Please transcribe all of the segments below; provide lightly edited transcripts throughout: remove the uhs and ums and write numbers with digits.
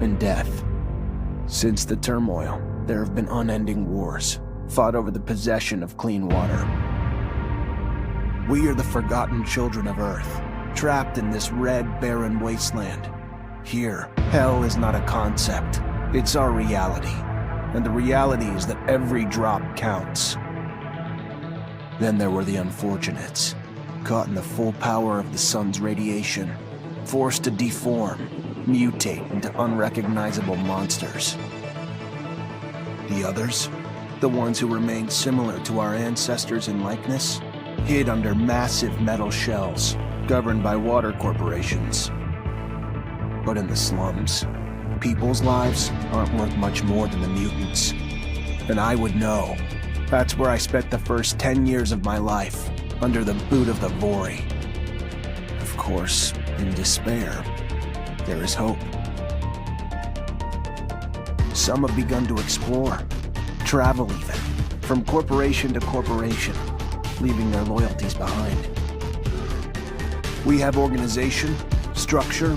and death. Since the turmoil, there have been unending wars, fought over the possession of clean water. We are the forgotten children of Earth, trapped in this red, barren wasteland. Here, hell is not a concept, it's our reality. And the reality is that every drop counts. Then there were the unfortunates, caught in the full power of the sun's radiation, forced to deform, mutate into unrecognizable monsters. The others, the ones who remained similar to our ancestors in likeness, hid under massive metal shells, governed by water corporations. But in the slums, people's lives aren't worth much more than the mutants. And I would know. That's where I spent the first 10 years of my life, under the boot of the Vori. Of course, in despair, there is hope. Some have begun to explore, travel even, from corporation to corporation, leaving their loyalties behind. We have organization, structure,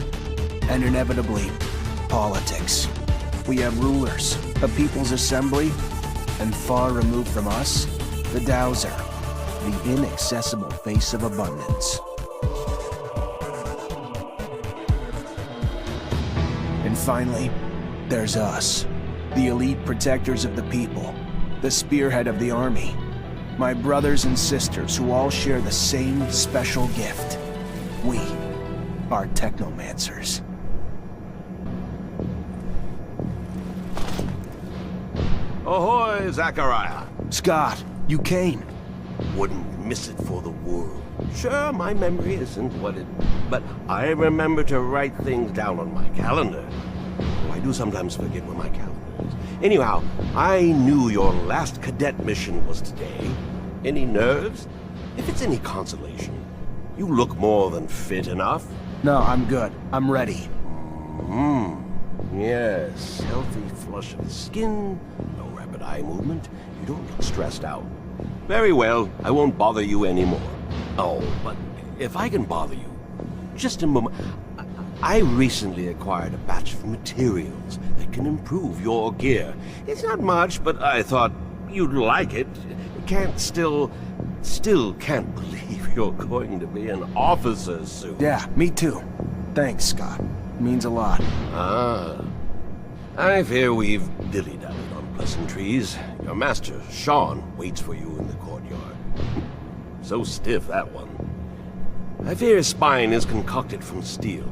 and inevitably, politics. We have rulers, a people's assembly, and far removed from us, the Dowser, the inaccessible face of abundance. And finally, there's us, the elite protectors of the people, the spearhead of the army, my brothers and sisters who all share the same special gift. We are Technomancers. Ahoy, Zachariah. Scott, you came. Wouldn't miss it for the world. Sure, my memory isn't what it... But I remember to write things down on my calendar. Oh, I do sometimes forget where my calendar is. Anyhow, I knew your last cadet mission was today. Any nerves? If it's any consolation, you look more than fit enough. No, I'm good. I'm ready. Yes, healthy flush of the skin, no rapid eye movement. You don't look stressed out. Very well, I won't bother you anymore. Oh, but if I can bother you, just a moment. I recently acquired a batch of materials that can improve your gear. It's not much, but I thought you'd like it. Still can't believe you're going to be an officer soon. Yeah, me too. Thanks, Scott. Means a lot. Ah. I fear we've dilly-dallied on pleasantries. Your master, Sean, waits for you in the courtyard. So stiff, that one. I fear his spine is concocted from steel.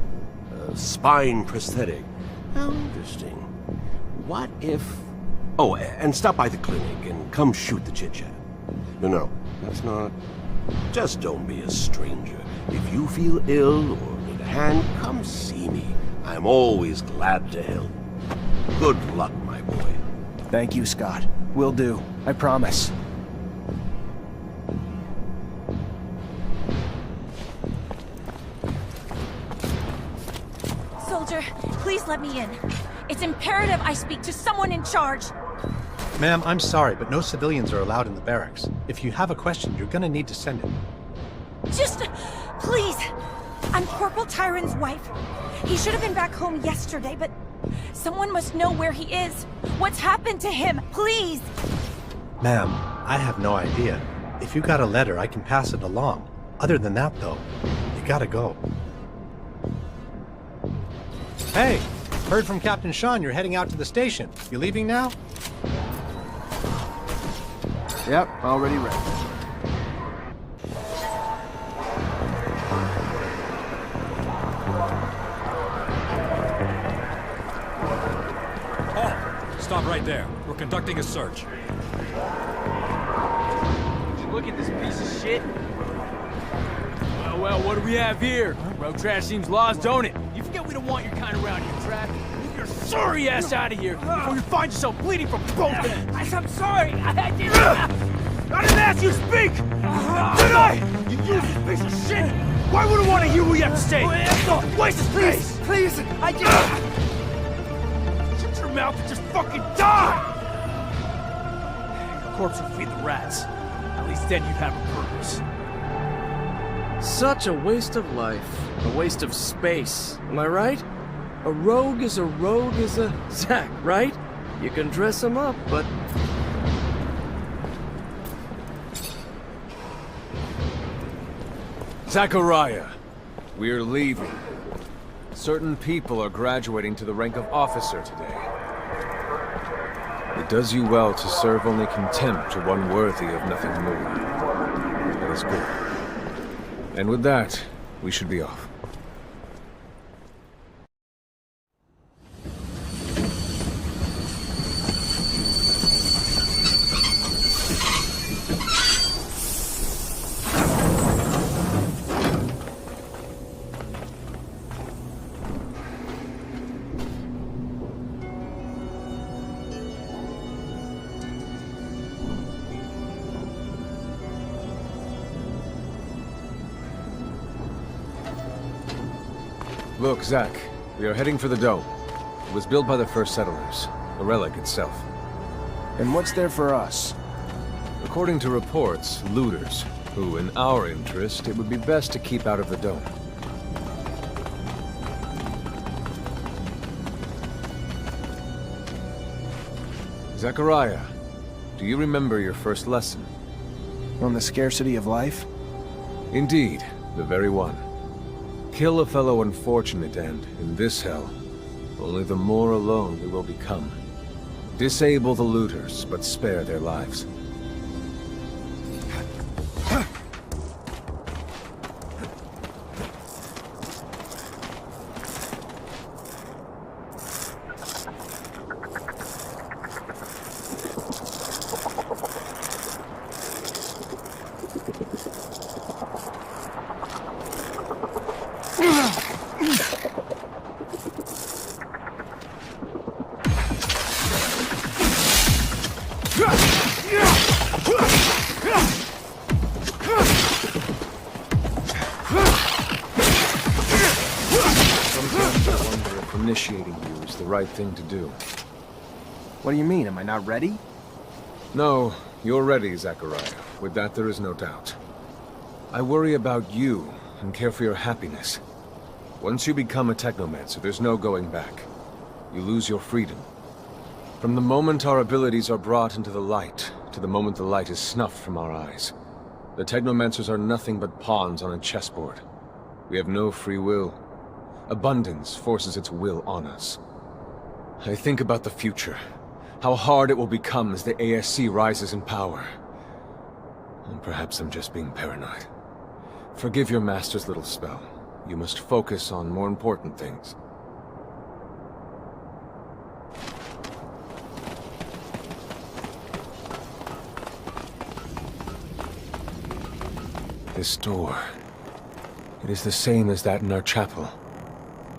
A spine prosthetic. How interesting. What if... Oh, and stop by the clinic and come shoot the chit-chat. No, that's not... Just don't be a stranger. If you feel ill or need a hand, come see me. I'm always glad to help. Good luck, my boy. Thank you, Scott. Will do. I promise. Soldier, please let me in. It's imperative I speak to someone in charge. Ma'am, I'm sorry, but no civilians are allowed in the barracks. If you have a question, you're gonna need to send it. Just, please. I'm Corporal Tyron's wife. He should have been back home yesterday, but someone must know where he is. What's happened to him? Please! Ma'am, I have no idea. If you got a letter, I can pass it along. Other than that, though, you gotta go. Hey! Heard from Captain Sean you're heading out to the station. You leaving now? Yep, already ready. Stop right there. We're conducting a search. Would you look at this piece of shit? Well, what do we have here? Road trash seems lost, don't it? You forget we don't want your kind around here, Trav. Move your sorry ass out of here before you find yourself bleeding from both ends. I'm sorry. I didn't ask you to speak! Did I? You useless piece of shit! Why would I want to hear what you have to say? Waste of space! Please! I just... Shut your mouth and just fucking die! Your corpse will feed the rats. At least then you'd have a purpose. Such a waste of life. A waste of space. Am I right? A rogue is a Zack, right? You can dress him up, but... Zachariah, we're leaving. Certain people are graduating to the rank of officer today. It does you well to serve only contempt to one worthy of nothing more. That is good. And with that, we should be off. Look, Zach, we are heading for the dome. It was built by the first settlers, a relic itself. And what's there for us? According to reports, looters, who, in our interest, it would be best to keep out of the dome. Zachariah, do you remember your first lesson? On the scarcity of life? Indeed, the very one. Kill a fellow unfortunate and, in this hell, only the more alone we will become. Disable the looters, but spare their lives. Initiating you is the right thing to do. What do you mean? Am I not ready? No, you're ready, Zachariah. With that, there is no doubt. I worry about you and care for your happiness. Once you become a Technomancer, there's no going back. You lose your freedom. From the moment our abilities are brought into the light, to the moment the light is snuffed from our eyes, the Technomancers are nothing but pawns on a chessboard. We have no free will. Abundance forces its will on us. I think about the future, how hard it will become as the ASC rises in power. And perhaps I'm just being paranoid. Forgive your master's little spell. You must focus on more important things. This door. It is the same as that in our chapel.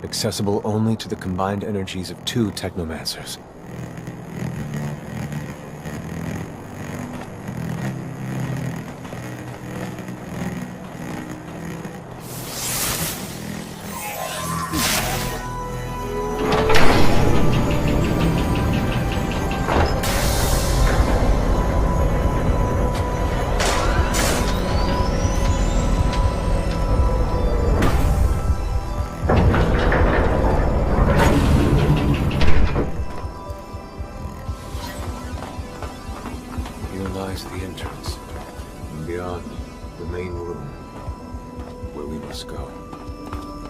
Accessible only to the combined energies of 2 Technomancers. The entrance, and beyond, the main room, where we must go.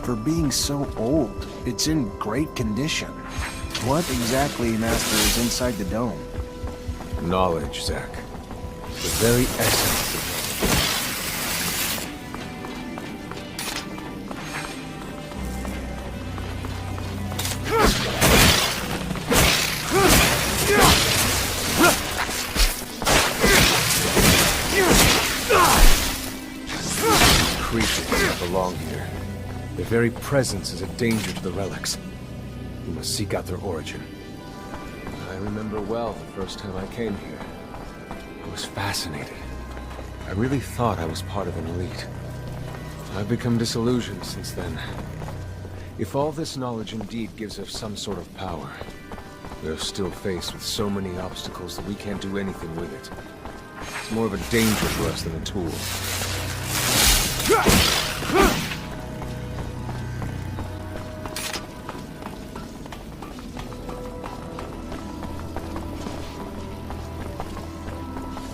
For being so old, it's in great condition. What exactly, Master, is inside the dome? Knowledge, Zack. The very essence of belong here. Their very presence is a danger to the relics. We must seek out their origin. I remember well the first time I came here. I was fascinated. I really thought I was part of an elite. I've become disillusioned since then. If all this knowledge indeed gives us some sort of power, we are still faced with so many obstacles that we can't do anything with it. It's more of a danger to us than a tool.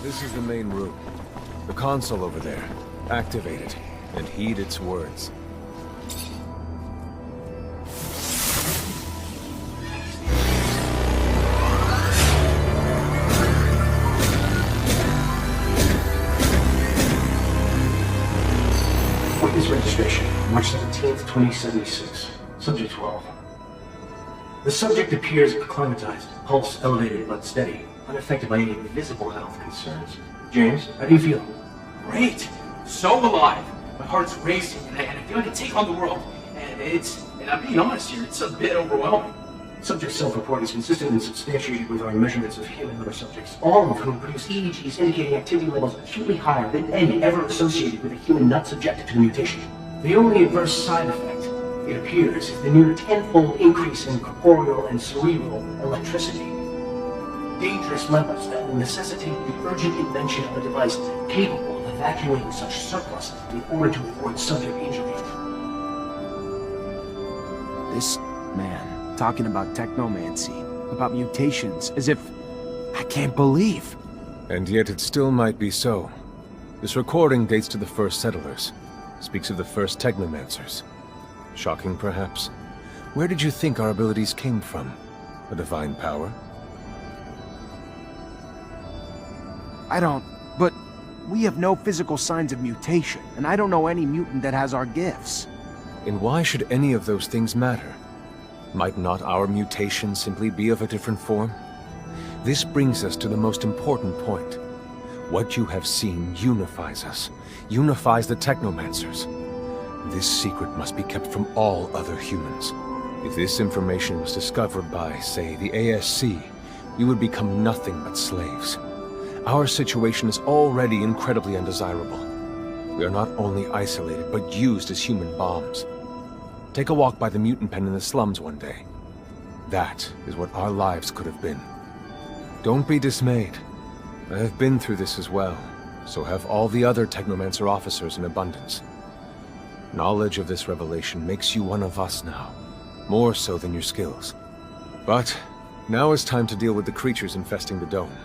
This is the main room. The console over there. Activate it, and heed its words. Witness registration, March 17th, 2076. Subject 12. The subject appears acclimatized, pulse elevated but steady, unaffected by any visible health concerns. James, how do you feel? Great! So alive! My heart's racing, and I feel like I can take on the world. And I'm being honest here, it's a bit overwhelming. Subject self-report is consistent and substantiated with our measurements of human liver subjects, all of whom produce EEGs indicating activity levels acutely higher than any ever associated with a human not subjected to the mutation. The only adverse side effect, it appears, is the near tenfold increase in corporeal and cerebral electricity. Dangerous levels that will necessitate the urgent invention of a device capable of evacuating such surplus in order to avoid subject injury. This man talking about technomancy, about mutations, as if I can't believe. And yet it still might be so. This recording dates to the first settlers. Speaks of the first Technomancers. Shocking, perhaps? Where did you think our abilities came from? A divine power? I don't... but we have no physical signs of mutation, and I don't know any mutant that has our gifts. And why should any of those things matter? Might not our mutation simply be of a different form? This brings us to the most important point. What you have seen unifies us, unifies the Technomancers. This secret must be kept from all other humans. If this information was discovered by, say, the ASC, we would become nothing but slaves. Our situation is already incredibly undesirable. We are not only isolated, but used as human bombs. Take a walk by the mutant pen in the slums one day. That is what our lives could have been. Don't be dismayed. I have been through this as well, so have all the other Technomancer officers in abundance. Knowledge of this revelation makes you one of us now, more so than your skills. But now is time to deal with the creatures infesting the dome.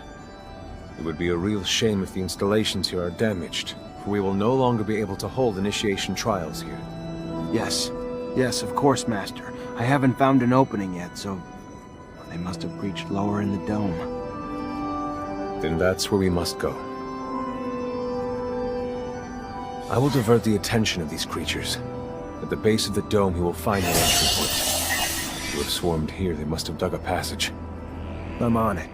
It would be a real shame if the installations here are damaged, for we will no longer be able to hold initiation trials here. Yes. Yes, of course, Master. I haven't found an opening yet, so... they must have breached lower in the dome. Then that's where we must go. I will divert the attention of these creatures. At the base of the dome, you will find an entry point. If you have swarmed here, they must have dug a passage. I'm on it.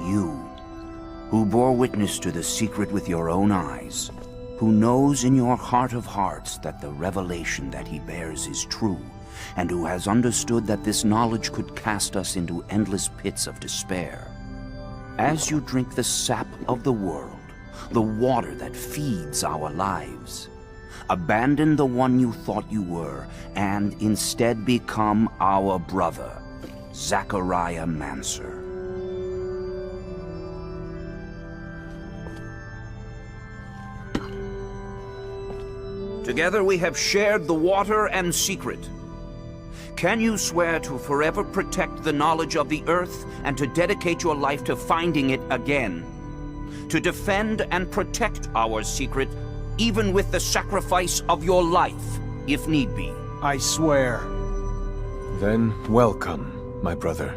you, who bore witness to the secret with your own eyes, who knows in your heart of hearts that the revelation that he bears is true, and who has understood that this knowledge could cast us into endless pits of despair. As you drink the sap of the world, the water that feeds our lives, abandon the one you thought you were, and instead become our brother, Zachariah Mancer. Together we have shared the water and secret. Can you swear to forever protect the knowledge of the earth and to dedicate your life to finding it again? To defend and protect our secret, even with the sacrifice of your life, if need be. I swear. Then, welcome, my brother.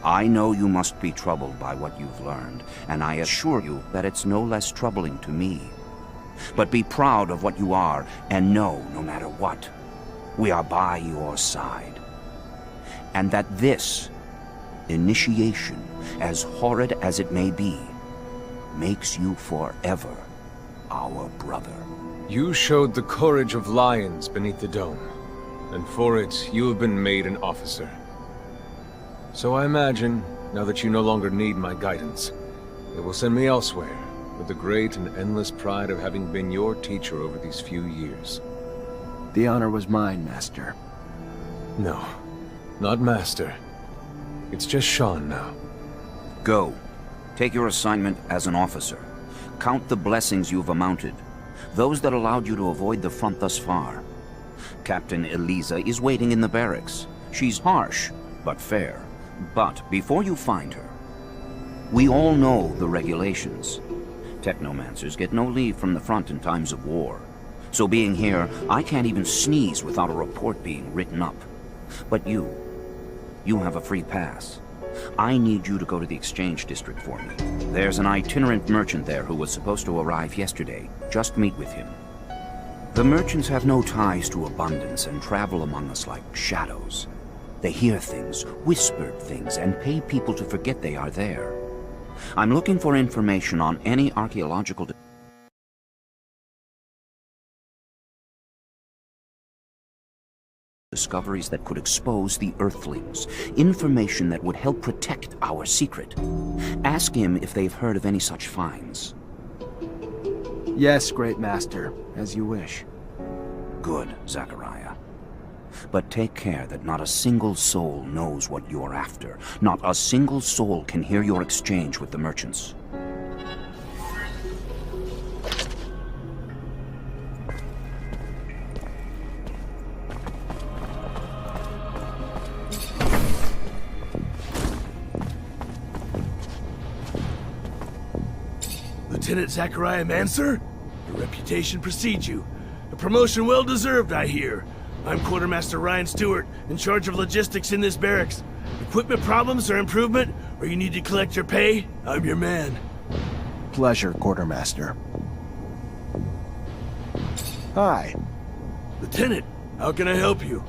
I know you must be troubled by what you've learned, and I assure you that it's no less troubling to me. But be proud of what you are, and know, no matter what, we are by your side. And that this initiation, as horrid as it may be, makes you forever our brother. You showed the courage of lions beneath the dome, and for it, you have been made an officer. So I imagine, now that you no longer need my guidance, it will send me elsewhere, with the great and endless pride of having been your teacher over these few years. The honor was mine, Master. No, not Master. It's just Sean now. Go. Take your assignment as an officer. Count the blessings you've amounted, those that allowed you to avoid the front thus far. Captain Eliza is waiting in the barracks. She's harsh, but fair. But before you find her, we all know the regulations. Technomancers get no leave from the front in times of war. So being here, I can't even sneeze without a report being written up. But you have a free pass. I need you to go to the exchange district for me. There's an itinerant merchant there who was supposed to arrive yesterday. Just meet with him. The merchants have no ties to abundance and travel among us like shadows. They hear things, whispered things, and pay people to forget they are there. I'm looking for information on any archaeological discoveries that could expose the Earthlings. Information that would help protect our secret. Ask him if they've heard of any such finds. Yes, Great Master, as you wish. Good, Zachariah. But take care that not a single soul knows what you're after. Not a single soul can hear your exchange with the merchants. Lieutenant Zachariah Mancer? Your reputation precedes you. A promotion well deserved, I hear. I'm Quartermaster Ryan Stewart, in charge of logistics in this barracks. Equipment problems or improvement, or you need to collect your pay? I'm your man. Pleasure, Quartermaster. Hi. Lieutenant, how can I help you?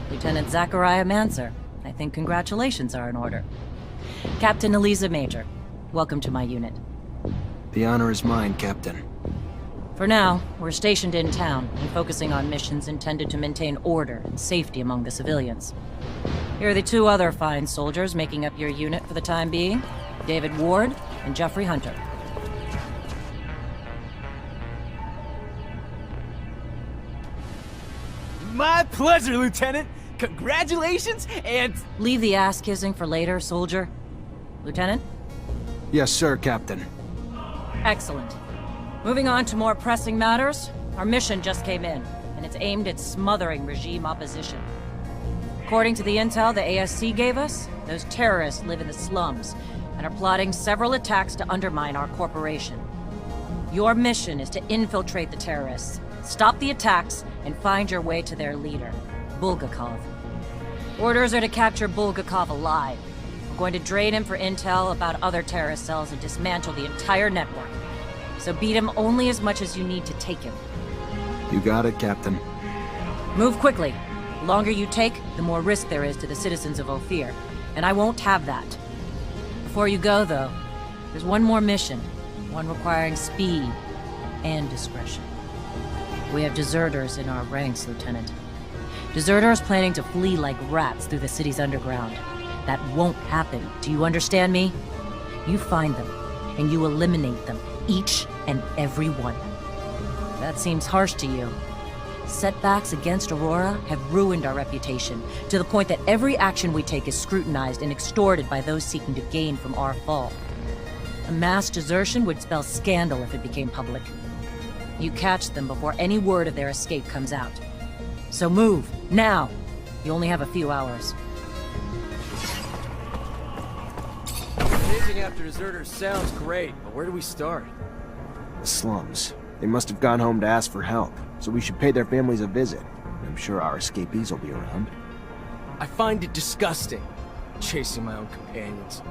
Lieutenant Zachariah Mancer. I think congratulations are in order. Captain Eliza Major, welcome to my unit. The honor is mine, Captain. For now, we're stationed in town and focusing on missions intended to maintain order and safety among the civilians. Here are the two other fine soldiers making up your unit for the time being, David Ward and Jeffrey Hunter. My pleasure, Lieutenant! Congratulations, and... Leave the ass-kissing for later, soldier. Lieutenant? Yes, sir, Captain. Excellent. Moving on to more pressing matters, Our mission just came in, and it's aimed at smothering regime opposition. According to the intel the ASC gave us, those terrorists live in the slums and are plotting several attacks to undermine our corporation. Your mission is to infiltrate the terrorists, stop the attacks, and find your way to their leader, Bulgakov. Orders are to capture Bulgakov alive. We're going to drain him for intel about other terrorist cells and dismantle the entire network. So beat him only as much as you need to take him. You got it, Captain. Move quickly. The longer you take, the more risk there is to the citizens of Ophir. And I won't have that. Before you go, though, there's one more mission. One requiring speed and discretion. We have deserters in our ranks, Lieutenant. Deserters planning to flee like rats through the city's underground. That won't happen. Do you understand me? You find them, and you eliminate them. Each and every one. That seems harsh to you. Setbacks against Aurora have ruined our reputation, to the point that every action we take is scrutinized and extorted by those seeking to gain from our fall. A mass desertion would spell scandal if it became public. You catch them before any word of their escape comes out. So move, now! You only have a few hours. Chasing after deserters sounds great, but where do we start? The slums. They must have gone home to ask for help, so we should pay their families a visit. I'm sure our escapees will be around. I find it disgusting, chasing my own companions.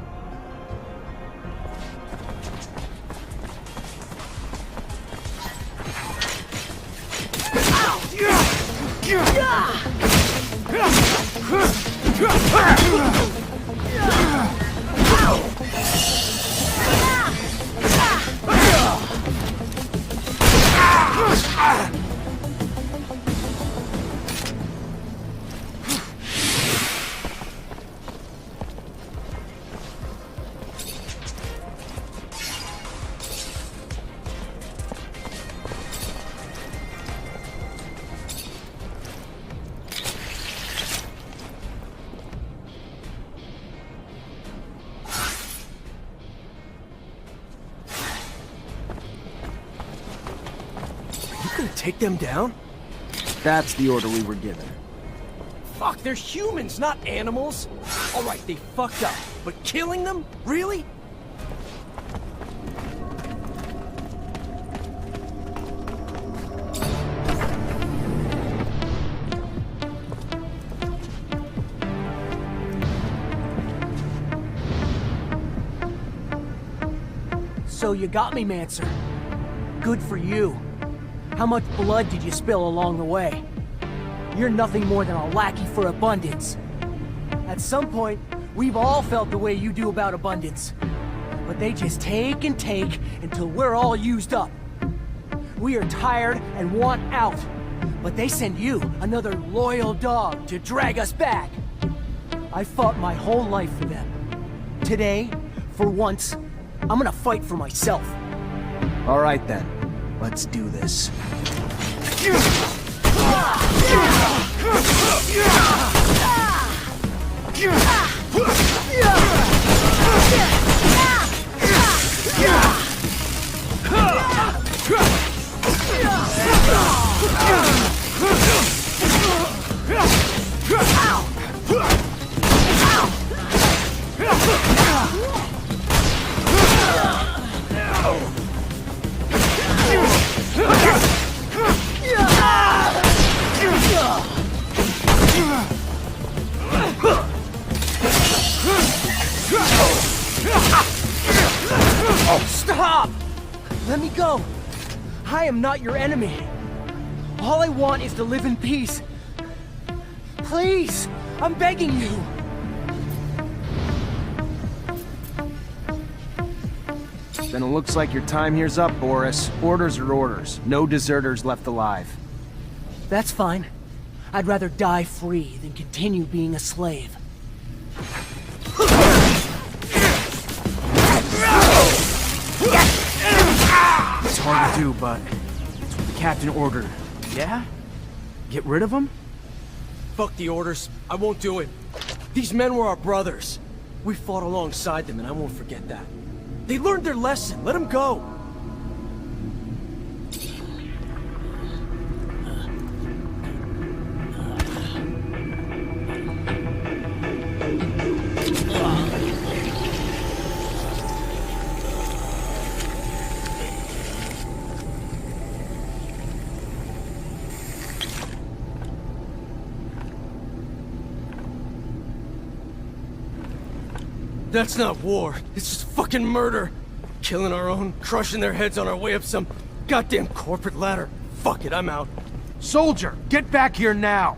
Take them down? That's the order we were given. Fuck, they're humans, not animals. All right, they fucked up, but killing them? Really? So you got me, Mancer. Good for you. How much blood did you spill along the way? You're nothing more than a lackey for abundance. At some point, we've all felt the way you do about abundance. But they just take and take until we're all used up. We are tired and want out. But they send you, another loyal dog, to drag us back. I fought my whole life for them. Today, for once, I'm gonna fight for myself. All right then. Let's do this. Stop! Let me go. I am not your enemy. All I want is to live in peace. Please, I'm begging you. Then it looks like your time here's up, Boris. Orders are orders. No deserters left alive. That's fine. I'd rather die free than continue being a slave. It's hard to do, but it's what the captain ordered. Yeah? Get rid of them? Fuck the orders. I won't do it. These men were our brothers. We fought alongside them, and I won't forget that. They learned their lesson. Let them go. That's not war. It's just fucking murder. Killing our own, crushing their heads on our way up some goddamn corporate ladder. Fuck it, I'm out. Soldier, get back here now!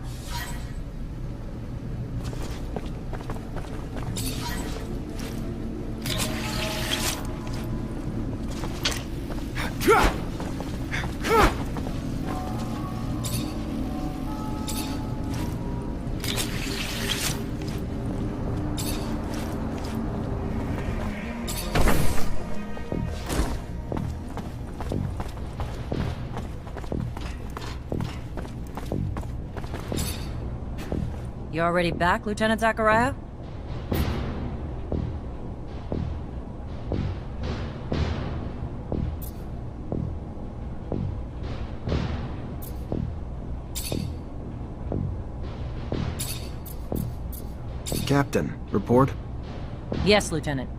You already back, Lieutenant Zachariah? Captain, report? Yes, Lieutenant.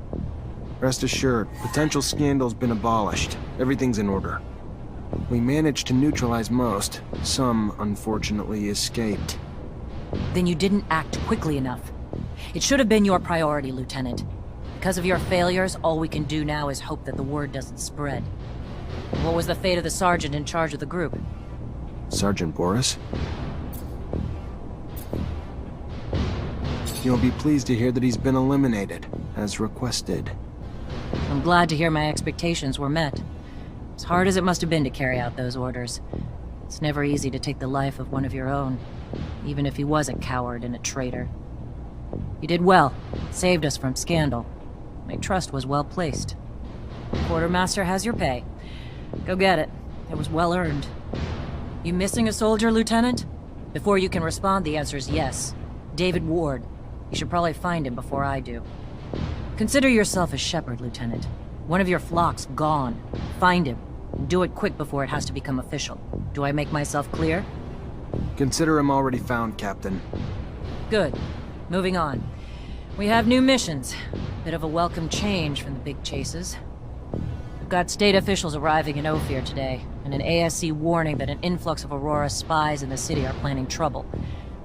Rest assured, potential scandal's been abolished. Everything's in order. We managed to neutralize most. Some, unfortunately, escaped. Then you didn't act quickly enough. It should have been your priority, Lieutenant. Because of your failures, all we can do now is hope that the word doesn't spread. What was the fate of the sergeant in charge of the group? Sergeant Boris? You'll be pleased to hear that he's been eliminated, as requested. I'm glad to hear my expectations were met. As hard as it must have been to carry out those orders, it's never easy to take the life of one of your own, even if he was a coward and a traitor. You did well, saved us from scandal. My trust was well placed. Quartermaster has your pay. Go get it. It was well earned. You missing a soldier, Lieutenant? Before you can respond, the answer is yes. David Ward. You should probably find him before I do. Consider yourself a shepherd, Lieutenant. One of your flock's gone. Find him. And do it quick before it has to become official. Do I make myself clear? Consider him already found, Captain. Good. Moving on. We have new missions. Bit of a welcome change from the big chases. We've got state officials arriving in Ophir today, and an ASC warning that an influx of Aurora spies in the city are planning trouble.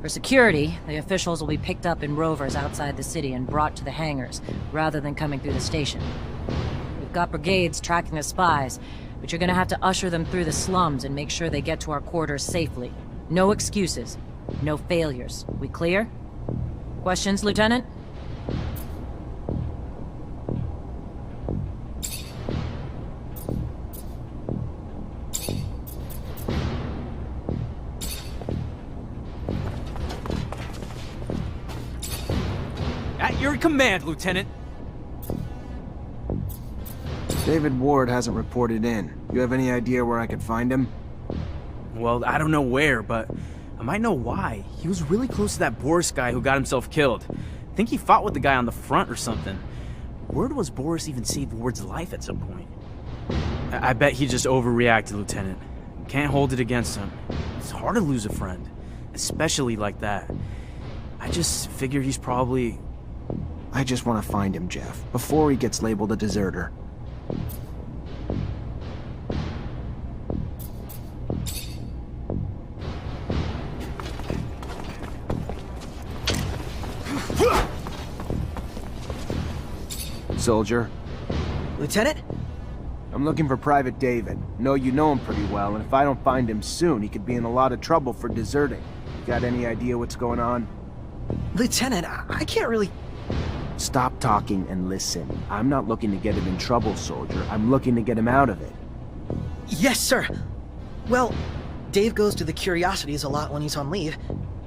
For security, the officials will be picked up in rovers outside the city and brought to the hangars, rather than coming through the station. We've got brigades tracking the spies, but you're gonna have to usher them through the slums and make sure they get to our quarters safely. No excuses. No failures. We clear? Questions, Lieutenant? At your command, Lieutenant. David Ward hasn't reported in. You have any idea where I could find him? Well, I don't know where, but I might know why. He was really close to that Boris guy who got himself killed. I think he fought with the guy on the front or something. Word was Boris even saved Ward's life at some point. I bet he just overreacted, Lieutenant. Can't hold it against him. It's hard to lose a friend, especially like that. I just figure he's probably... I just want to find him, Jeff, before he gets labeled a deserter. Soldier. Lieutenant? I'm looking for Private David. Know you know him pretty well, and if I don't find him soon, he could be in a lot of trouble for deserting. You got any idea what's going on? Lieutenant, I can't really... Stop talking and listen. I'm not looking to get him in trouble, soldier. I'm looking to get him out of it. Yes, sir. Well, Dave goes to the Curiosities a lot when he's on leave.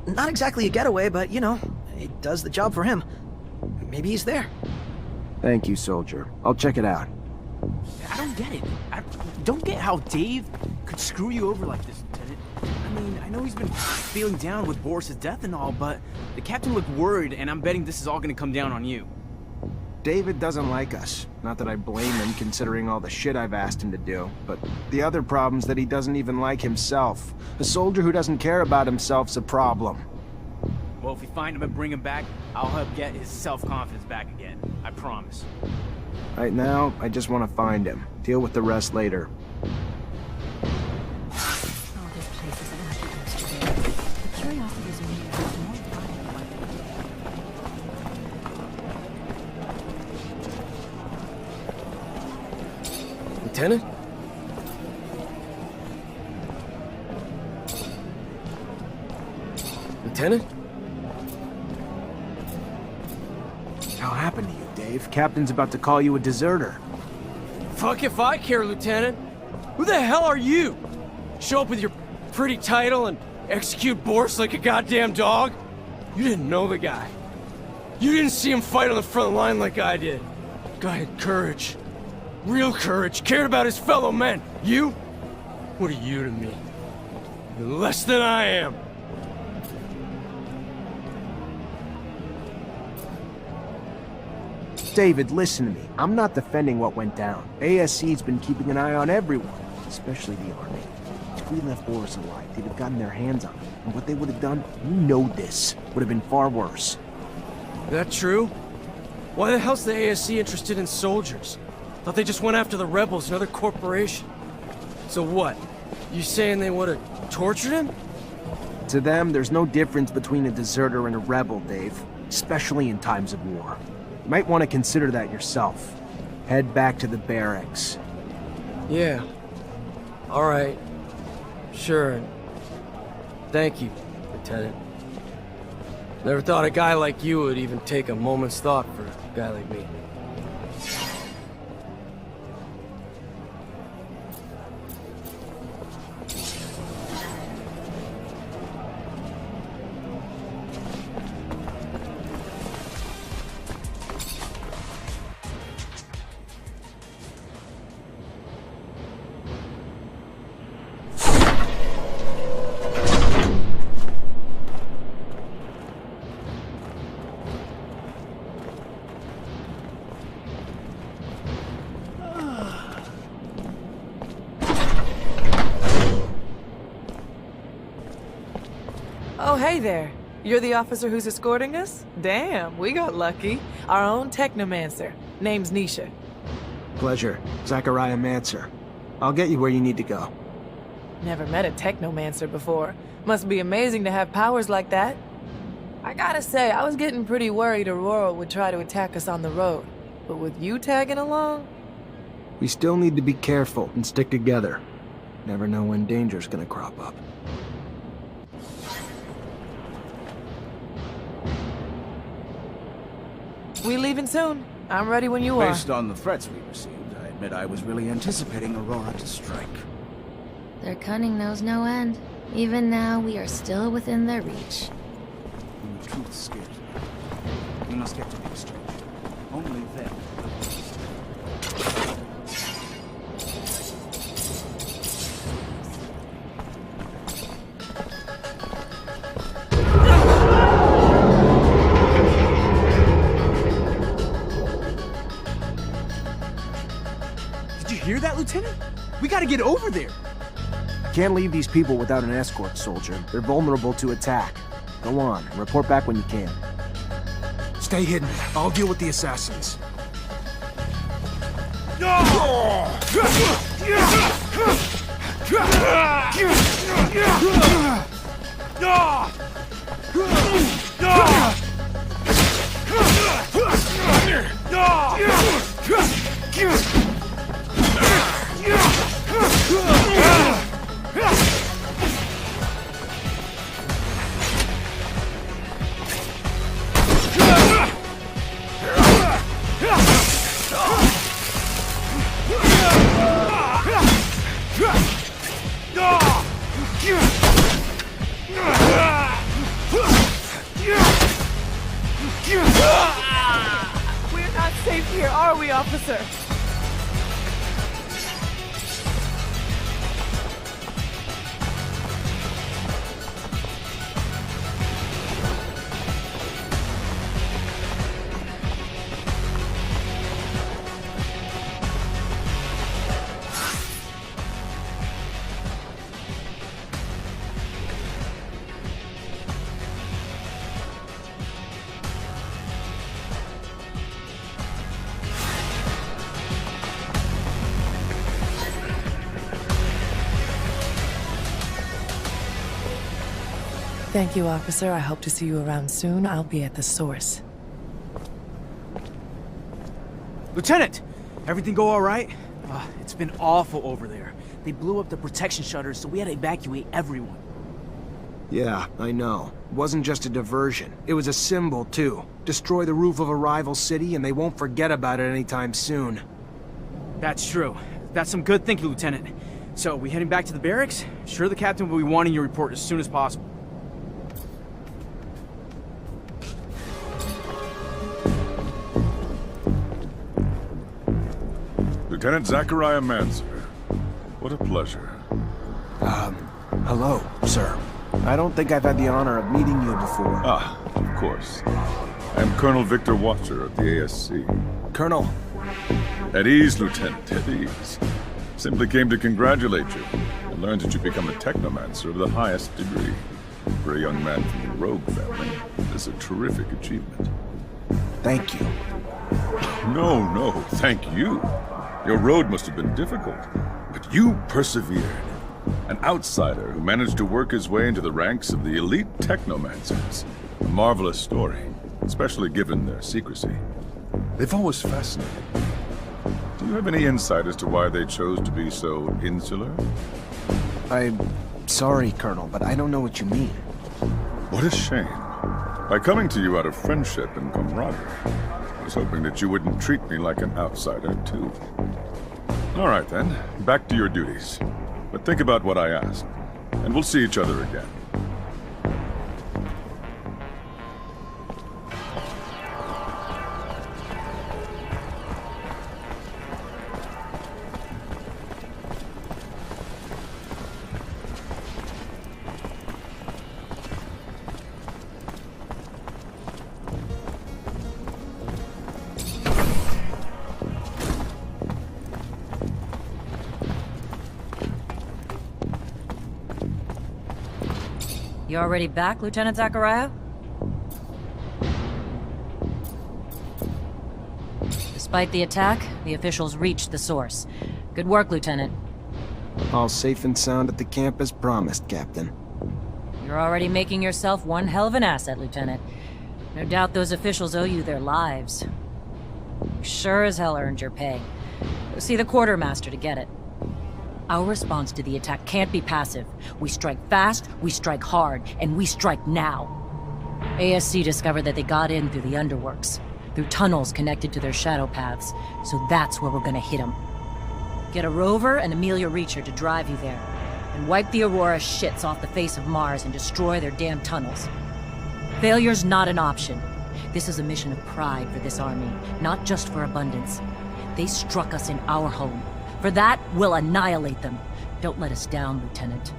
Not exactly a getaway, but, you know, it does the job for him. Maybe he's there. Thank you, soldier. I'll check it out. I don't get it. I don't get how Dave could screw you over like this, Lieutenant. I mean, I know he's been feeling down with Boris's death and all, but the captain looked worried, and I'm betting this is all gonna come down on you. David doesn't like us. Not that I blame him, considering all the shit I've asked him to do. But the other problem's that he doesn't even like himself. A soldier who doesn't care about himself's a problem. Well, if we find him and bring him back, I'll help get his self-confidence back again. I promise. Right now, I just want to find him. Deal with the rest later. Lieutenant? Lieutenant? What happened to you, Dave? Captain's about to call you a deserter. Fuck if I care, Lieutenant. Who the hell are you? Show up with your pretty title and execute Boris like a goddamn dog? You didn't know the guy. You didn't see him fight on the front line like I did. Guy had courage. Real courage. Cared about his fellow men. You? What are you to me? You're less than I am. David, listen to me. I'm not defending what went down. ASC's been keeping an eye on everyone, especially the Army. If we left Boris alive, they'd have gotten their hands on him. And what they would have done, you know this, would have been far worse. That true? Why the hell's the ASC interested in soldiers? Thought they just went after the rebels, another corporation. So what? You saying they would have tortured him? To them, there's no difference between a deserter and a rebel, Dave. Especially in times of war. You might want to consider that yourself. Head back to the barracks. Yeah. All right. Sure. Thank you, Lieutenant. Never thought a guy like you would even take a moment's thought for a guy like me. Oh, hey there. You're the officer who's escorting us? Damn, we got lucky. Our own Technomancer. Name's Nisha. Pleasure. Zachariah Mancer. I'll get you where you need to go. Never met a Technomancer before. Must be amazing to have powers like that. I gotta say, I was getting pretty worried Aurora would try to attack us on the road. But with you tagging along? We still need to be careful and stick together. Never know when danger's gonna crop up. We leaving soon. I'm ready when you are. Based on the threats we received, I admit I was really anticipating Aurora to strike. Their cunning knows no end. Even now, we are still within their reach. When the truth scares me, we must get to the exchange. Only then. Hear that, Lieutenant? We gotta get over there. I can't leave these people without an escort, soldier. They're vulnerable to attack. Go on, and report back when you can. Stay hidden. I'll deal with the assassins. We're not safe here, are we, officer? Thank you, officer. I hope to see you around soon. I'll be at the source. Lieutenant! Everything go all right? It's been awful over there. They blew up the protection shutters, so we had to evacuate everyone. Yeah, I know. It wasn't just a diversion. It was a symbol, too. Destroy the roof of a rival city, and they won't forget about it anytime soon. That's true. That's some good thinking, Lieutenant. So, we heading back to the barracks? Sure, the captain will be wanting your report as soon as possible. Lieutenant Zachariah Manser. What a pleasure. Hello, sir. I don't think I've had the honor of meeting you before. Ah, of course. I'm Colonel Victor Watcher of the ASC. Colonel. At ease, Lieutenant, at ease. Simply came to congratulate you and learn that you've become a Technomancer of the highest degree. For a young man from the Rogue family, this is a terrific achievement. Thank you. No, thank you. Your road must have been difficult, but you persevered. An outsider who managed to work his way into the ranks of the elite Technomancers. A marvelous story, especially given their secrecy. They've always fascinated me. Do you have any insight as to why they chose to be so insular? I'm sorry, Colonel, but I don't know what you mean. What a shame. By coming to you out of friendship and camaraderie, I was hoping that you wouldn't treat me like an outsider, too. All right, then. Back to your duties. But think about what I asked, and we'll see each other again. You already back, Lieutenant Zachariah? Despite the attack, the officials reached the source. Good work, Lieutenant. All safe and sound at the camp as promised, Captain. You're already making yourself one hell of an asset, Lieutenant. No doubt those officials owe you their lives. You sure as hell earned your pay. Go see the quartermaster to get it. Our response to the attack can't be passive. We strike fast, we strike hard, and we strike now. ASC discovered that they got in through the underworks, through tunnels connected to their shadow paths, so that's where we're gonna hit them. Get a rover and Amelia Reacher to drive you there, and wipe the Aurora shits off the face of Mars and destroy their damn tunnels. Failure's not an option. This is a mission of pride for this army, not just for abundance. They struck us in our home. For that, we'll annihilate them. Don't let us down, Lieutenant.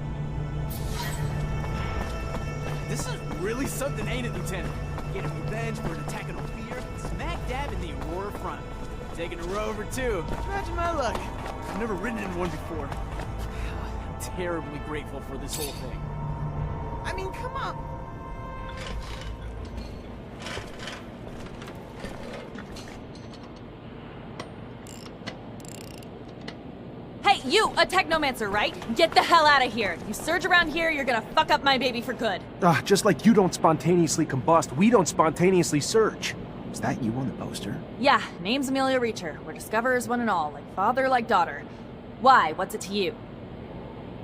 This is really something, ain't it, Lieutenant? Getting revenge for an attack on Ophir, smack dab in the Aurora front. Taking a rover, too. Imagine my luck. I've never ridden in one before. I'm terribly grateful for this whole thing. I mean, come on. Hey, you, a Technomancer, right? Get the hell out of here. You surge around here, you're gonna fuck up my baby for good. Just like you don't spontaneously combust, we don't spontaneously surge. Is that you on the poster? Yeah, name's Amelia Reacher. We're discoverers one and all, like father, like daughter. Why? What's it to you?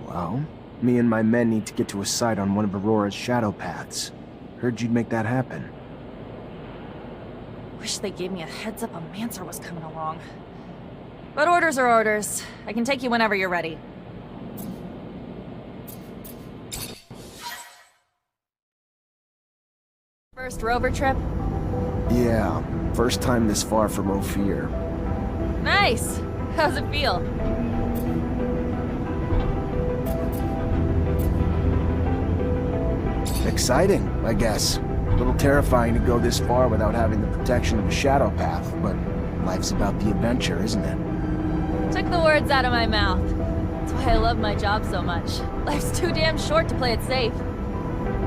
Well, me and my men need to get to a site on one of Aurora's shadow paths. Heard you'd make that happen. Wish they gave me a heads up a Mancer was coming along. But orders are orders. I can take you whenever you're ready. First rover trip? Yeah, first time this far from Ophir. Nice! How's it feel? Exciting, I guess. A little terrifying to go this far without having the protection of a shadow path, but life's about the adventure, isn't it? Took the words out of my mouth. That's why I love my job so much. Life's too damn short to play it safe.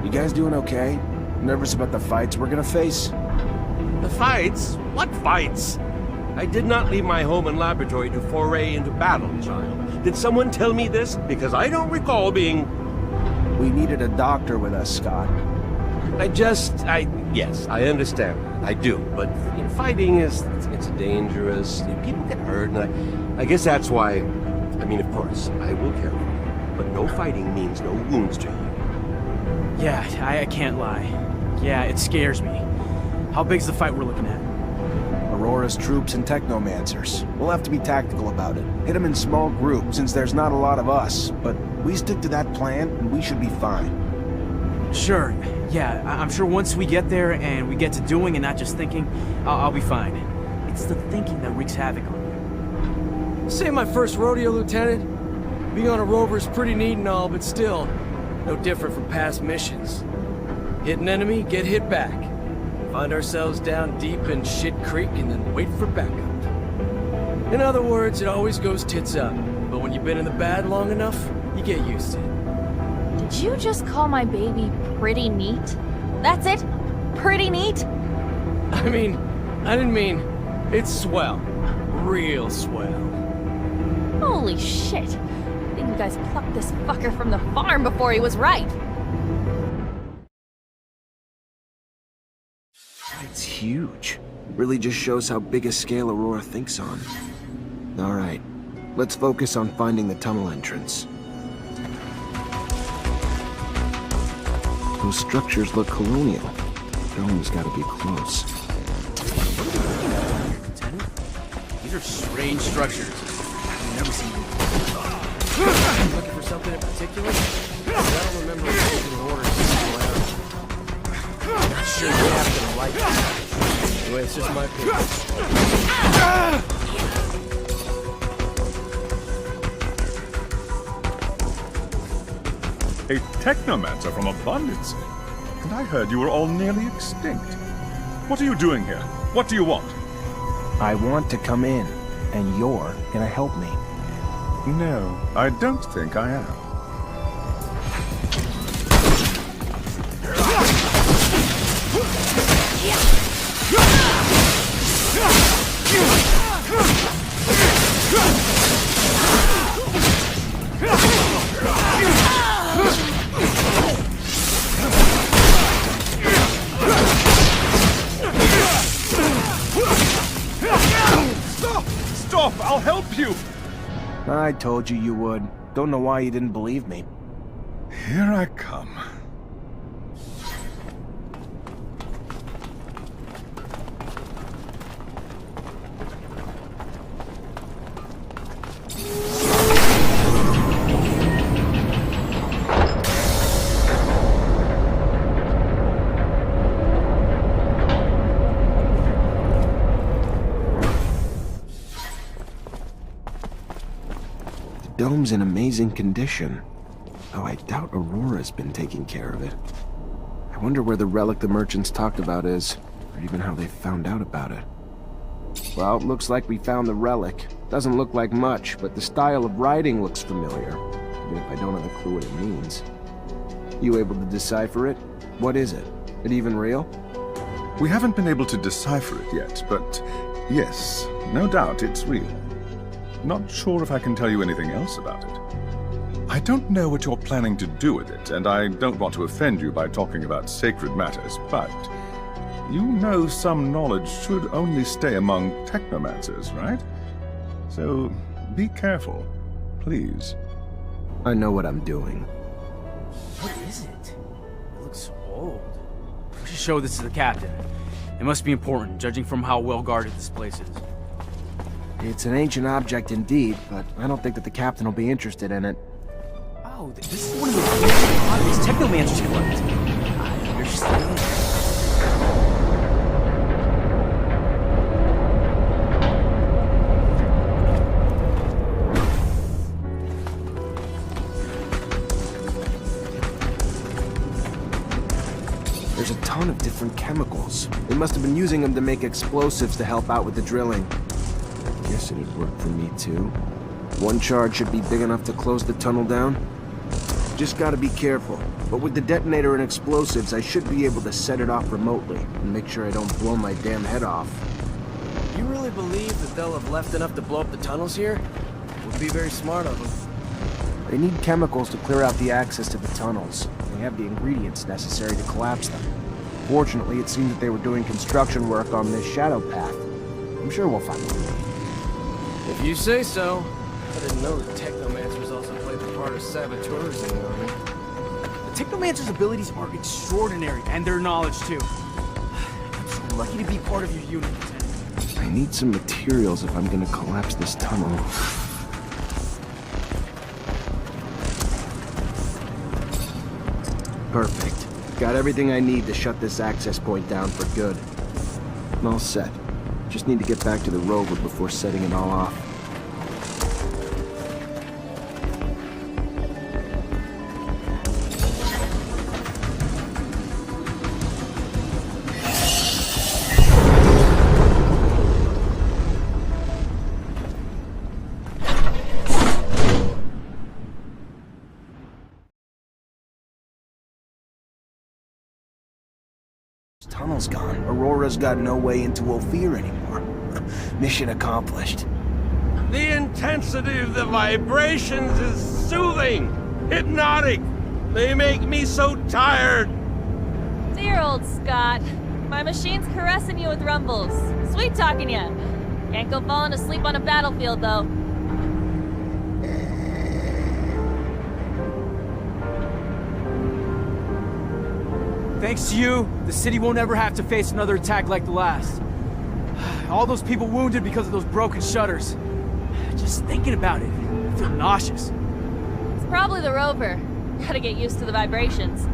You guys doing okay? Nervous about the fights we're gonna face? The fights? What fights? I did not leave my home and laboratory to foray into battle, child. Did someone tell me this? Because I don't recall being... We needed a doctor with us, Scott. Yes, I understand. I do. But fighting is, it's dangerous. People get hurt, and I guess that's why... I mean, of course, I will care for you, but no fighting means no wounds to you. Yeah, I can't lie. Yeah, it scares me. How big's the fight we're looking at? Aurora's troops and Technomancers. We'll have to be tactical about it. Hit them in small groups, since there's not a lot of us. But we stick to that plan, and we should be fine. Sure. Yeah, I'm sure once we get there and we get to doing and not just thinking, I'll be fine. It's the thinking that wreaks havoc on me. This ain't my first rodeo, Lieutenant. Being on a rover is pretty neat and all, but still, no different from past missions. Hit an enemy, get hit back. Find ourselves down deep in Shit Creek and then wait for backup. In other words, it always goes tits up. But when you've been in the bad long enough, you get used to it. Did you just call my baby pretty neat? That's it? Pretty neat? I didn't mean, it's swell. Real swell. Holy shit. I think you guys plucked this fucker from the farm before he was ripe. It's huge. Really just shows how big a scale Aurora thinks on. Alright, let's focus on finding the tunnel entrance. Those structures look colonial. Dome's gotta be close. What are we looking at here, Lieutenant? These are strange structures. I've never seen them. Looking for something in particular? I don't remember receiving orders to go out. Not sure the captain will like it. Anyway, it's just my opinion. A Technomancer from Abundance? And I heard you were all nearly extinct. What are you doing here? What do you want? I want to come in, and you're gonna help me. No, I don't think I am. Stop! I'll help you! I told you you would. Don't know why you didn't believe me. Here I come. The dome's in amazing condition. Though I doubt Aurora's been taking care of it. I wonder where the relic the merchants talked about is, or even how they found out about it. Well, it looks like we found the relic. Doesn't look like much, but the style of writing looks familiar, even if I don't have a clue what it means. You able to decipher it? What is it? It even real? We haven't been able to decipher it yet, but yes, no doubt it's real. Not sure if I can tell you anything else about it. I don't know what you're planning to do with it, and I don't want to offend you by talking about sacred matters, but you know some knowledge should only stay among Technomancers, right? So be careful, please. I know what I'm doing. What is it? It looks old. We should show this to the captain. It must be important, judging from how well guarded this place is. It's an ancient object indeed, but I don't think that the captain will be interested in it. Oh, this is one of those ancient oddities Technomancers collect. I understand. There's a ton of different chemicals. They must have been using them to make explosives to help out with the drilling. Guess it'd work for me too. One charge should be big enough to close the tunnel down. Just gotta be careful. But with the detonator and explosives, I should be able to set it off remotely and make sure I don't blow my damn head off. You really believe that they'll have left enough to blow up the tunnels here? Would be very smart of them. They need chemicals to clear out the access to the tunnels. They have the ingredients necessary to collapse them. Fortunately, it seems that they were doing construction work on this shadow path. I'm sure we'll find a way. If you say so. I didn't know the Technomancers also played the part of saboteurs in the army. The Technomancer's abilities are extraordinary, and their knowledge too. I'm so lucky to be part of your unit, Lieutenant. I need some materials if I'm gonna collapse this tunnel. Perfect. Got everything I need to shut this access point down for good. I'm all set. Just need to get back to the rover before setting it all off. Tunnel's gone. Aurora's got no way into Ophir anymore. Mission accomplished. The intensity of the vibrations is soothing, hypnotic. They make me so tired. Dear old Scott. My machine's caressing you with rumbles. Sweet talking you. Can't go falling asleep on a battlefield, though. Thanks to you, the city won't ever have to face another attack like the last. All those people wounded because of those broken shutters. Just thinking about it, I feel nauseous. It's probably the rover. Gotta get used to the vibrations.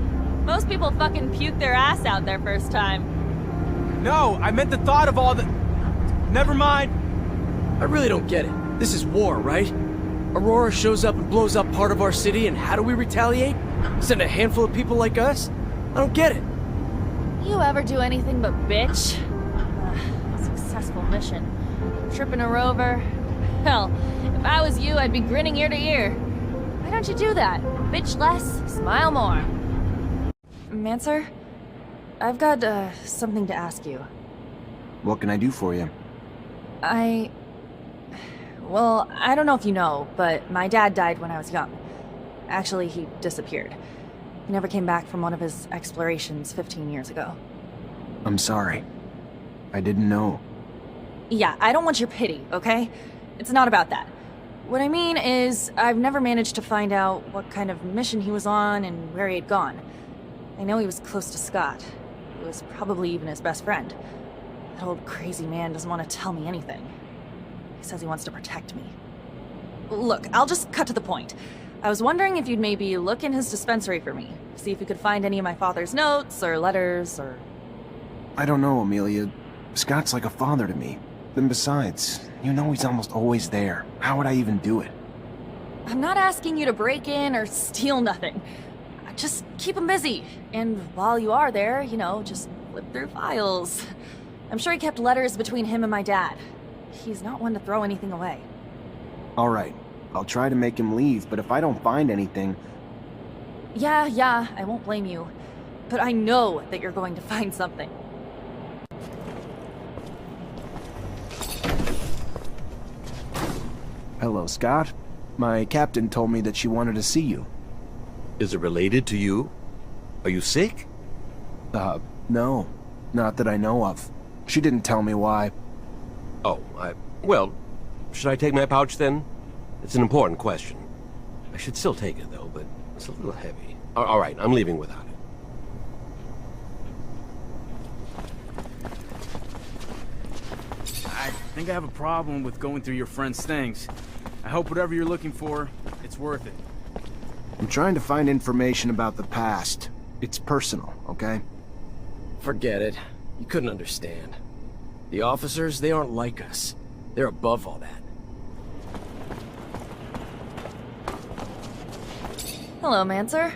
Most people fucking puke their ass out their first time. No, I meant the thought of all the... Never mind. I really don't get it. This is war, right? Aurora shows up and blows up part of our city, and how do we retaliate? Send a handful of people like us? I don't get it. You ever do anything but bitch? Successful mission. Tripping a rover. Hell, if I was you, I'd be grinning ear to ear. Why don't you do that? Bitch less, smile more. Mancer, I've got, something to ask you. What can I do for you? Well, I don't know if you know, but my dad died when I was young. Actually, he disappeared. He never came back from one of his explorations 15 years ago. I'm sorry. I didn't know. Yeah, I don't want your pity, okay? It's not about that. What I mean is, I've never managed to find out what kind of mission he was on and where he had gone. I know he was close to Scott, who was probably even his best friend. That old crazy man doesn't want to tell me anything. He says he wants to protect me. Look, I'll just cut to the point. I was wondering if you'd maybe look in his dispensary for me, see if you could find any of my father's notes or letters or... I don't know, Amelia. Scott's like a father to me. Then besides, you know he's almost always there. How would I even do it? I'm not asking you to break in or steal nothing. Just keep him busy. And while you are there, you know, just flip through files. I'm sure he kept letters between him and my dad. He's not one to throw anything away. All right. I'll try to make him leave, but if I don't find anything... Yeah, I won't blame you. But I know that you're going to find something. Hello, Scott. My captain told me that she wanted to see you. Is it related to you? Are you sick? No. Not that I know of. She didn't tell me why. Oh, well, should I take my pouch then? It's an important question. I should still take it, though, but it's a little heavy. All right, I'm leaving without it. I think I have a problem with going through your friend's things. I hope whatever you're looking for, it's worth it. I'm trying to find information about the past. It's personal, okay? Forget it. You couldn't understand. The officers, they aren't like us. They're above all that. Hello, Mancer.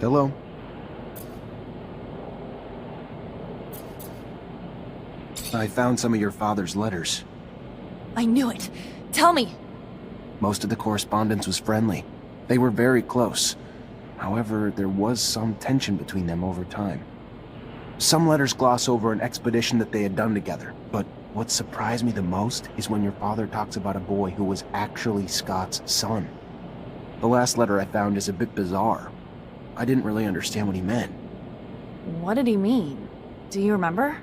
Hello. I found some of your father's letters. I knew it. Tell me. Most of the correspondence was friendly. They were very close. However, there was some tension between them over time. Some letters gloss over an expedition that they had done together, but what surprised me the most is when your father talks about a boy who was actually Scott's son. The last letter I found is a bit bizarre. I didn't really understand what he meant. What did he mean? Do you remember?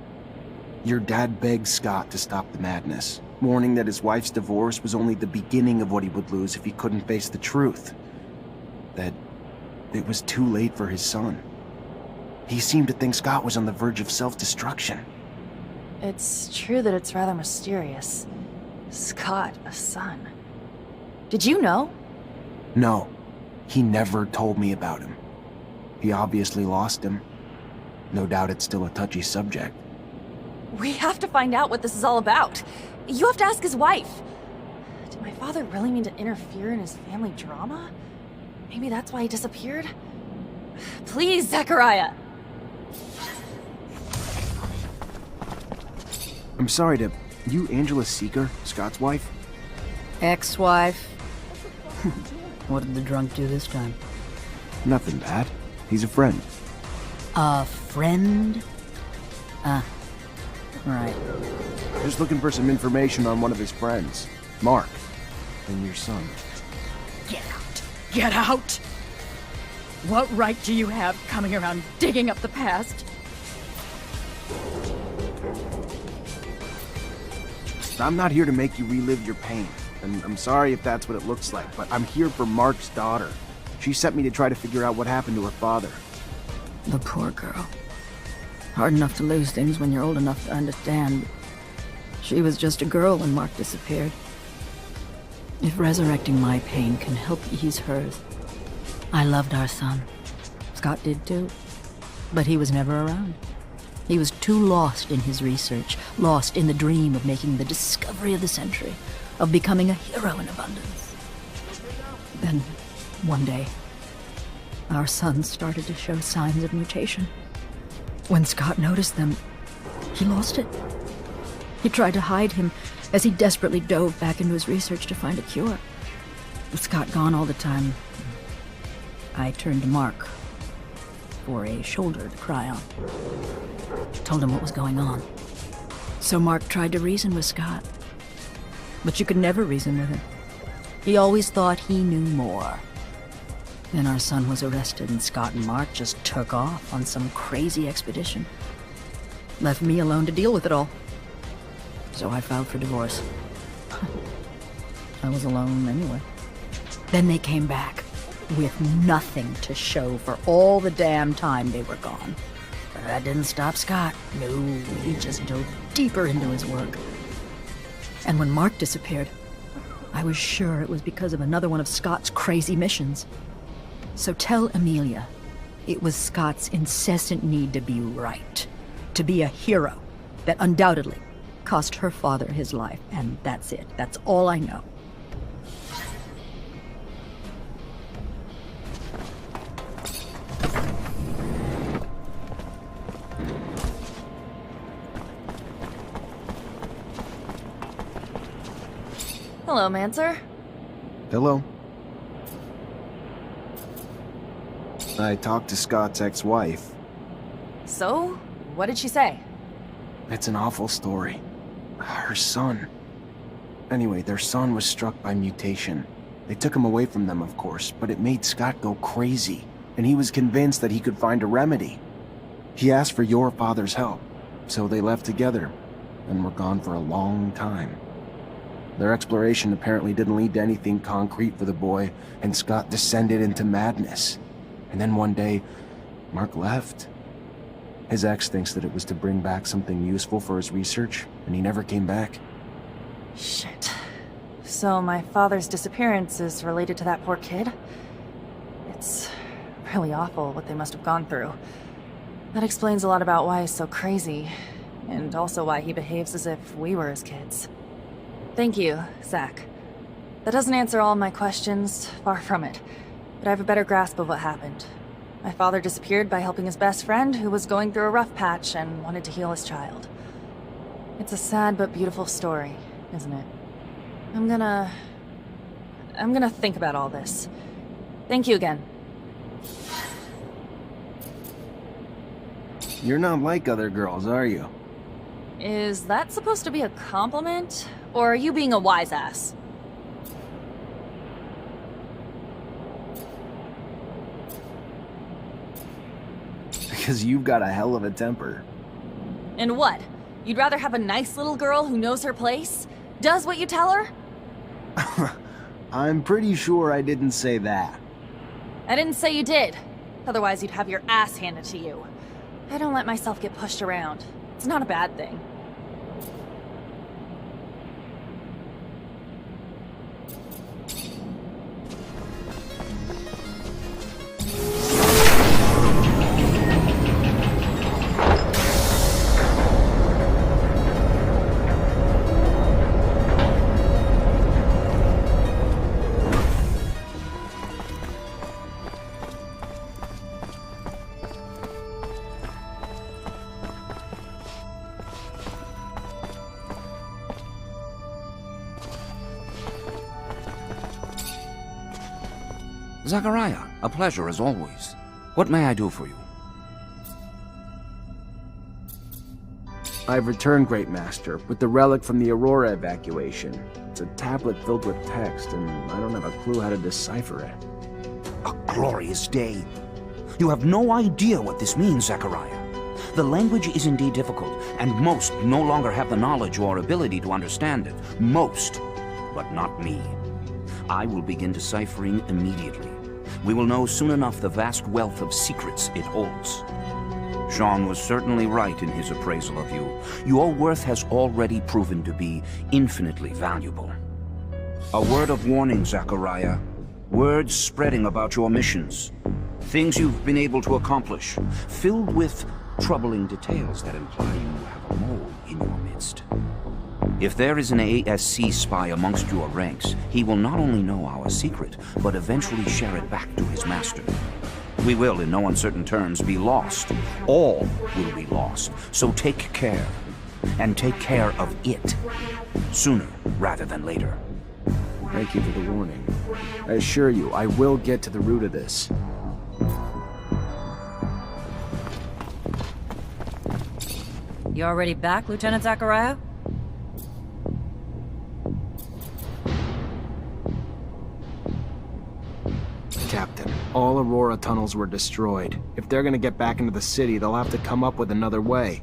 Your dad begged Scott to stop the madness. warning that his wife's divorce was only the beginning of what he would lose if he couldn't face the truth. That it was too late for his son. He seemed to think Scott was on the verge of self-destruction. It's true that it's rather mysterious. Scott, a son. Did you know? No, he never told me about him. He obviously lost him. No doubt it's still a touchy subject. We have to find out what this is all about. You have to ask his wife. Did my father really mean to interfere in his family drama? Maybe that's why he disappeared? Please, Zachariah! I'm sorry to... You Angela Seeker, Scott's wife? Ex-wife? What did the drunk do this time? Nothing bad. He's a friend. A friend? Right. Just looking for some information on one of his friends. Mark. And your son. Get out! Get out! What right do you have coming around digging up the past? I'm not here to make you relive your pain. And I'm sorry if that's what it looks like, but I'm here for Mark's daughter. She sent me to try to figure out what happened to her father. The poor girl. Hard enough to lose things when you're old enough to understand. She was just a girl when Mark disappeared. If resurrecting my pain can help ease hers. I loved our son. Scott did too. But he was never around. He was too lost in his research, lost in the dream of making the discovery of the century, of becoming a hero in abundance. Then, one day, our son started to show signs of mutation. When Scott noticed them, he lost it. He tried to hide him as he desperately dove back into his research to find a cure. With Scott gone all the time, I turned to Mark for a shoulder to cry on. Told him what was going on. So Mark tried to reason with Scott. But you could never reason with him. He always thought he knew more. Then our son was arrested and Scott and Mark just took off on some crazy expedition. Left me alone to deal with it all. So I filed for divorce. I was alone anyway. Then they came back with nothing to show for all the damn time they were gone. But that didn't stop Scott. No, he just dove deeper into his work. And when Mark disappeared, I was sure it was because of another one of Scott's crazy missions. So tell Amelia, it was Scott's incessant need to be right, to be a hero, that undoubtedly cost her father his life, and that's it. That's all I know. Hello, Mancer. Hello. I talked to Scott's ex-wife. So, what did she say? It's an awful story. Her son. Anyway, their son was struck by mutation. They took him away from them, of course, but it made Scott go crazy, and he was convinced that he could find a remedy. He asked for your father's help, so they left together, and were gone for a long time. Their exploration apparently didn't lead to anything concrete for the boy, and Scott descended into madness. And then one day, Mark left. His ex thinks that it was to bring back something useful for his research, and he never came back. Shit. So my father's disappearance is related to that poor kid? It's really awful what they must have gone through. That explains a lot about why he's so crazy, and also why he behaves as if we were his kids. Thank you, Zach. That doesn't answer all my questions, far from it, but I have a better grasp of what happened. My father disappeared by helping his best friend, who was going through a rough patch and wanted to heal his child. It's a sad but beautiful story, isn't it? I'm gonna think about all this. Thank you again. You're not like other girls, are you? Is that supposed to be a compliment? Or are you being a wise ass? Because you've got a hell of a temper. And what? You'd rather have a nice little girl who knows her place? Does what you tell her? I'm pretty sure I didn't say that. I didn't say you did. Otherwise, you'd have your ass handed to you. I don't let myself get pushed around. It's not a bad thing. Zachariah, a pleasure as always. What may I do for you? I've returned, Great Master, with the relic from the Aurora evacuation. It's a tablet filled with text, and I don't have a clue how to decipher it. A glorious day. You have no idea what this means, Zachariah. The language is indeed difficult, and most no longer have the knowledge or ability to understand it. Most, but not me. I will begin deciphering immediately. We will know soon enough the vast wealth of secrets it holds. Sean was certainly right in his appraisal of you. Your worth has already proven to be infinitely valuable. A word of warning, Zachariah. Words spreading about your missions. Things you've been able to accomplish, filled with troubling details that imply you have a mole in your midst. If there is an ASC spy amongst your ranks, he will not only know our secret, but eventually share it back to his master. We will, in no uncertain terms, be lost. All will be lost. So take care. And take care of it. Sooner rather than later. Thank you for the warning. I assure you, I will get to the root of this. You already back, Lieutenant Zachariah? Captain, all Aurora tunnels were destroyed. If they're gonna get back into the city, they'll have to come up with another way.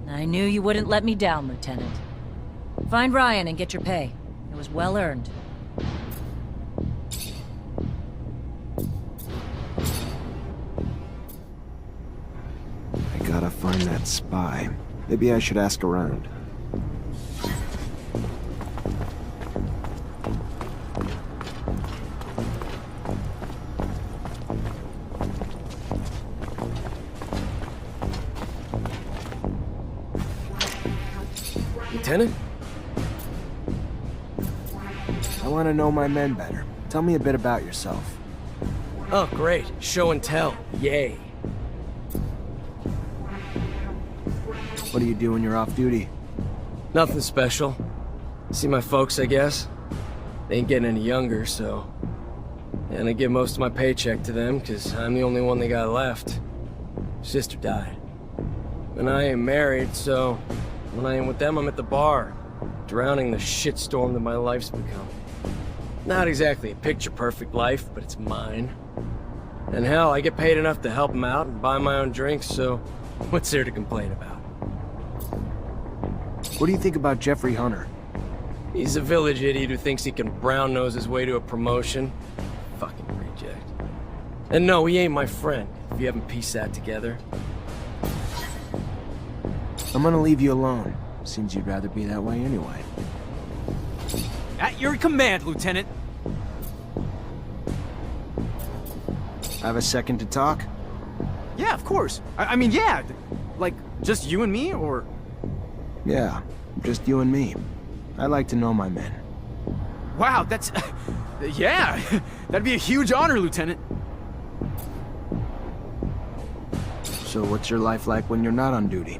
I knew you wouldn't let me down, Lieutenant. Find Ryan and get your pay. It was well earned. I gotta find that spy. Maybe I should ask around. Lieutenant? I want to know my men better. Tell me a bit about yourself. Oh, great. Show and tell. Yay. What do you do when you're off duty? Nothing special. See my folks, I guess. They ain't getting any younger, so... And I give most of my paycheck to them, because I'm the only one they got left. Sister died. And I ain't married, so... When I ain't with them, I'm at the bar, drowning the shitstorm that my life's become. Not exactly a picture-perfect life, but it's mine. And hell, I get paid enough to help them out and buy my own drinks, so what's there to complain about? What do you think about Jeffrey Hunter? He's a village idiot who thinks he can brown-nose his way to a promotion. Fucking reject. And no, he ain't my friend, if you haven't pieced that together. I'm gonna leave you alone. Seems you'd rather be that way anyway. At your command, Lieutenant. Have a second to talk? Yeah, of course. I mean, yeah. Like, just you and me, or...? Yeah, just you and me. I like to know my men. Wow, that's... yeah, that'd be a huge honor, Lieutenant. So what's your life like when you're not on duty?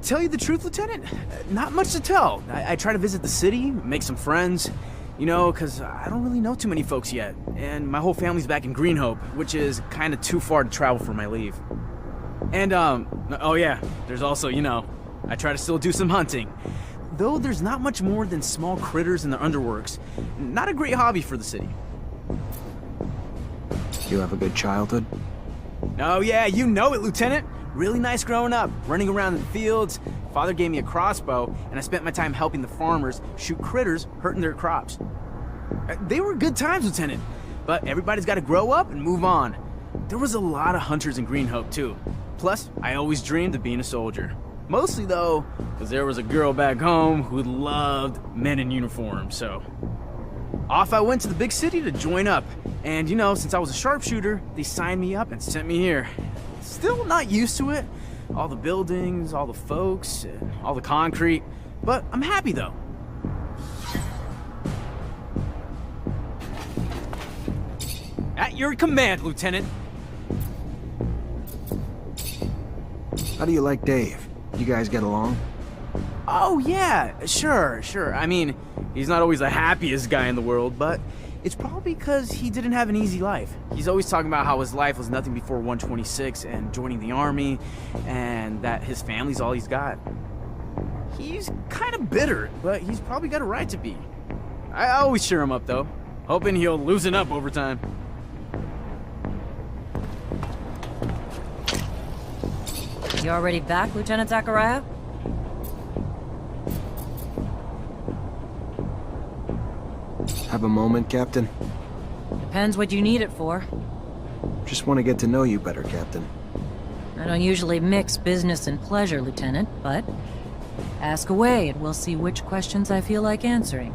Tell you the truth, Lieutenant, not much to tell. I try to visit the city, make some friends, you know, because I don't really know too many folks yet. And my whole family's back in Greenhope, which is kind of too far to travel for my leave. And, oh yeah, there's also, you know, I try to still do some hunting. Though there's not much more than small critters in the underworks. Not a great hobby for the city. You have a good childhood? Oh yeah, you know it, Lieutenant. Really nice growing up, running around in the fields, Father gave me a crossbow, and I spent my time helping the farmers shoot critters hurting their crops. They were good times, Lieutenant, but everybody's got to grow up and move on. There was a lot of hunters in Green Hope, too. Plus, I always dreamed of being a soldier. Mostly, though, because there was a girl back home who loved men in uniform, so... Off I went to the big city to join up. And, you know, since I was a sharpshooter, they signed me up and sent me here. Still not used to it. All the buildings, all the folks, all the concrete. But I'm happy, though. At your command, Lieutenant. How do you like Dave? You guys get along? Oh, yeah, sure. I mean, he's not always the happiest guy in the world, but it's probably because he didn't have an easy life. He's always talking about how his life was nothing before 126 and joining the army, and that his family's all he's got. He's kind of bitter, but he's probably got a right to be. I always cheer him up, though, hoping he'll loosen up over time. You already back, Lieutenant Zachariah? Have a moment, Captain? Depends what you need it for. Just want to get to know you better, Captain. I don't usually mix business and pleasure, Lieutenant, but ask away and we'll see which questions I feel like answering.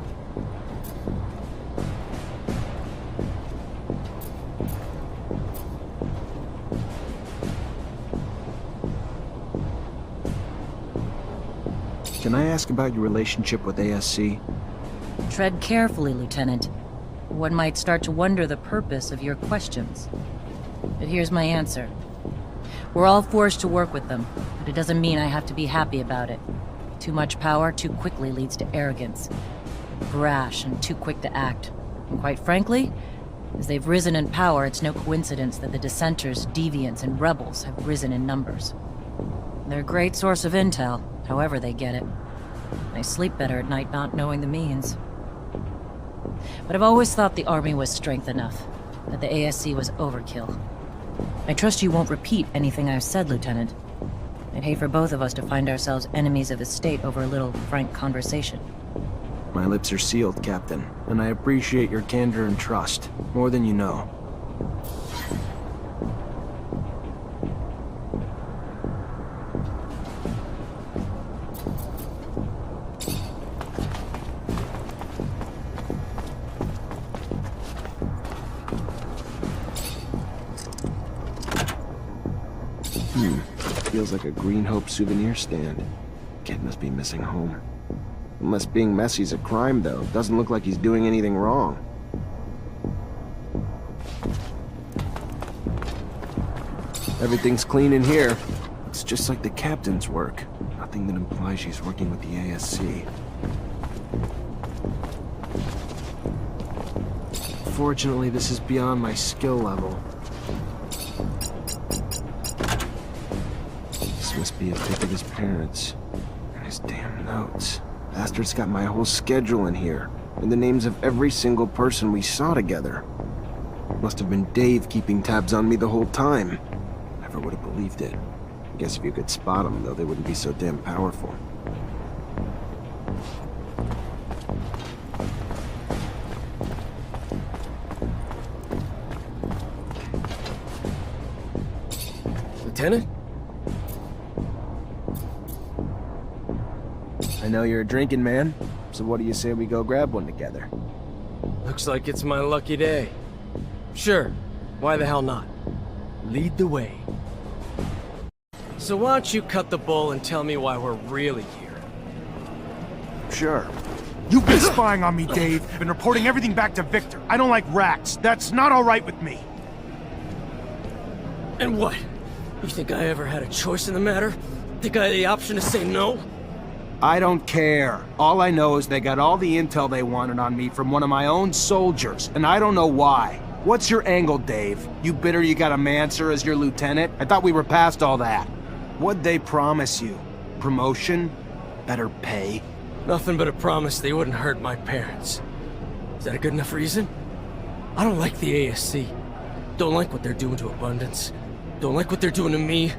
Can I ask about your relationship with ASC? Tread carefully, Lieutenant. One might start to wonder the purpose of your questions. But here's my answer. We're all forced to work with them, but it doesn't mean I have to be happy about it. Too much power too quickly leads to arrogance. Brash and too quick to act. And quite frankly, as they've risen in power, it's no coincidence that the dissenters, deviants, and rebels have risen in numbers. They're a great source of intel, however they get it. I sleep better at night not knowing the means. But I've always thought the army was strength enough, that the ASC was overkill. I trust you won't repeat anything I've said, Lieutenant. I'd hate for both of us to find ourselves enemies of the state over a little frank conversation. My lips are sealed, Captain, and I appreciate your candor and trust, more than you know. Feels like a Green Hope souvenir stand. Kid must be missing home. Unless being messy's a crime, though. Doesn't look like he's doing anything wrong. Everything's clean in here. It's just like the captain's work. Nothing that implies she's working with the ASC. Fortunately, this is beyond my skill level. Must be a pic of his parents. And his damn notes. Bastard's got my whole schedule in here. And the names of every single person we saw together. Must have been Dave keeping tabs on me the whole time. Never would have believed it. I guess if you could spot them, though, they wouldn't be so damn powerful. Lieutenant? I know you're a drinking man, so what do you say we go grab one together? Looks like it's my lucky day. Sure, why the hell not? Lead the way. So why don't you cut the bull and tell me why we're really here? Sure. You've been spying on me, Dave. Been reporting everything back to Victor. I don't like rats. That's not all right with me. And what? You think I ever had a choice in the matter? Think I had the option to say no? I don't care. All I know is they got all the intel they wanted on me from one of my own soldiers, and I don't know why. What's your angle, Dave? You bitter you got a Mancer as your lieutenant? I thought we were past all that. What'd they promise you? Promotion? Better pay? Nothing but a promise they wouldn't hurt my parents. Is that a good enough reason? I don't like the ASC. Don't like what they're doing to Abundance. Don't like what they're doing to me.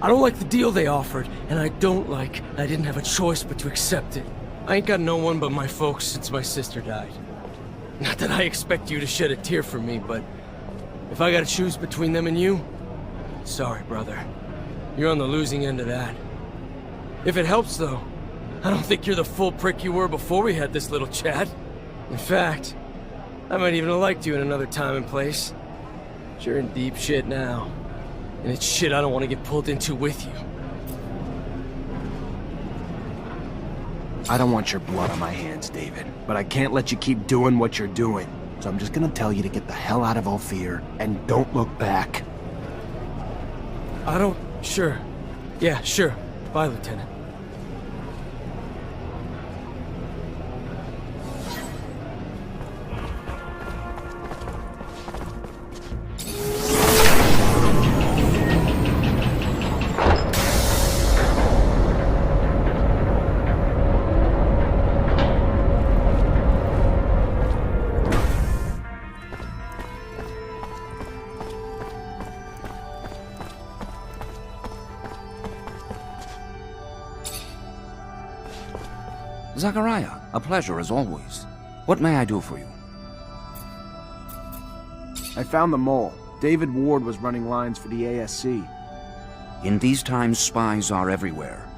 I don't like the deal they offered, and I don't like I didn't have a choice but to accept it. I ain't got no one but my folks since my sister died. Not that I expect you to shed a tear for me, but if I gotta choose between them and you, sorry, brother. You're on the losing end of that. If it helps, though, I don't think you're the full prick you were before we had this little chat. In fact, I might even have liked you in another time and place. You're in deep shit now. And it's shit I don't want to get pulled into with you. I don't want your blood on my hands, David, but I can't let you keep doing what you're doing. So I'm just gonna tell you to get the hell out of Ophir, and don't look back. Sure. Yeah, sure. Bye, Lieutenant. Zachariah, a pleasure as always. What may I do for you? I found the mole. David Ward was running lines for the ASC. In these times, spies are everywhere.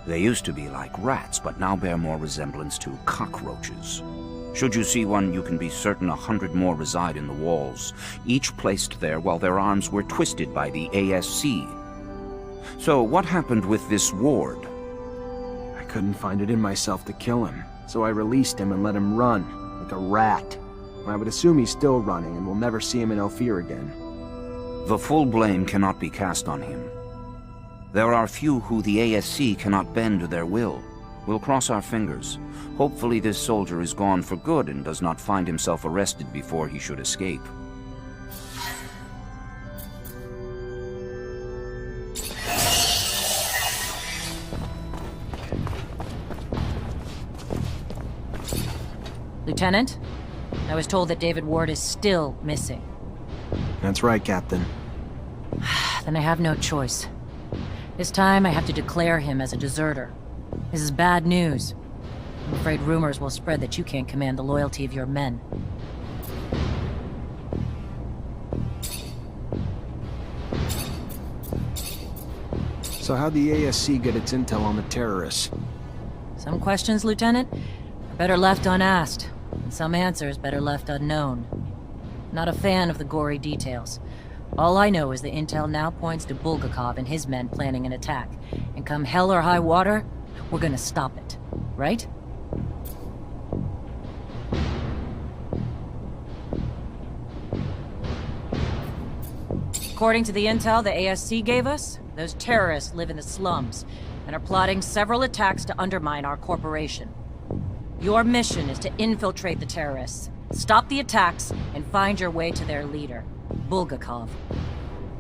They used to be like rats, but now bear more resemblance to cockroaches. Should you see one, you can be certain 100 more reside in the walls, each placed there while their arms were twisted by the ASC. So, what happened with this Ward? I couldn't find it in myself to kill him, so I released him and let him run, like a rat. I would assume he's still running, and we'll never see him in Ophir again. The full blame cannot be cast on him. There are few who the ASC cannot bend to their will. We'll cross our fingers. Hopefully this soldier is gone for good and does not find himself arrested before he should escape. Lieutenant, I was told that David Ward is still missing. That's right, Captain. Then I have no choice. This time I have to declare him as a deserter. This is bad news. I'm afraid rumors will spread that you can't command the loyalty of your men. So how'd the ASC get its intel on the terrorists? Some questions, Lieutenant, are better left unasked, and some answers better left unknown. Not a fan of the gory details. All I know is the intel now points to Bulgakov and his men planning an attack. And come hell or high water, we're gonna stop it. Right? According to the intel the ASC gave us, those terrorists live in the slums and are plotting several attacks to undermine our corporation. Your mission is to infiltrate the terrorists, stop the attacks, and find your way to their leader, Bulgakov.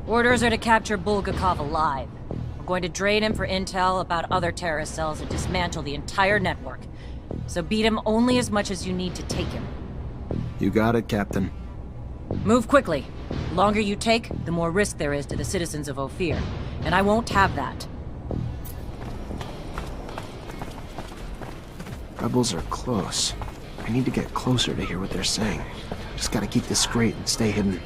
Orders are to capture Bulgakov alive. We're going to drain him for intel about other terrorist cells and dismantle the entire network. So beat him only as much as you need to take him. You got it, Captain. Move quickly. The longer you take, the more risk there is to the citizens of Ophir. And I won't have that. Rebels are close. I need to get closer to hear what they're saying. Just gotta keep this straight and stay hidden.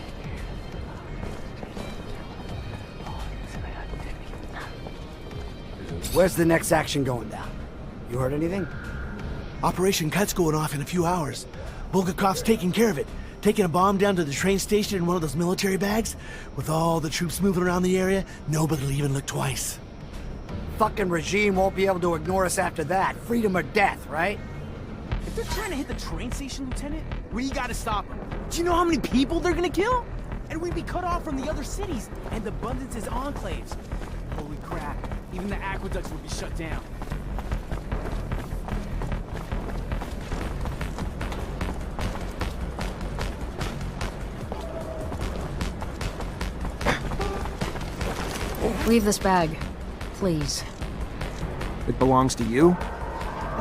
Where's the next action going down? You heard anything? Operation Cut's going off in a few hours. Bulgakov's taking care of it. Taking a bomb down to the train station in one of those military bags. With all the troops moving around the area, nobody'll even look twice. Fucking regime won't be able to ignore us after that. Freedom or death, right? If they're trying to hit the train station, Lieutenant, we gotta stop them. Do you know how many people they're gonna kill? And we'd be cut off from the other cities and Abundance's enclaves. Holy crap, even the aqueducts would be shut down. Leave this bag, please. It belongs to you?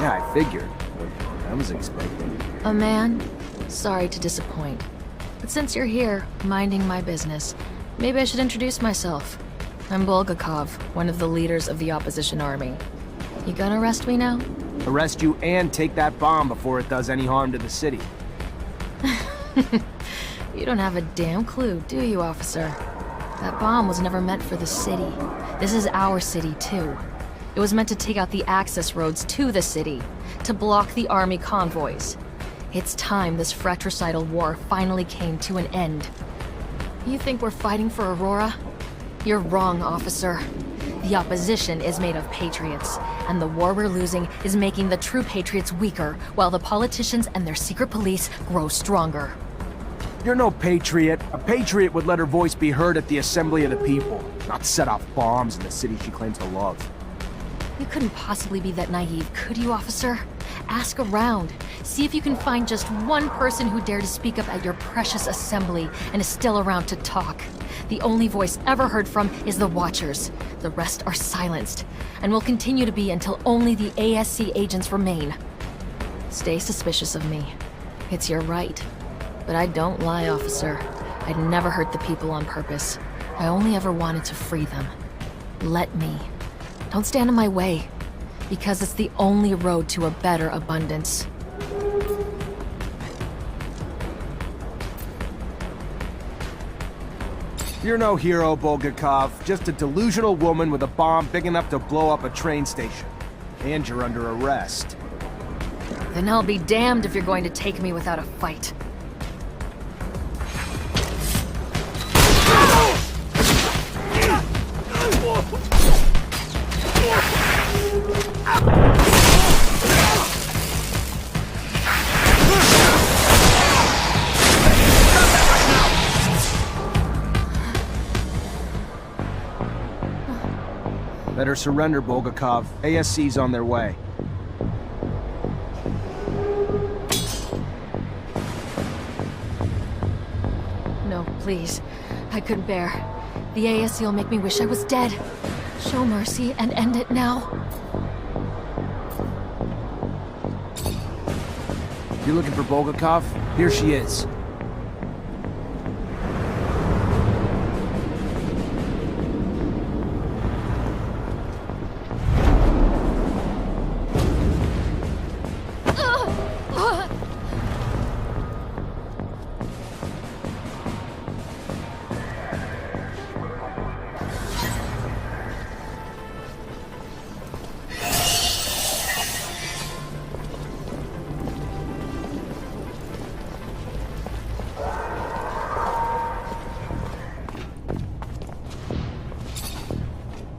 Yeah, I figured. But I was expecting. A man? Sorry to disappoint. But since you're here, minding my business, maybe I should introduce myself. I'm Bulgakov, one of the leaders of the opposition army. You gonna arrest me now? Arrest you and take that bomb before it does any harm to the city. You don't have a damn clue, do you, officer? That bomb was never meant for the city. This is our city, too. It was meant to take out the access roads to the city, to block the army convoys. It's time this fratricidal war finally came to an end. You think we're fighting for Aurora? You're wrong, officer. The opposition is made of patriots, and the war we're losing is making the true patriots weaker, while the politicians and their secret police grow stronger. You're no patriot. A patriot would let her voice be heard at the assembly of the people, not set off bombs in the city she claims to love. You couldn't possibly be that naive, could you, officer? Ask around. See if you can find just one person who dared to speak up at your precious assembly and is still around to talk. The only voice ever heard from is the Watchers. The rest are silenced, and will continue to be until only the ASC agents remain. Stay suspicious of me. It's your right. But I don't lie, officer. I'd never hurt the people on purpose. I only ever wanted to free them. Let me. Don't stand in my way, because it's the only road to a better abundance. You're no hero, Bulgakov. Just a delusional woman with a bomb big enough to blow up a train station. And you're under arrest. Then I'll be damned if you're going to take me without a fight. Better surrender, Bulgakov. ASC's on their way. No, please. I couldn't bear. The ASC will make me wish I was dead. Show mercy and end it now. You're looking for Bulgakov? Here she is.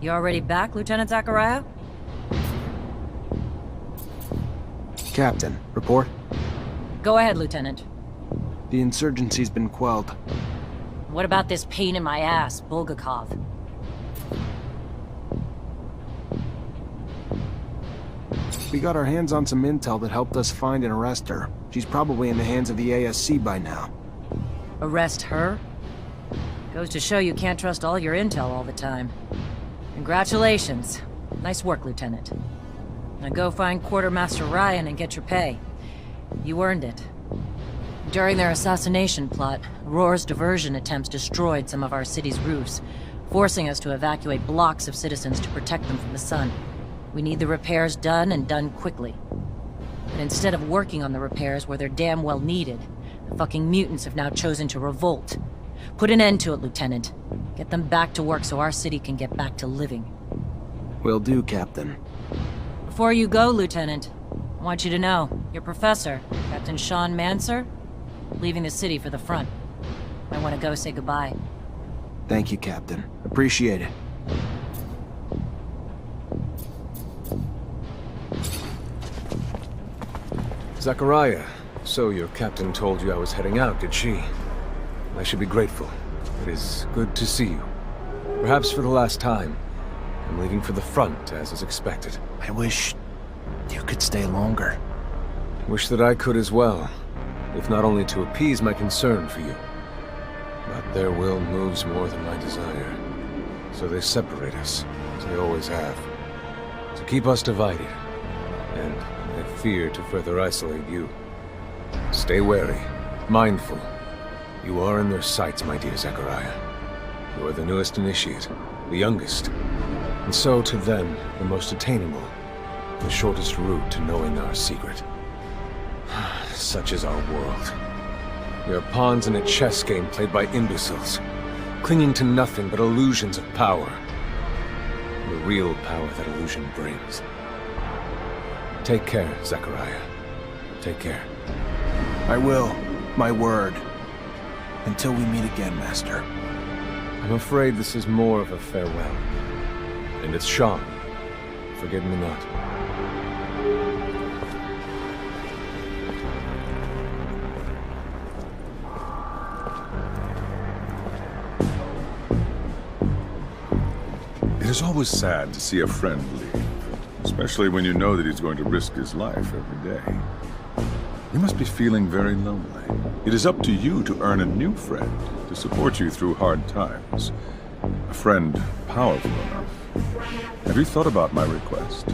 You already back, Lieutenant Zachariah? Captain, report? Go ahead, Lieutenant. The insurgency's been quelled. What about this pain in my ass, Bulgakov? We got our hands on some intel that helped us find and arrest her. She's probably in the hands of the ASC by now. Arrest her? Goes to show you can't trust all your intel all the time. Congratulations. Nice work, Lieutenant. Now go find Quartermaster Ryan and get your pay. You earned it. During their assassination plot, Aurora's diversion attempts destroyed some of our city's roofs, forcing us to evacuate blocks of citizens to protect them from the sun. We need the repairs done, and done quickly. But instead of working on the repairs where they're damn well needed, the fucking mutants have now chosen to revolt. Put an end to it, Lieutenant. Get them back to work so our city can get back to living. Will do, Captain. Before you go, Lieutenant, I want you to know, your professor, Captain Sean Mancer, leaving the city for the front. I want to go say goodbye. Thank you, Captain. Appreciate it. Zachariah, so your captain told you I was heading out, did she? I should be grateful. It is good to see you. Perhaps for the last time. I'm leaving for the front, as is expected. I wish you could stay longer. Wish that I could as well, if not only to appease my concern for you. But their will moves more than my desire. So they separate us, as they always have. To keep us divided. And I fear to further isolate you. Stay wary, mindful. You are in their sights, my dear Zachariah. You are the newest initiate, the youngest. And so, to them, the most attainable, the shortest route to knowing our secret. Such is our world. We are pawns in a chess game played by imbeciles, clinging to nothing but illusions of power. The real power that illusion brings. Take care, Zachariah. Take care. I will. My word. Until we meet again, Master. I'm afraid this is more of a farewell. And it's Sean. Forgive me not. It is always sad to see a friend leave, especially when you know that he's going to risk his life every day. You must be feeling very lonely. It is up to you to earn a new friend to support you through hard times. A friend powerful enough. Have you thought about my request?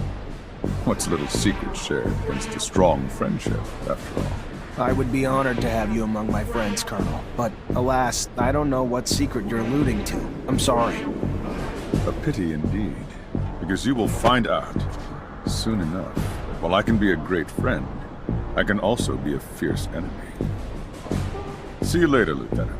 What's little secret shared against a strong friendship, after all? I would be honored to have you among my friends, Colonel. But alas, I don't know what secret you're alluding to. I'm sorry. A pity indeed, because you will find out soon enough. While I can be a great friend, I can also be a fierce enemy. See you later, Lieutenant.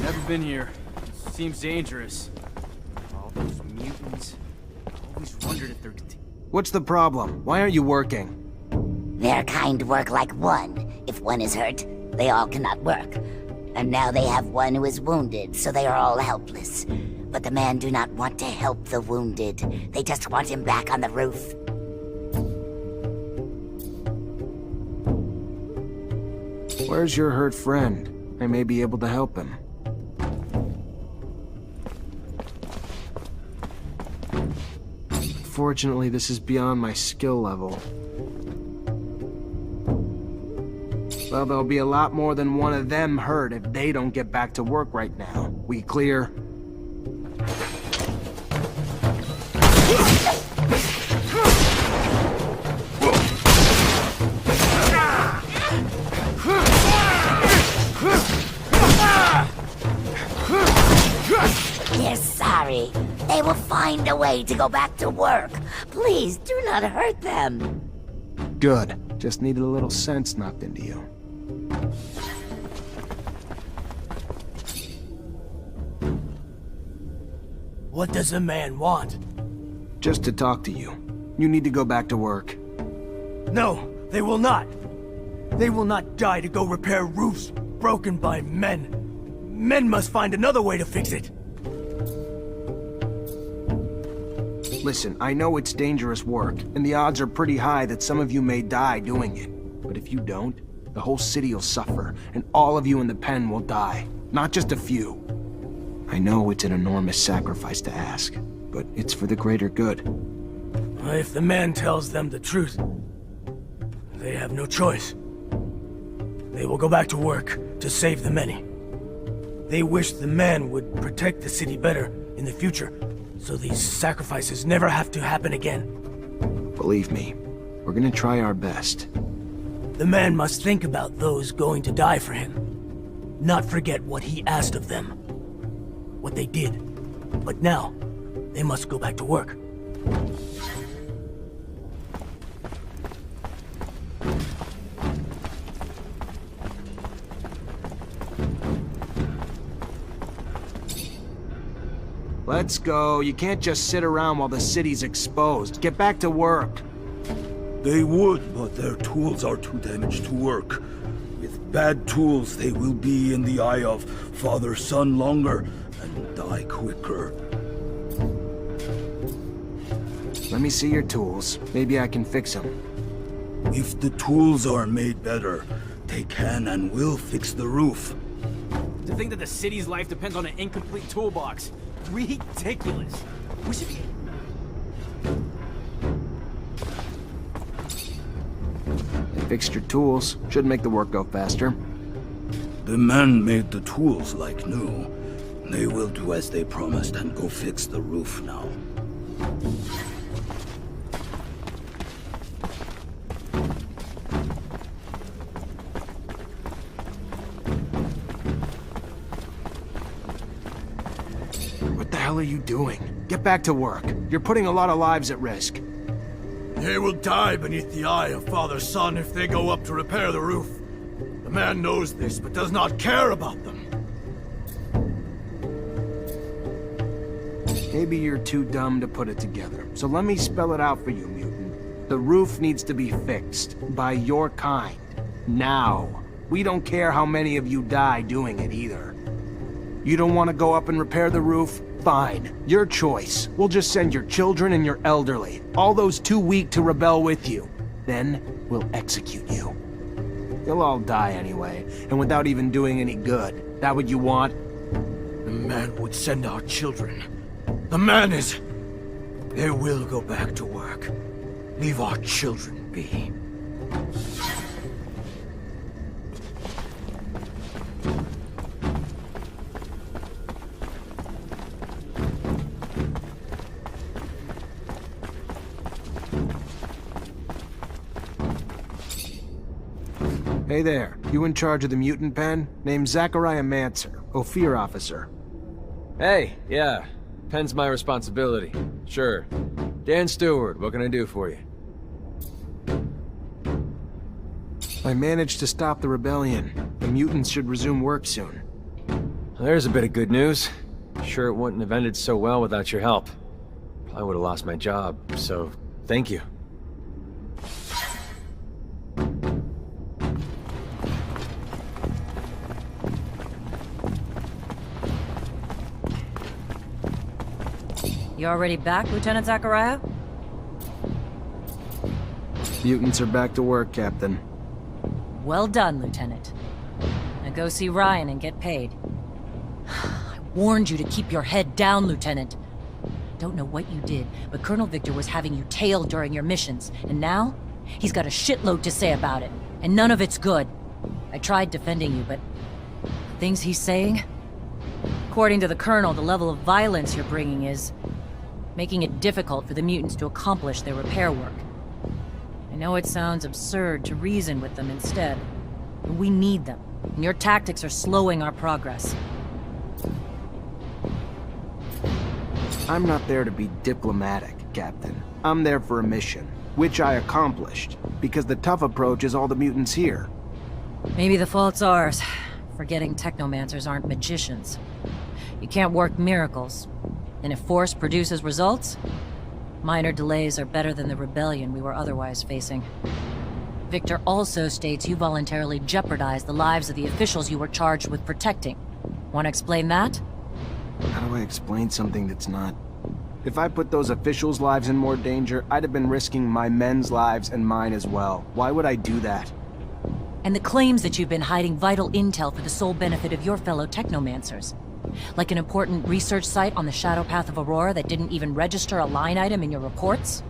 Never been here. Seems dangerous. All those mutants. Always wondered if they're... What's the problem? Why aren't you working? Their kind work like one. If one is hurt, they all cannot work. And now they have one who is wounded, so they are all helpless. But the men do not want to help the wounded. They just want him back on the roof. Where's your hurt friend? I may be able to help him. Fortunately, this is beyond my skill level. Well, there'll be a lot more than one of them hurt if they don't get back to work right now. We clear? They're sorry. They will find a way to go back to work. Please do not hurt them. Good. Just needed a little sense knocked into you. What does a man want? Just to talk to you. You need to go back to work. No, they will not. They will not die to go repair roofs broken by men. Men must find another way to fix it. Listen, I know it's dangerous work, and the odds are pretty high that some of you may die doing it. But if you don't, the whole city will suffer, and all of you in the pen will die. Not just a few. I know it's an enormous sacrifice to ask, but it's for the greater good. If the man tells them the truth, they have no choice. They will go back to work to save the many. They wish the man would protect the city better in the future, so these sacrifices never have to happen again. Believe me, we're gonna try our best. The man must think about those going to die for him. Not forget what he asked of them. What they did. But now, they must go back to work. Let's go. You can't just sit around while the city's exposed. Get back to work. They would, but their tools are too damaged to work. With bad tools, they will be in the eye of father-son longer and die quicker. Let me see your tools. Maybe I can fix them. If the tools are made better, they can and will fix the roof. To think that the city's life depends on an incomplete toolbox. Ridiculous. We should be... They fixed your tools. Should make the work go faster. The men made the tools like new. They will do as they promised and go fix the roof now. hell are you doing? Get back to work. You're putting a lot of lives at risk. They will die beneath the eye of father-son if they go up to repair the roof. The man knows this, but does not care about them. Maybe you're too dumb to put it together, so let me spell it out for you, mutant. The roof needs to be fixed. By your kind. Now. We don't care how many of you die doing it either. You don't want to go up and repair the roof? Fine. Your choice. We'll just send your children and your elderly. All those too weak to rebel with you. Then, we'll execute you. You'll all die anyway, and without even doing any good. That what you want? The man would send our children. The man is... They will go back to work. Leave our children be. Hey there, you in charge of the mutant pen? Name's Zachariah Mancer, Ophir officer. Hey, yeah. Pen's my responsibility. Sure. Dan Stewart, what can I do for you? I managed to stop the rebellion. The mutants should resume work soon. There's a bit of good news. Sure it wouldn't have ended so well without your help. Probably would have lost my job, so thank you. You already back, Lieutenant Zachariah? Mutants are back to work, Captain. Well done, Lieutenant. Now go see Ryan and get paid. I warned you to keep your head down, Lieutenant. Don't know what you did, but Colonel Victor was having you tailed during your missions, and now he's got a shitload to say about it, and none of it's good. I tried defending you, but the things he's saying? According to the Colonel, the level of violence you're bringing is making it difficult for the mutants to accomplish their repair work. I know it sounds absurd to reason with them instead, but we need them, and your tactics are slowing our progress. I'm not there to be diplomatic, Captain. I'm there for a mission, which I accomplished, because the tough approach is all the mutants here. Maybe the fault's ours, forgetting Technomancers aren't magicians. You can't work miracles, and if force produces results, minor delays are better than the rebellion we were otherwise facing. Victor also states you voluntarily jeopardized the lives of the officials you were charged with protecting. Want to explain that? How do I explain something that's not... If I put those officials' lives in more danger, I'd have been risking my men's lives and mine as well. Why would I do that? And the claims that you've been hiding vital intel for the sole benefit of your fellow Technomancers. Like an important research site on the shadow path of Aurora that didn't even register a line item in your reports?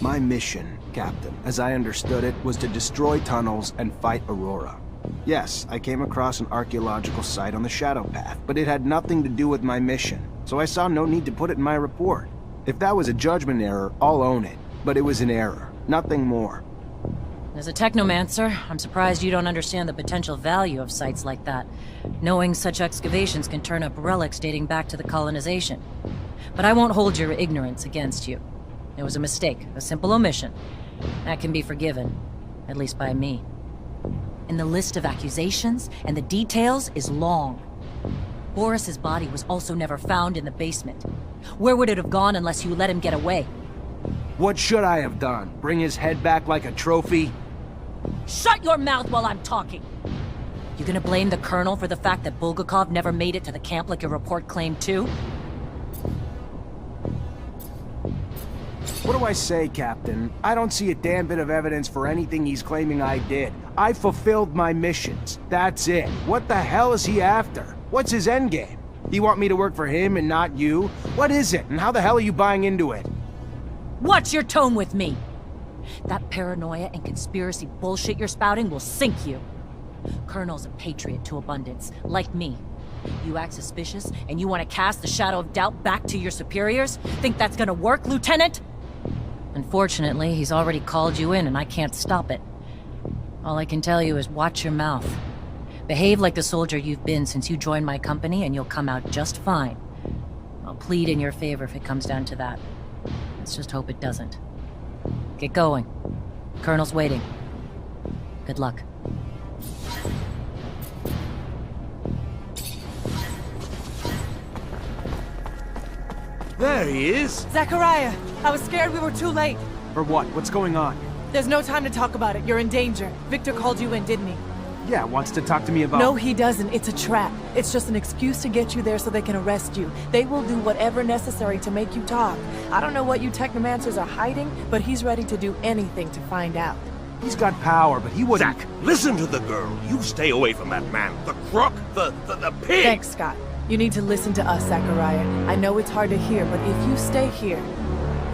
My mission, Captain, as I understood it, was to destroy tunnels and fight Aurora. Yes, I came across an archaeological site on the shadow path, but it had nothing to do with my mission, so I saw no need to put it in my report. If that was a judgment error, I'll own it, but it was an error, nothing more. As a Technomancer, I'm surprised you don't understand the potential value of sites like that, knowing such excavations can turn up relics dating back to the colonization. But I won't hold your ignorance against you. It was a mistake, a simple omission. That can be forgiven, at least by me. And the list of accusations and the details is long. Boris's body was also never found in the basement. Where would it have gone unless you let him get away? What should I have done? Bring his head back like a trophy? Shut your mouth while I'm talking! You gonna blame the Colonel for the fact that Bulgakov never made it to the camp like your report claimed too? What do I say, Captain? I don't see a damn bit of evidence for anything he's claiming I did. I fulfilled my missions. That's it. What the hell is he after? What's his endgame? Do you want me to work for him and not you? What is it, and how the hell are you buying into it? Watch your tone with me! That paranoia and conspiracy bullshit you're spouting will sink you. Colonel's a patriot to abundance, like me. You act suspicious, and you want to cast the shadow of doubt back to your superiors? Think that's gonna work, Lieutenant? Unfortunately, he's already called you in, and I can't stop it. All I can tell you is watch your mouth. Behave like the soldier you've been since you joined my company, and you'll come out just fine. I'll plead in your favor if it comes down to that. Let's just hope it doesn't. Get going. Colonel's waiting. Good luck. There he is! Zachariah! I was scared we were too late. For what? What's going on? There's no time to talk about it. You're in danger. Victor called you in, didn't he? Yeah, wants to talk to me about... No, he doesn't. It's a trap. It's just an excuse to get you there so they can arrest you. They will do whatever necessary to make you talk. I don't know what you Technomancers are hiding, but he's ready to do anything to find out. He's got power, but he wouldn't... Zach, listen to the girl. You stay away from that man. The crook, the pig! Thanks, Scott. You need to listen to us, Zachariah. I know it's hard to hear, but if you stay here,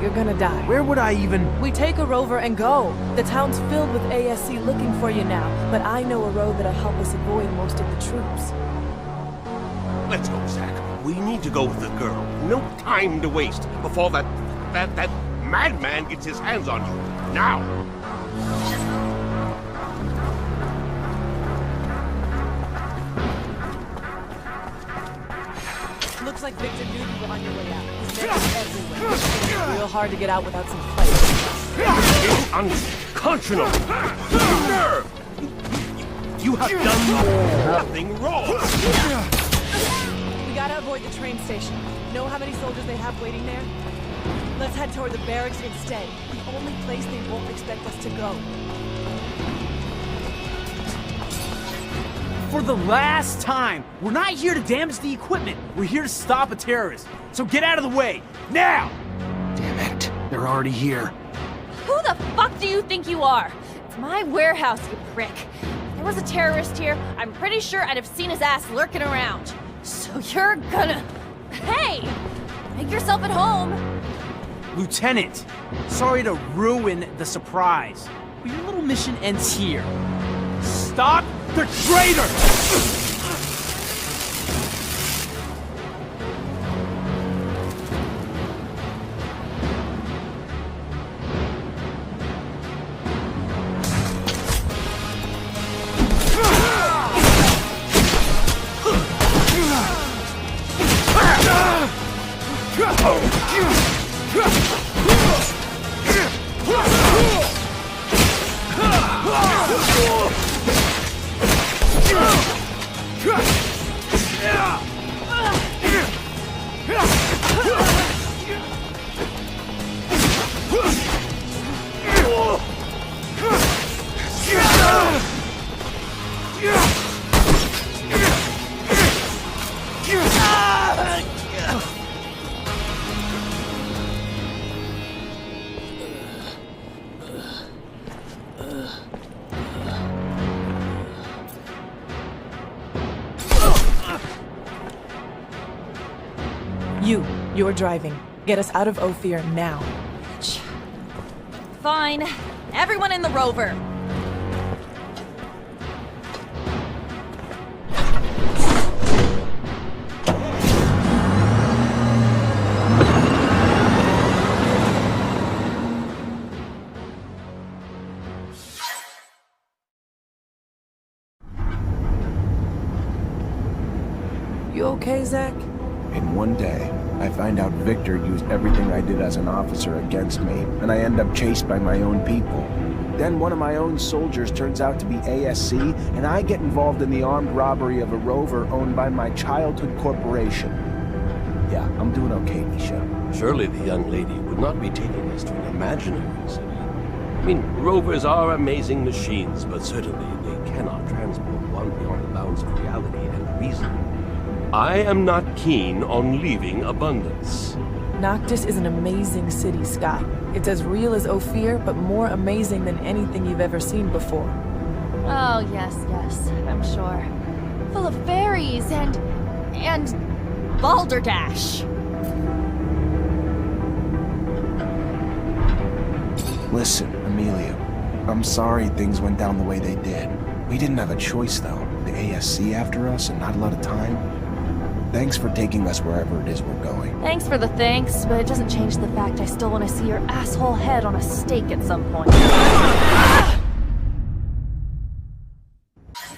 you're gonna die. Where would I even... We take a rover and go. The town's filled with ASC looking for you now, but I know a road that'll help us avoid most of the troops. Let's go, Zach. We need to go with the girl. No time to waste before that madman gets his hands on you. Now! Looks like Victor knew you were on your way out. He's men everywhere. It's real hard to get out without some fight. Unconscionable! Nerve! You have done nothing wrong! We gotta avoid the train station. Know how many soldiers they have waiting there? Let's head toward the barracks instead. The only place they won't expect us to go. For the last time, we're not here to damage the equipment. We're here to stop a terrorist. So get out of the way, now! Damn it, they're already here. Who the fuck do you think you are? It's my warehouse, you prick. If there was a terrorist here, I'm pretty sure I'd have seen his ass lurking around. So you're gonna... Hey! Make yourself at home. Lieutenant, sorry to ruin the surprise, but your little mission ends here. Stop the traitor! You're driving. Get us out of Ophir now. Fine. Everyone in the rover. You okay, Zach? In one day, I find out Victor used everything I did as an officer against me, and I end up chased by my own people. Then one of my own soldiers turns out to be ASC, and I get involved in the armed robbery of a rover owned by my childhood corporation. Yeah, I'm doing okay, Nisha. Surely the young lady would not be taking us to an imaginary city. I mean, rovers are amazing machines, but certainly they cannot transport one beyond the bounds of reality and reason. I am not keen on leaving Abundance. Noctis is an amazing city, Scott. It's as real as Ophir, but more amazing than anything you've ever seen before. Oh, yes, I'm sure. Full of fairies and balderdash. Listen, Amelia, I'm sorry things went down the way they did. We didn't have a choice, though. The ASC after us and not a lot of time. Thanks for taking us wherever it is we're going. Thanks for the thanks, but it doesn't change the fact I still want to see your asshole head on a stake at some point.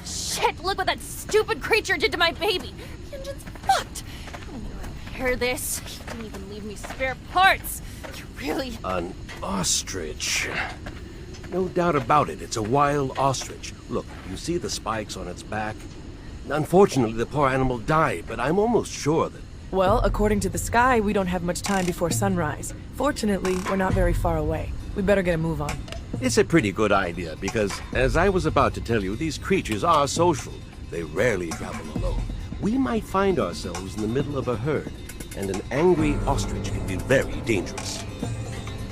Shit, look what that stupid creature did to my baby! The engine's fucked! I knew I'd repair this. You didn't even leave me spare parts! You really... An ostrich. No doubt about it, it's a wild ostrich. Look, you see the spikes on its back? Unfortunately, the poor animal died, but I'm almost sure that... Well, according to the sky, we don't have much time before sunrise. Fortunately, we're not very far away. We better get a move on. It's a pretty good idea, because, as I was about to tell you, these creatures are social. They rarely travel alone. We might find ourselves in the middle of a herd, and an angry ostrich can be very dangerous.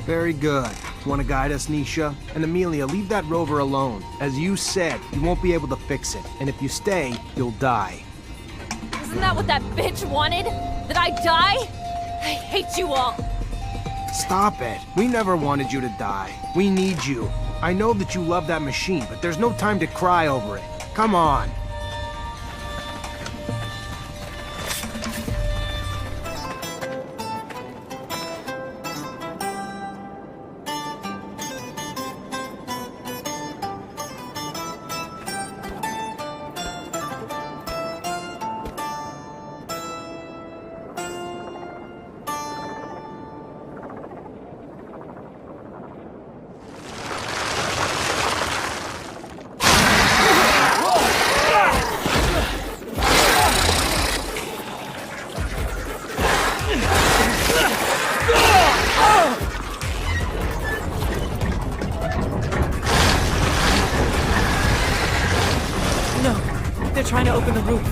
Very good. Want to guide us, Nisha? And Amelia, leave that rover alone. As you said, you won't be able to fix it. And if you stay, you'll die. Isn't that what that bitch wanted? That I die? I hate you all! Stop it. We never wanted you to die. We need you. I know that you love that machine, but there's no time to cry over it. Come on. They're trying to open the roof.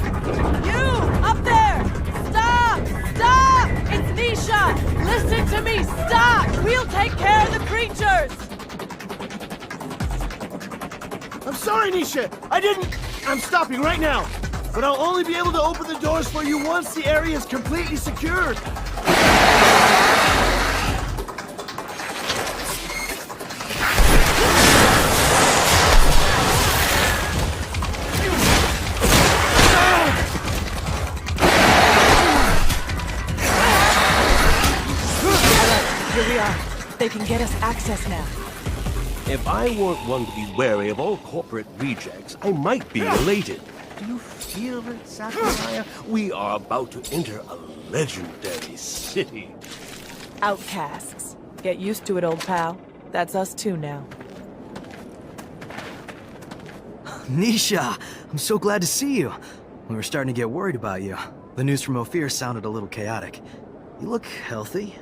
You! Up there! Stop! Stop! It's Nisha! Listen to me! Stop! We'll take care of the creatures! I'm sorry, Nisha! I'm stopping right now! But I'll only be able to open the doors for you once the area is completely secured! Here we are. They can get us access now. If I weren't one to be wary of all corporate rejects, I might be elated. Do you feel it, Zachariah? We are about to enter a legendary city. Outcasts. Get used to it, old pal. That's us too now. Nisha, I'm so glad to see you. We were starting to get worried about you. The news from Ophir sounded a little chaotic. You look healthy.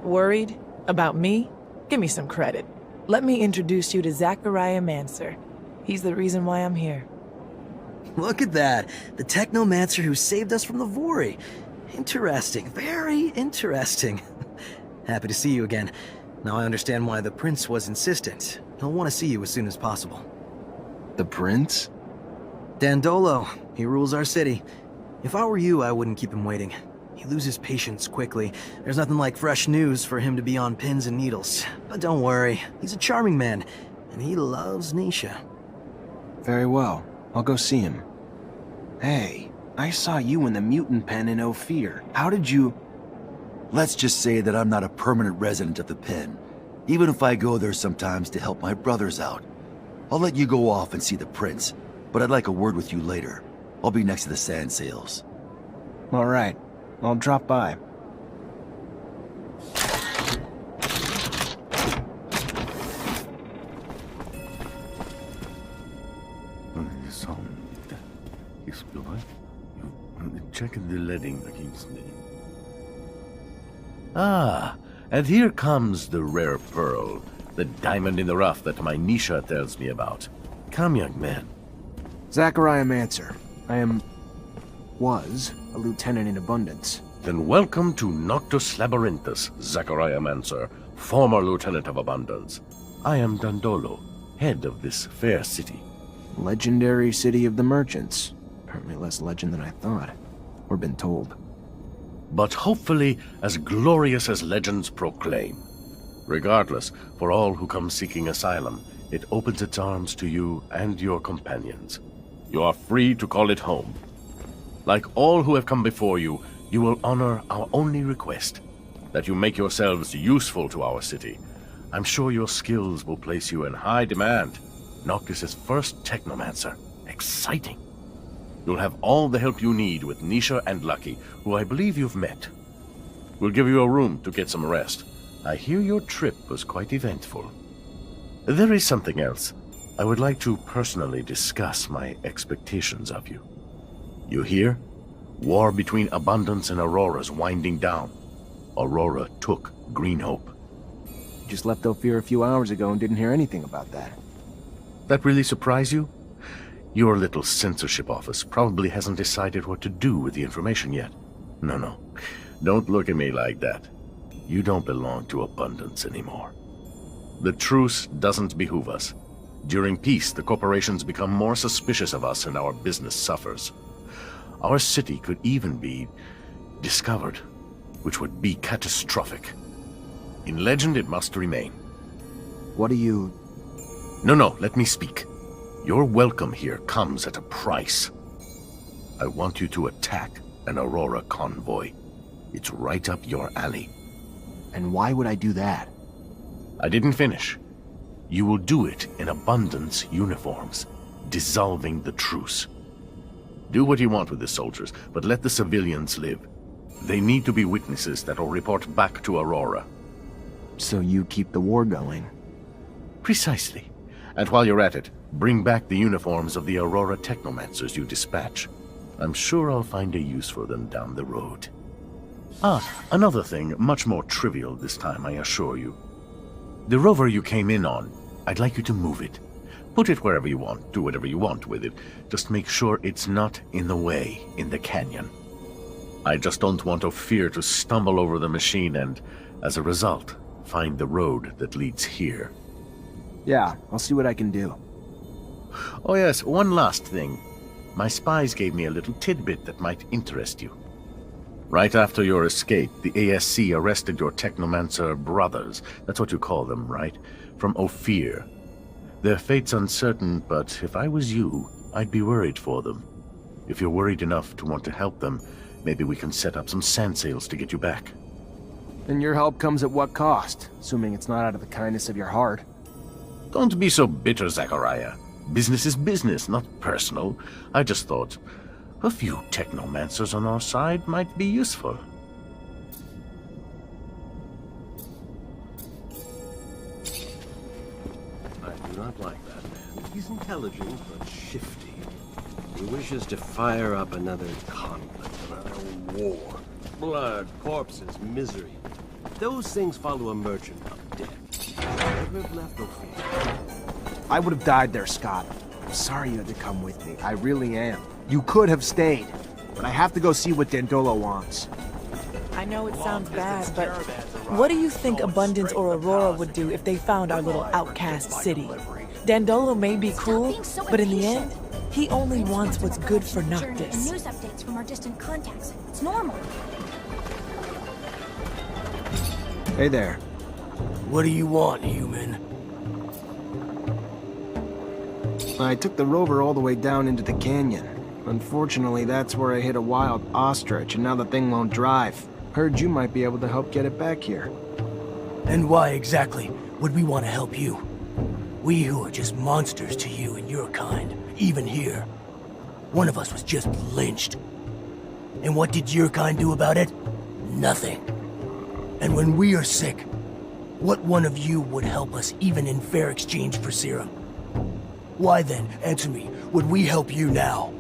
Worried? About me? Give me some credit. Let me introduce you to Zachariah Mancer. He's the reason why I'm here. Look at that. The Technomancer who saved us from the Vori. Interesting. Very interesting. Happy to see you again. Now I understand why the Prince was insistent. He'll want to see you as soon as possible. The Prince? Dandolo. He rules our city. If I were you, I wouldn't keep him waiting. He loses patience quickly. There's nothing like fresh news for him to be on pins and needles. But don't worry, he's a charming man, and he loves Nisha. Very well. I'll go see him. Hey, I saw you in the mutant pen in Ophir. How did you... Let's just say that I'm not a permanent resident of the pen, even if I go there sometimes to help my brothers out. I'll let you go off and see the Prince, but I'd like a word with you later. I'll be next to the sand sails. All right. I'll drop by. Check the leading against me. Ah, and here comes the rare pearl, the diamond in the rough that my Nisha tells me about. Come, young man. Zachariah Mancer. was a lieutenant in Abundance. Then welcome to Noctus Labyrinthus, Zachariah Mancer, former lieutenant of Abundance. I am Dandolo, head of this fair city. Legendary city of the merchants. Apparently less legend than I thought, or been told. But hopefully as glorious as legends proclaim. Regardless, for all who come seeking asylum, it opens its arms to you and your companions. You are free to call it home. Like all who have come before you, you will honor our only request, that you make yourselves useful to our city. I'm sure your skills will place you in high demand. Noctis's first Technomancer. Exciting. You'll have all the help you need with Nisha and Lucky, who I believe you've met. We'll give you a room to get some rest. I hear your trip was quite eventful. There is something else. I would like to personally discuss my expectations of you. You hear? War between Abundance and Aurora's winding down. Aurora took Green Hope. Just left Ophir a few hours ago and didn't hear anything about that. That really surprise you? Your little censorship office probably hasn't decided what to do with the information yet. No. Don't look at me like that. You don't belong to Abundance anymore. The truce doesn't behoove us. During peace, the corporations become more suspicious of us and our business suffers. Our city could even be discovered, which would be catastrophic. In legend, it must remain. What do you... No, let me speak. Your welcome here comes at a price. I want you to attack an Aurora convoy. It's right up your alley. And why would I do that? I didn't finish. You will do it in Abundance uniforms, dissolving the truce. Do what you want with the soldiers, but let the civilians live. They need to be witnesses that will report back to Aurora. So you keep the war going? Precisely. And while you're at it, bring back the uniforms of the Aurora Technomancers you dispatch. I'm sure I'll find a use for them down the road. Another thing, much more trivial this time, I assure you. The rover you came in on, I'd like you to move it. Put it wherever you want, do whatever you want with it. Just make sure it's not in the way in the canyon. I just don't want Ophir to stumble over the machine and, as a result, find the road that leads here. Yeah, I'll see what I can do. Oh yes, one last thing. My spies gave me a little tidbit that might interest you. Right after your escape, the ASC arrested your Technomancer brothers. That's what you call them, right? From Ophir. Their fate's uncertain, but if I was you, I'd be worried for them. If you're worried enough to want to help them, maybe we can set up some sand sails to get you back. And your help comes at what cost? Assuming it's not out of the kindness of your heart. Don't be so bitter, Zachariah. Business is business, not personal. I just thought a few Technomancers on our side might be useful. I do not like that man. He's intelligent, but shifty. He wishes to fire up another conflict, another war. Blood, corpses, misery. Those things follow a merchant of death. Never have left Ophir. I would have died there, Scott. I'm sorry you had to come with me. I really am. You could have stayed, but I have to go see what Dandolo wants. I know it sounds bad, but what do you think Abundance or Aurora would do if they found our little outcast city? Dandolo may be cool, but in the end, he only wants what's good for Noctis. News updates from our distant contacts. It's normal. Hey there. What do you want, human? I took the rover all the way down into the canyon. Unfortunately, that's where I hit a wild ostrich, and now the thing won't drive. Heard you might be able to help get it back here. And why exactly would we want to help you? We who are just monsters to you and your kind, even here. One of us was just lynched. And what did your kind do about it? Nothing. And when we are sick, what one of you would help us even in fair exchange for serum? Why then, answer me, would we help you now?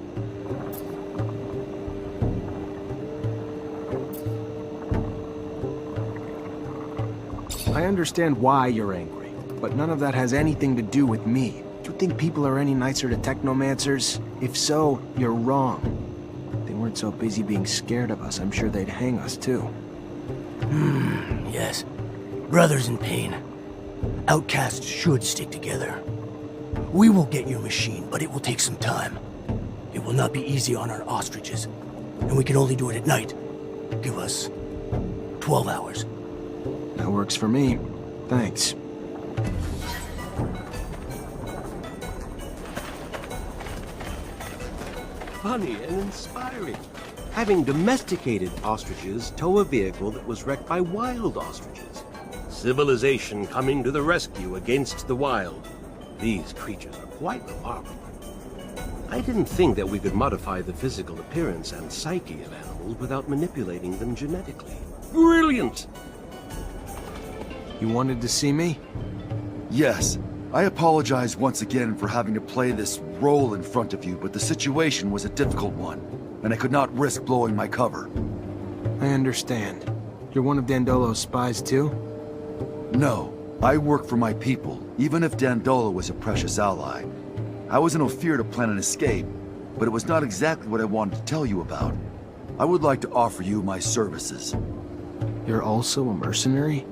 I understand why you're angry, but none of that has anything to do with me. Do you think people are any nicer to Technomancers? If so, you're wrong. If they weren't so busy being scared of us, I'm sure they'd hang us too. Yes. Brothers in pain. Outcasts should stick together. We will get your machine, but it will take some time. It will not be easy on our ostriches, and we can only do it at night. Give us 12 hours. That works for me. Thanks. funny and inspiring. Having domesticated ostriches tow a vehicle that was wrecked by wild ostriches. Civilization coming to the rescue against the wild. These creatures are quite remarkable. I didn't think that we could modify the physical appearance and psyche of animals without manipulating them genetically. Brilliant! You wanted to see me? Yes. I apologize once again for having to play this role in front of you, but the situation was a difficult one, and I could not risk blowing my cover. I understand. You're one of Dandolo's spies too? No. I work for my people, even if Dandolo was a precious ally. I was in Ophir to plan an escape, but it was not exactly what I wanted to tell you about. I would like to offer you my services. You're also a mercenary?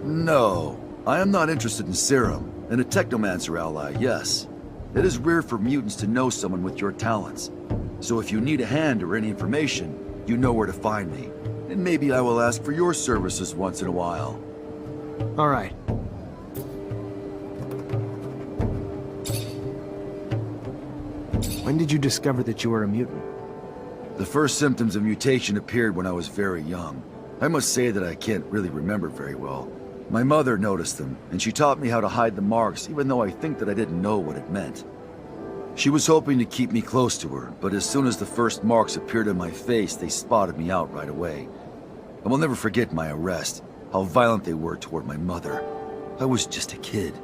No. I am not interested in serum. And a Technomancer ally, yes. It is rare for mutants to know someone with your talents. So if you need a hand or any information, you know where to find me. And maybe I will ask for your services once in a while. All right. When did you discover that you were a mutant? The first symptoms of mutation appeared when I was very young. I must say that I can't really remember very well. My mother noticed them, and she taught me how to hide the marks, even though I think that I didn't know what it meant. She was hoping to keep me close to her, but as soon as the first marks appeared on my face, they spotted me out right away. I will never forget my arrest, how violent they were toward my mother. I was just a kid.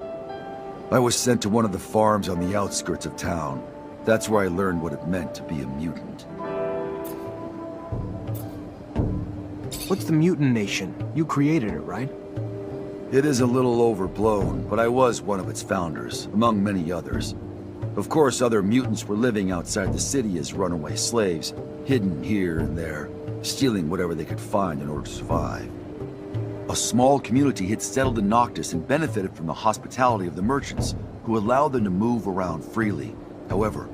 I was sent to one of the farms on the outskirts of town. That's where I learned what it meant to be a mutant. What's the Mutant Nation? You created it, right? It is a little overblown, but I was one of its founders, among many others. Of course, other mutants were living outside the city as runaway slaves, hidden here and there, stealing whatever they could find in order to survive. A small community had settled in Noctis and benefited from the hospitality of the merchants, who allowed them to move around freely. However,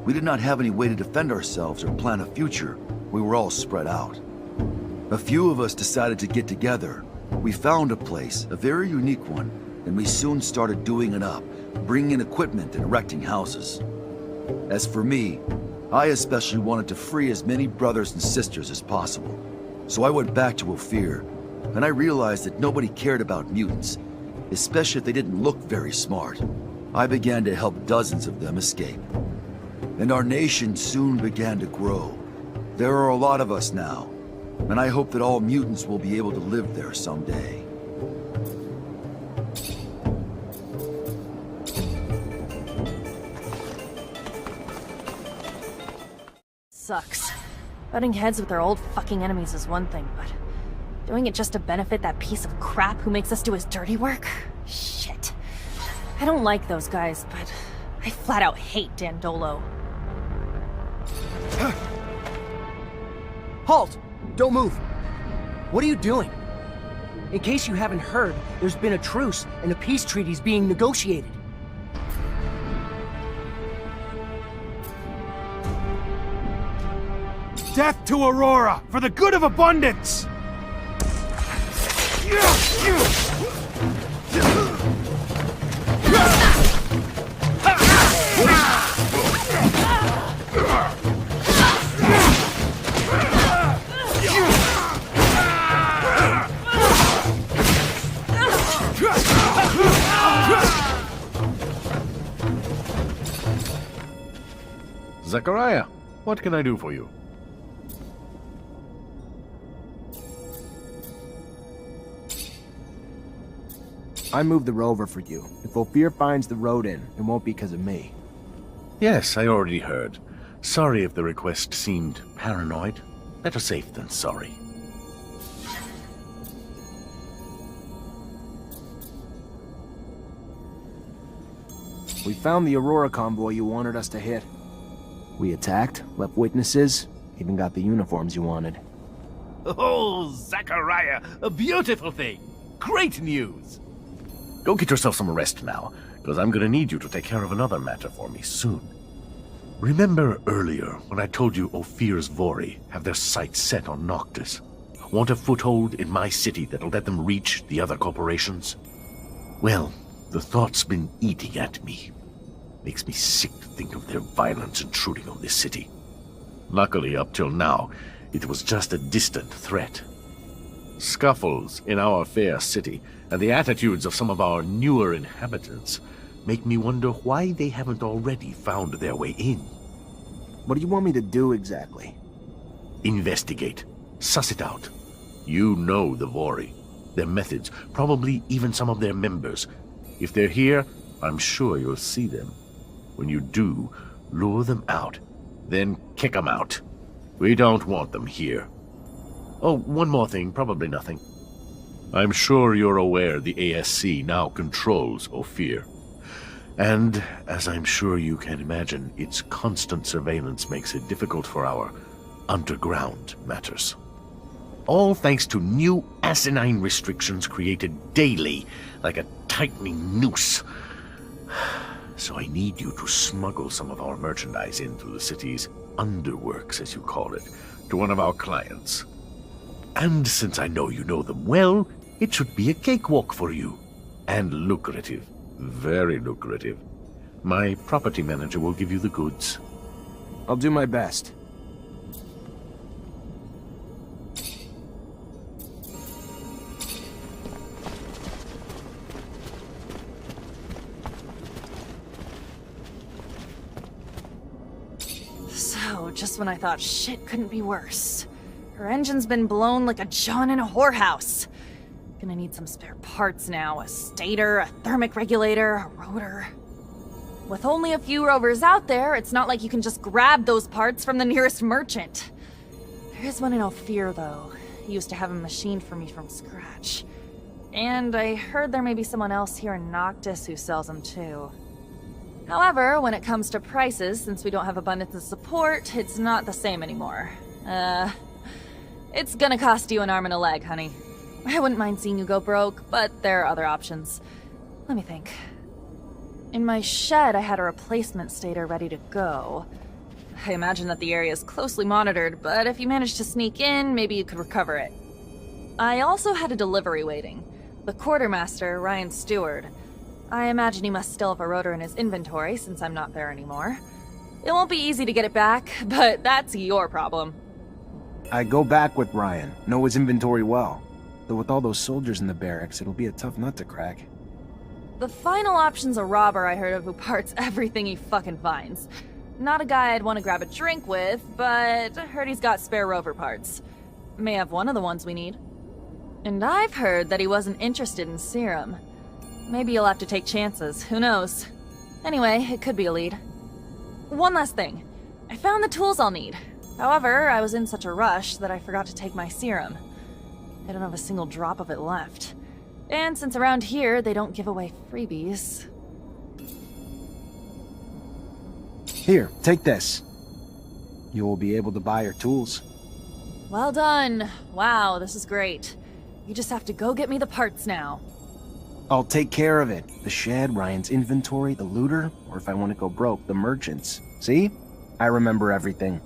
we did not have any way to defend ourselves or plan a future. We were all spread out. A few of us decided to get together. We found a place, a very unique one, and we soon started doing it up, bringing in equipment and erecting houses. As for me, I especially wanted to free as many brothers and sisters as possible. So I went back to Ophir, and I realized that nobody cared about mutants, especially if they didn't look very smart. I began to help dozens of them escape. And our nation soon began to grow. There are a lot of us now, and I hope that all mutants will be able to live there someday. Sucks. Butting heads with our old fucking enemies is one thing, but doing it just to benefit that piece of crap who makes us do his dirty work? Shit. I don't like those guys, but I flat out hate Dandolo. Halt! Don't move! What are you doing? In case you haven't heard, there's been a truce and a peace treaty's being negotiated. Death to Aurora, for the good of abundance! Zachariah, what can I do for you? I moved the rover for you. If Ophir finds the road in, it won't be because of me. Yes, I already heard. Sorry if the request seemed paranoid. Better safe than sorry. We found the Aurora convoy you wanted us to hit. We attacked, left witnesses, even got the uniforms you wanted. Oh, Zachariah, a beautiful thing. Great news. Go get yourself some rest now, because I'm gonna need you to take care of another matter for me soon. Remember earlier when I told you Ophir's Vori have their sights set on Noctis? Want a foothold in my city that'll let them reach the other corporations? Well, the thought's been eating at me. Makes me sick to think of their violence intruding on this city. Luckily, up till now, it was just a distant threat. Scuffles in our fair city, and the attitudes of some of our newer inhabitants, make me wonder why they haven't already found their way in. What do you want me to do exactly? Investigate. Suss it out. You know the Vori, their methods, probably even some of their members. If they're here, I'm sure you'll see them. When you do, lure them out, then kick them out. We don't want them here. Oh, one more thing, probably nothing. I'm sure you're aware the ASC now controls Ophir. And, as I'm sure you can imagine, its constant surveillance makes it difficult for our underground matters. All thanks to new asinine restrictions created daily, like a tightening noose. So I need you to smuggle some of our merchandise in through the city's underworks, as you call it, to one of our clients. And since I know you know them well, it should be a cakewalk for you. And lucrative. Very lucrative. My property manager will give you the goods. I'll do my best. So, just when I thought shit couldn't be worse. Her engine's been blown like a John in a whorehouse. Gonna need some spare parts now. A stator, a thermic regulator, a rotor. With only a few rovers out there, it's not like you can just grab those parts from the nearest merchant. There is one in Ophir, though. He used to have a machine for me from scratch. And I heard there may be someone else here in Noctis who sells them too. However, when it comes to prices, since we don't have abundance of support, it's not the same anymore. It's gonna cost you an arm and a leg, honey. I wouldn't mind seeing you go broke, but there are other options. Let me think. In my shed, I had a replacement stator ready to go. I imagine that the area is closely monitored, but if you manage to sneak in, maybe you could recover it. I also had a delivery waiting. The quartermaster, Ryan Stewart. I imagine he must still have a rotor in his inventory since I'm not there anymore. It won't be easy to get it back, but that's your problem. I go back with Ryan, know his inventory well. Though with all those soldiers in the barracks, it'll be a tough nut to crack. The final option's a robber I heard of who parts everything he fucking finds. Not a guy I'd want to grab a drink with, but I heard he's got spare rover parts. May have one of the ones we need. And I've heard that he wasn't interested in serum. Maybe you'll have to take chances, who knows? Anyway, it could be a lead. One last thing. I found the tools I'll need. However, I was in such a rush that I forgot to take my serum. I don't have a single drop of it left. And since around here, they don't give away freebies. Here, take this. You will be able to buy your tools. Well done. Wow, this is great. You just have to go get me the parts now. I'll take care of it. The shed, Ryan's inventory, the looter, or if I want to go broke, the merchants. See? I remember everything.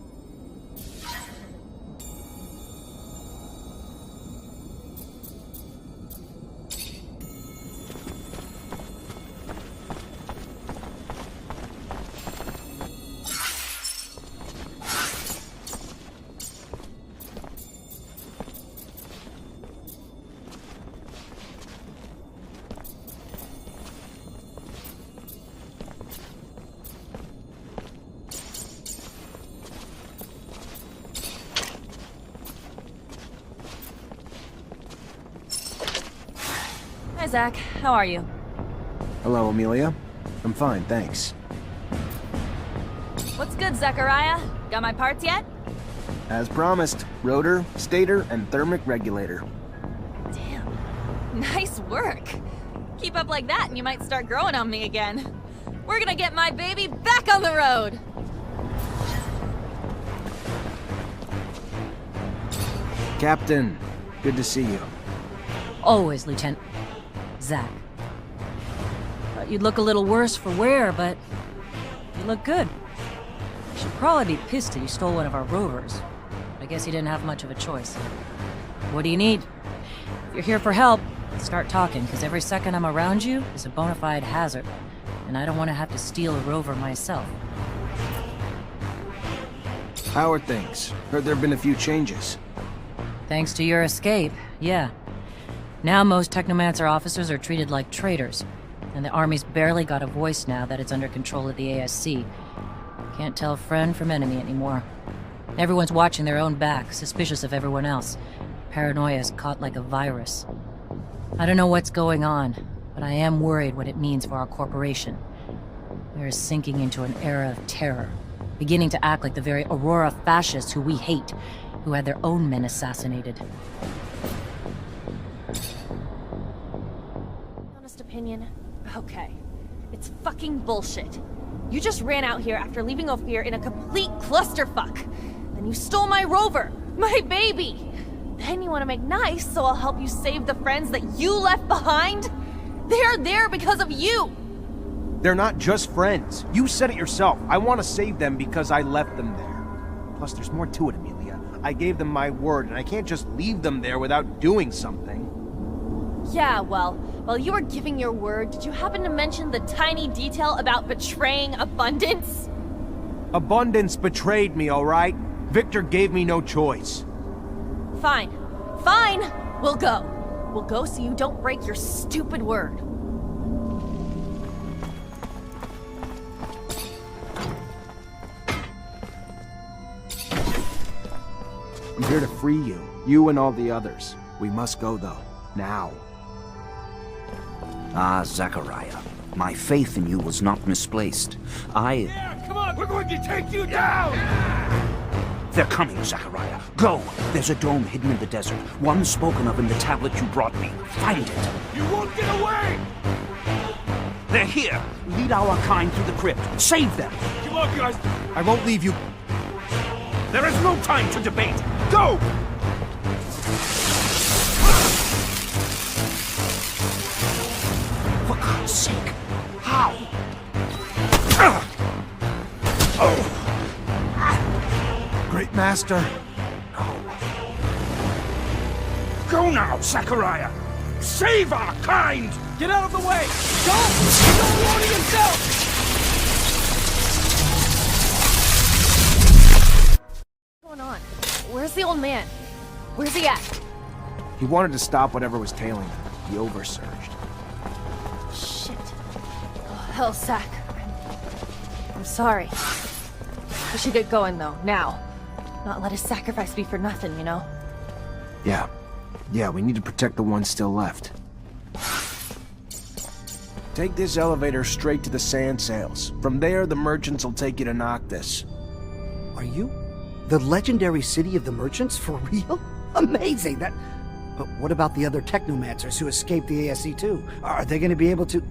Hi, Zach. How are you? Hello, Amelia. I'm fine, thanks. What's good, Zachariah? Got my parts yet? As promised, rotor, stator, and thermic regulator. Damn. Nice work. Keep up like that and you might start growing on me again. We're gonna get my baby back on the road! Captain, good to see you. Always, Lieutenant. Zach. Thought you'd look a little worse for wear, but you look good. You should probably be pissed that you stole one of our rovers. I guess you didn't have much of a choice. What do you need? If you're here for help, start talking, because every second I'm around you is a bona fide hazard, and I don't want to have to steal a rover myself. How are things? Heard there have been a few changes. Thanks to your escape, yeah. Now most Technomancer officers are treated like traitors, and the army's barely got a voice now that it's under control of the ASC. Can't tell friend from enemy anymore. Everyone's watching their own back, suspicious of everyone else. Paranoia's caught like a virus. I don't know what's going on, but I am worried what it means for our corporation. We're sinking into an era of terror, beginning to act like the very Aurora fascists who we hate, who had their own men assassinated. Honest opinion? Okay. It's fucking bullshit. You just ran out here after leaving Ophir in a complete clusterfuck. Then you stole my rover, my baby. Then you want to make nice, so I'll help you save the friends that you left behind? They're there because of you! They're not just friends. You said it yourself. I want to save them because I left them there. Plus, there's more to it, Amelia. I gave them my word, and I can't just leave them there without doing something. Yeah, well, while you were giving your word, did you happen to mention the tiny detail about betraying Abundance? Abundance betrayed me, all right? Victor gave me no choice. Fine. Fine! We'll go. We'll go so you don't break your stupid word. I'm here to free you. You and all the others. We must go, though. Now. Ah, Zachariah. My faith in you was not misplaced. Yeah, come on! We're going to take you down! They're coming, Zachariah. Go! There's a dome hidden in the desert. One spoken of in the tablet you brought me. Find it. You won't get away! They're here. Lead our kind through the crypt. Save them. Come on, guys! I won't leave you. There is no time to debate. Go! For God's sake. How? Great Master. Go now, Zachariah! Save our kind! Get out of the way! Don't! Don't warning himself! What's going on? Where's the old man? Where's he at? He wanted to stop whatever was tailing him. He oversurged. Shit. Oh, hell, Zach. I'm sorry. We should get going, though, now. Not let his sacrifice be for nothing, you know? Yeah. Yeah, we need to protect the ones still left. Take this elevator straight to the sand sails. From there, the merchants will take you to Noctis. Are you the legendary city of the merchants for real? Amazing! But what about the other Technomancers who escaped the ASC too? Are they going to be able to...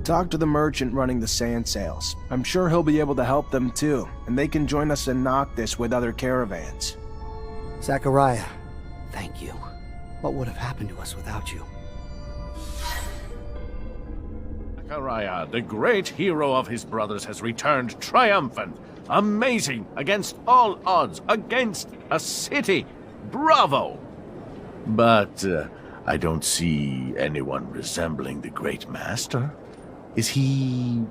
Talk to the merchant running the sand sails. I'm sure he'll be able to help them too, and they can join us in Noctis with other caravans. Zachariah, thank you. What would have happened to us without you? Zachariah, the great hero of his brothers, has returned triumphant. Amazing, against all odds, against a city. Bravo! But I don't see anyone resembling the great master. Is he...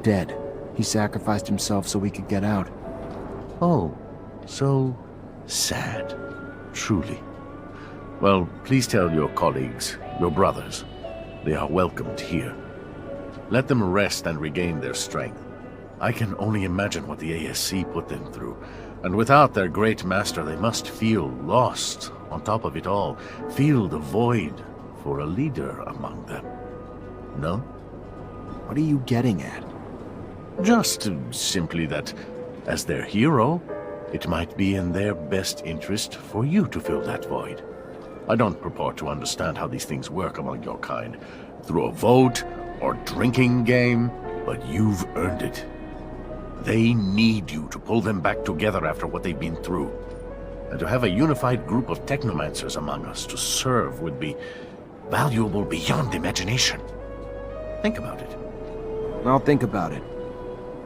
dead? He sacrificed himself so we could get out. Oh, so sad. Truly. Well, please tell your colleagues, your brothers, they are welcomed here. Let them rest and regain their strength. I can only imagine what the ASC put them through, and without their great master they must feel lost. On top of it all, feel the void for a leader among them. No? What are you getting at? Just simply that, as their hero, it might be in their best interest for you to fill that void. I don't purport to understand how these things work among your kind, through a vote or drinking game, but you've earned it. They need you to pull them back together after what they've been through. And to have a unified group of Technomancers among us to serve would be valuable beyond imagination. Think about it. I'll think about it.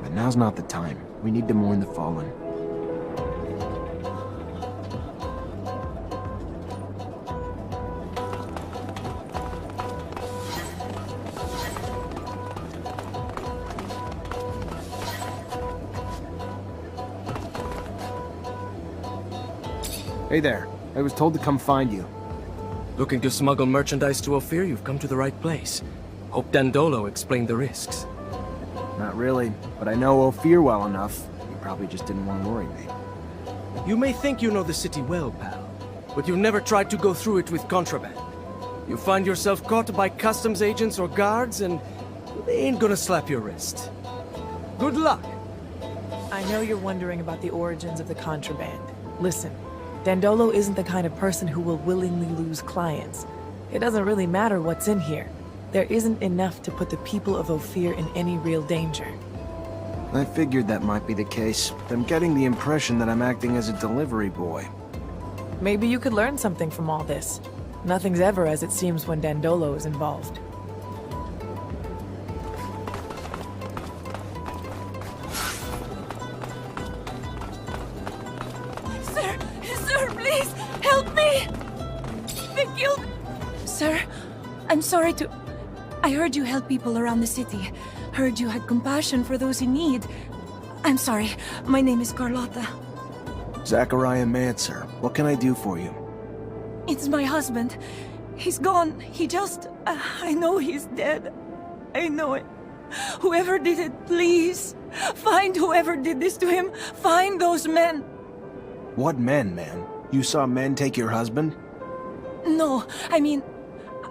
But now's not the time. We need to mourn the fallen. Hey there. I was told to come find you. Looking to smuggle merchandise to Ophir? You've come to the right place. Hope Dandolo explained the risks. Not really, but I know Ophir well enough. He probably just didn't want to worry me. You may think you know the city well, pal, but you've never tried to go through it with contraband. You find yourself caught by customs agents or guards, and they ain't gonna slap your wrist. Good luck! I know you're wondering about the origins of the contraband. Listen, Dandolo isn't the kind of person who will willingly lose clients. It doesn't really matter what's in here. There isn't enough to put the people of Ophir in any real danger. I figured that might be the case, but I'm getting the impression that I'm acting as a delivery boy. Maybe you could learn something from all this. Nothing's ever as it seems when Dandolo is involved. Sir, please, help me! They killed... Sir, I'm sorry to... I heard you help people around the city. Heard you had compassion for those in need. I'm sorry. My name is Carlotta. Zachariah Mancer, what can I do for you? It's my husband. He's gone. He just... I know he's dead. I know it. Whoever did it, please. Find whoever did this to him. Find those men. What men, man? You saw men take your husband? No, I mean,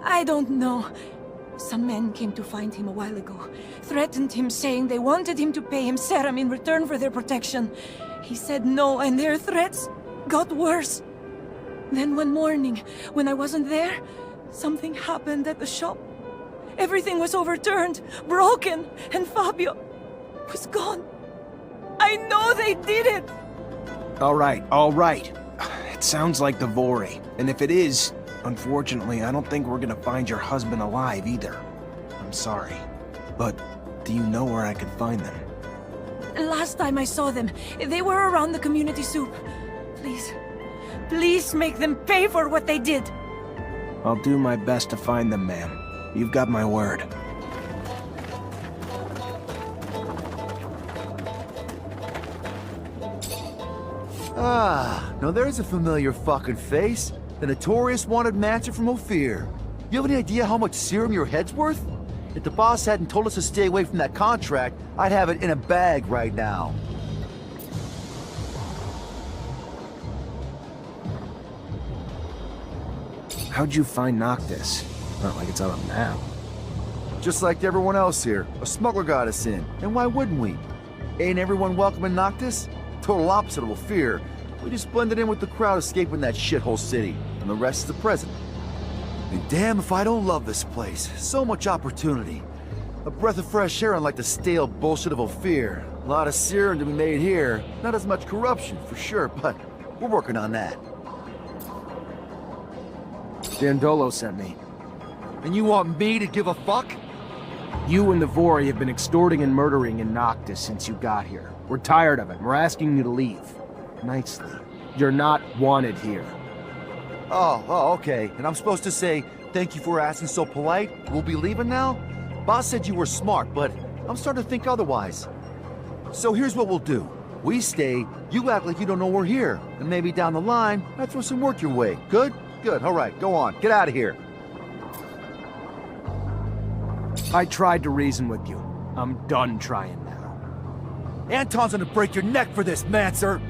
I don't know. Some men came to find him a while ago. Threatened him, saying they wanted him to pay him serum in return for their protection. He said no, and their threats got worse. Then one morning, when I wasn't there, something happened at the shop. Everything was overturned, broken, and Fabio was gone. I know they did it! All right. It sounds like the Vori. And if it is, unfortunately, I don't think we're gonna find your husband alive either. I'm sorry. But do you know where I can find them? Last time I saw them, they were around the community soup. Please make them pay for what they did. I'll do my best to find them, ma'am. You've got my word. Ah, now there's a familiar fucking face. The notorious wanted Mancer from Ophir. You have any idea how much serum your head's worth? If the boss hadn't told us to stay away from that contract, I'd have it in a bag right now. How'd you find Noctis? Not like it's on a map. Just like everyone else here, a smuggler got us in, and why wouldn't we? Ain't everyone welcome in Noctis? Total opposite of Ophir. We just blended in with the crowd escaping that shithole city, and the rest is the present. And damn if I don't love this place. So much opportunity. A breath of fresh air unlike the stale bullshit of Ophir. A lot of serum to be made here. Not as much corruption, for sure, but we're working on that. Dandolo sent me. And you want me to give a fuck? You and the Vori have been extorting and murdering in Noctis since you got here. We're tired of it. We're asking you to leave. Nicely. You're not wanted here. Oh, okay. And I'm supposed to say, thank you for asking so polite? We'll be leaving now? Boss said you were smart, but I'm starting to think otherwise. So here's what we'll do. We stay, you act like you don't know we're here. And maybe down the line, I throw some work your way. Good? Good. All right, go on. Get out of here. I tried to reason with you. I'm done trying now. Anton's gonna break your neck for this, Mancer!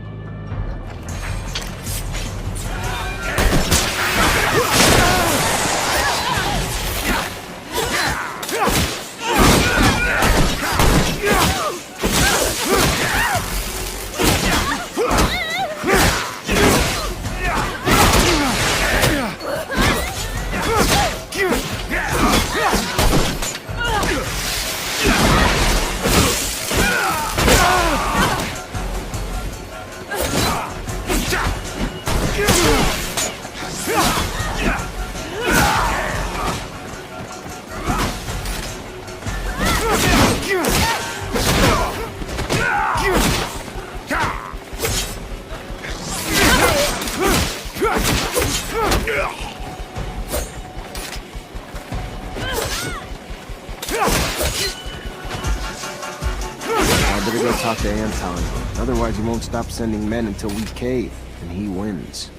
I better go talk to Anton. Otherwise he won't stop sending men until we cave, and he wins.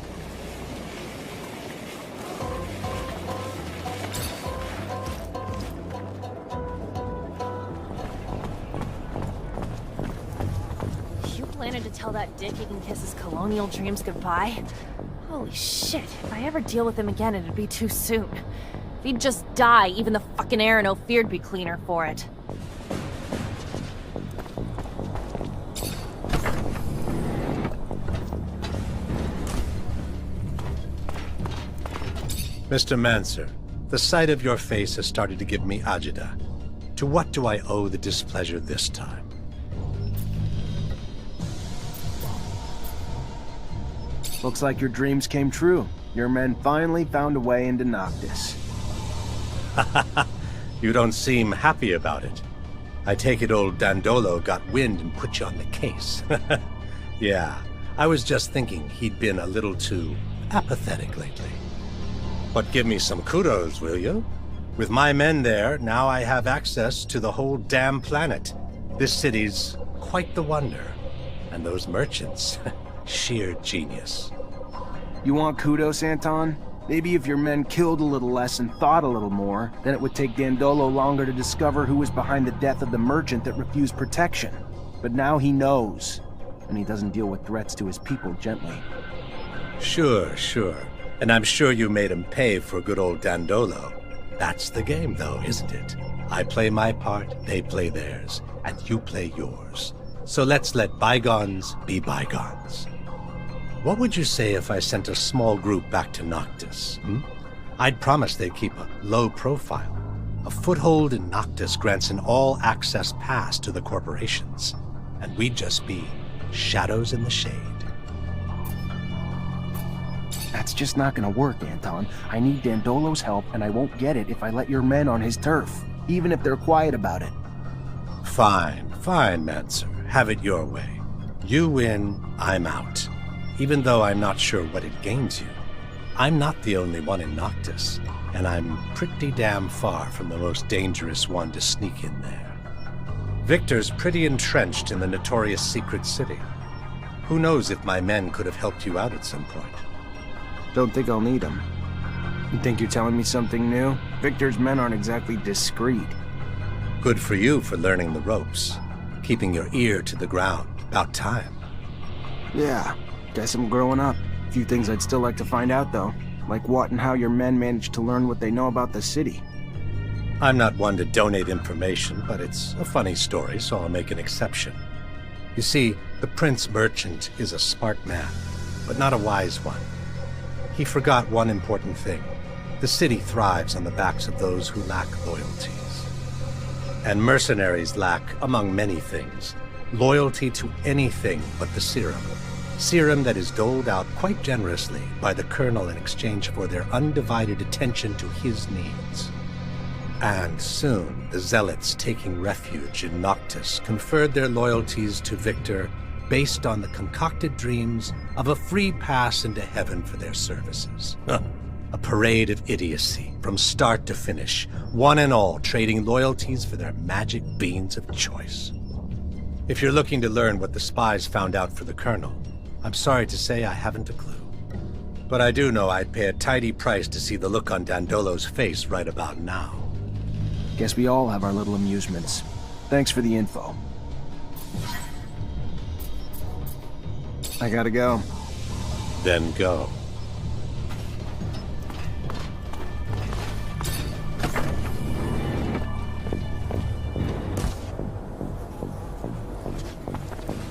planning to tell that dick he can kiss his colonial dreams goodbye? Holy shit, if I ever deal with him again, it'd be too soon. If he'd just die, even the fucking air in Ophir'd be cleaner for it. Mr. Mancer, the sight of your face has started to give me agita. To what do I owe the displeasure this time? Looks like your dreams came true. Your men finally found a way into Noctis. You don't seem happy about it. I take it old Dandolo got wind and put you on the case. Yeah, I was just thinking he'd been a little too apathetic lately. But give me some kudos, will you? With my men there, now I have access to the whole damn planet. This city's quite the wonder. And those merchants, sheer genius. You want kudos, Anton? Maybe if your men killed a little less and thought a little more, then it would take Dandolo longer to discover who was behind the death of the merchant that refused protection. But now he knows, and he doesn't deal with threats to his people gently. Sure. And I'm sure you made him pay for good old Dandolo. That's the game, though, isn't it? I play my part, they play theirs, and you play yours. So let's let bygones be bygones. What would you say if I sent a small group back to Noctis? I'd promise they'd keep a low profile. A foothold in Noctis grants an all-access pass to the corporations, and we'd just be shadows in the shade. That's just not gonna work, Anton. I need Dandolo's help, and I won't get it if I let your men on his turf, even if they're quiet about it. Fine, Mancer. Have it your way. You win, I'm out. Even though I'm not sure what it gains you. I'm not the only one in Noctis, and I'm pretty damn far from the most dangerous one to sneak in there. Victor's pretty entrenched in the notorious secret city. Who knows if my men could have helped you out at some point. Don't think I'll need them. You think you're telling me something new? Victor's men aren't exactly discreet. Good for you for learning the ropes. Keeping your ear to the ground. About time. Yeah, guess I'm growing up. A few things I'd still like to find out, though. Like what and how your men managed to learn what they know about the city. I'm not one to donate information, but it's a funny story, so I'll make an exception. You see, the Prince Merchant is a smart man, but not a wise one. He forgot one important thing. The city thrives on the backs of those who lack loyalties. And mercenaries lack, among many things, loyalty to anything but the serum. Serum that is doled out quite generously by the Colonel in exchange for their undivided attention to his needs. And soon, the Zealots taking refuge in Noctis conferred their loyalties to Victor based on the concocted dreams of a free pass into heaven for their services. A parade of idiocy, from start to finish, one and all trading loyalties for their magic beans of choice. If you're looking to learn what the spies found out for the Colonel, I'm sorry to say I haven't a clue. But I do know I'd pay a tidy price to see the look on Dandolo's face right about now. Guess we all have our little amusements. Thanks for the info. I gotta go. Then go.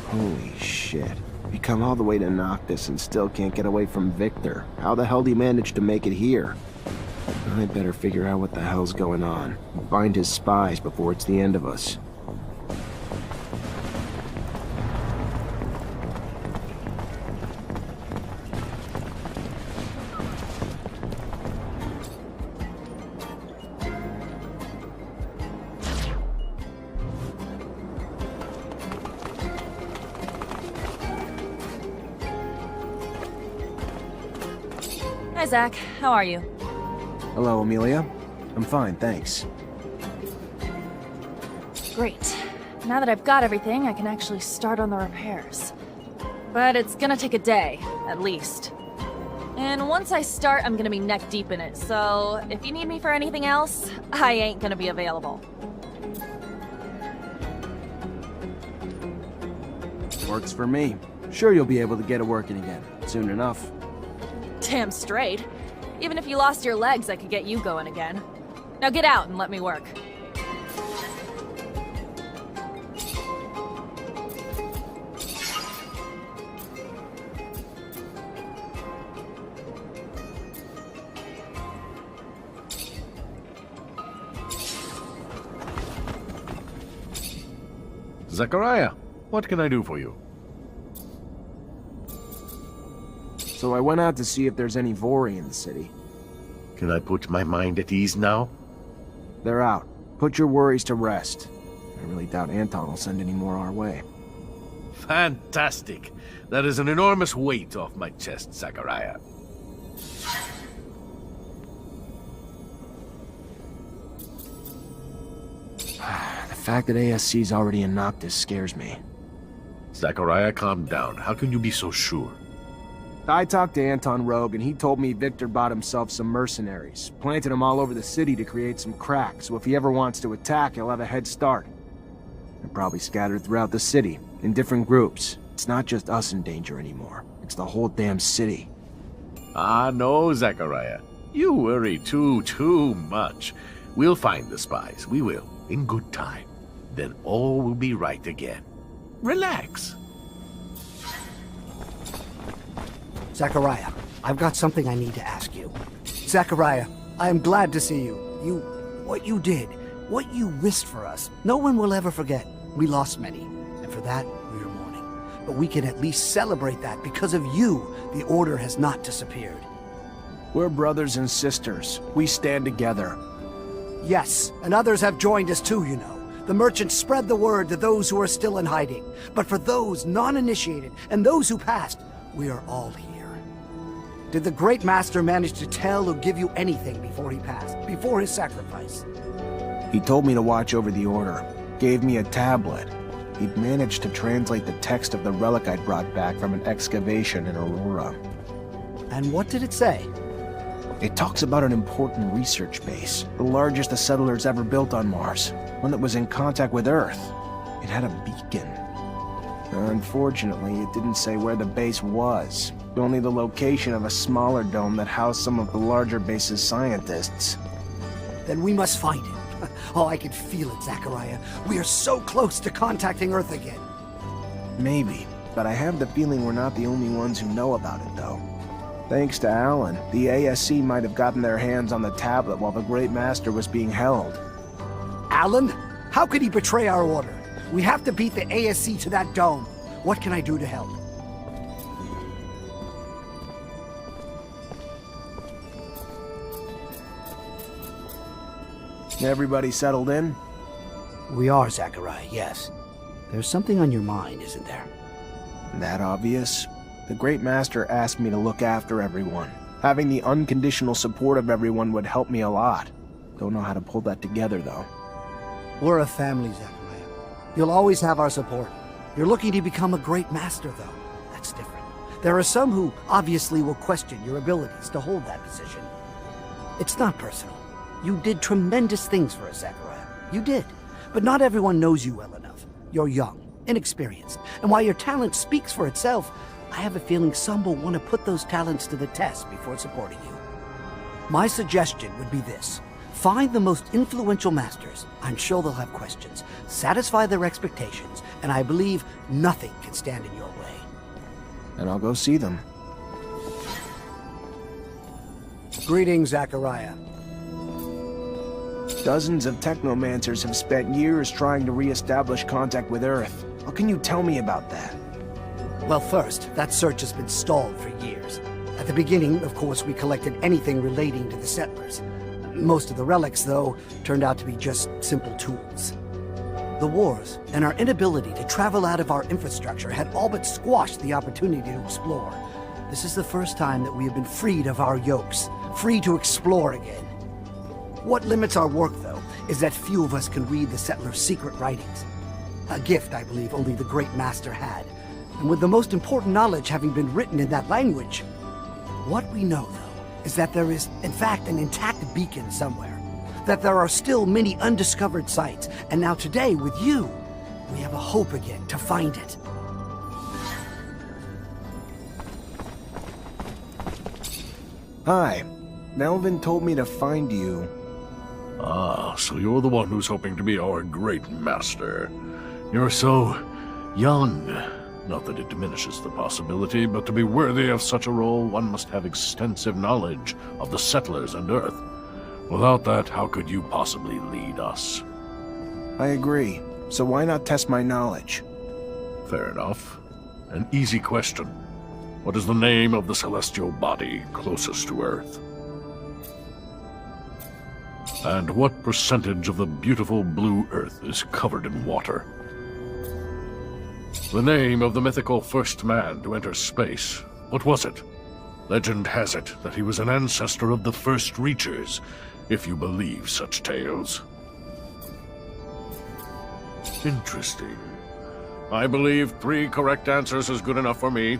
Holy shit. We come all the way to Noctis and still can't get away from Victor. How the hell did he manage to make it here? I better figure out what the hell's going on. Find his spies before it's the end of us. Hi, Zach. How are you? Hello, Amelia. I'm fine, thanks. Great. Now that I've got everything, I can actually start on the repairs. But it's gonna take a day, at least. And once I start, I'm gonna be neck deep in it, so if you need me for anything else, I ain't gonna be available. Works for me. Sure you'll be able to get it working again, soon enough. Damn straight. Even if you lost your legs, I could get you going again. Now get out and let me work. Zachariah, what can I do for you? So I went out to see if there's any Vori in the city. Can I put my mind at ease now? They're out. Put your worries to rest. I really doubt Anton will send any more our way. Fantastic. That is an enormous weight off my chest, Zachariah. The fact that ASC's already in Noctis scares me. Zachariah, calm down. How can you be so sure? I talked to Anton Rogue, and he told me Victor bought himself some mercenaries, planted them all over the city to create some cracks, so if he ever wants to attack, he'll have a head start. They're probably scattered throughout the city, in different groups. It's not just us in danger anymore. It's the whole damn city. Ah, no, Zachariah. You worry too much. We'll find the spies. We will, in good time. Then all will be right again. Relax. Zachariah, I've got something I need to ask you. Zachariah, I am glad to see you. What you did, what you risked for us, no one will ever forget. We lost many, and for that, we are mourning. But we can at least celebrate that because of you, the Order has not disappeared. We're brothers and sisters. We stand together. Yes, and others have joined us too, you know. The merchants spread the word to those who are still in hiding. But for those non-initiated and those who passed, we are all here. Did the Great Master manage to tell or give you anything before he passed, before his sacrifice? He told me to watch over the Order, gave me a tablet. He'd managed to translate the text of the relic I'd brought back from an excavation in Aurora. And what did it say? It talks about an important research base, the largest the settlers ever built on Mars, one that was in contact with Earth. It had a beacon. Unfortunately, it didn't say where the base was, only the location of a smaller dome that housed some of the larger base's scientists. Then we must find it. Oh, I can feel it, Zachariah. We are so close to contacting Earth again. Maybe, but I have the feeling we're not the only ones who know about it, though. Thanks to Alan, the ASC might have gotten their hands on the tablet while the Great Master was being held. Alan? How could he betray our order? We have to beat the ASC to that dome. What can I do to help? Everybody settled in? We are, Zachariah, yes. There's something on your mind, isn't there? That obvious? The Great Master asked me to look after everyone. Having the unconditional support of everyone would help me a lot. Don't know how to pull that together, though. We're a family, Zachariah. You'll always have our support. You're looking to become a Great Master, though. That's different. There are some who obviously will question your abilities to hold that position. It's not personal. You did tremendous things for us, Zachariah. You did. But not everyone knows you well enough. You're young, inexperienced, and while your talent speaks for itself, I have a feeling some will want to put those talents to the test before supporting you. My suggestion would be this. Find the most influential masters. I'm sure they'll have questions. Satisfy their expectations, and I believe nothing can stand in your way. And I'll go see them. Greetings, Zachariah. Dozens of Technomancers have spent years trying to re-establish contact with Earth. What can you tell me about that? Well, first, that search has been stalled for years. At the beginning, of course, we collected anything relating to the settlers. Most of the relics, though, turned out to be just simple tools. The wars and our inability to travel out of our infrastructure had all but squashed the opportunity to explore. This is the first time that we have been freed of our yokes, free to explore again. What limits our work, though, is that few of us can read the settlers' secret writings. A gift, I believe, only the Great Master had. And with the most important knowledge having been written in that language, what we know, though, is that there is, in fact, an intact beacon somewhere. That there are still many undiscovered sites, and now today, with you, we have a hope again to find it. Hi. Melvin told me to find you. Ah, so you're the one who's hoping to be our great master. You're so young. Not that it diminishes the possibility, but to be worthy of such a role, one must have extensive knowledge of the settlers and Earth. Without that, how could you possibly lead us? I agree. So why not test my knowledge? Fair enough. An easy question. What is the name of the celestial body closest to Earth? And what percentage of the beautiful blue Earth is covered in water? The name of the mythical first man to enter space. What was it? Legend has it that he was an ancestor of the first Reachers, if you believe such tales. Interesting. I believe 3 correct answers is good enough for me.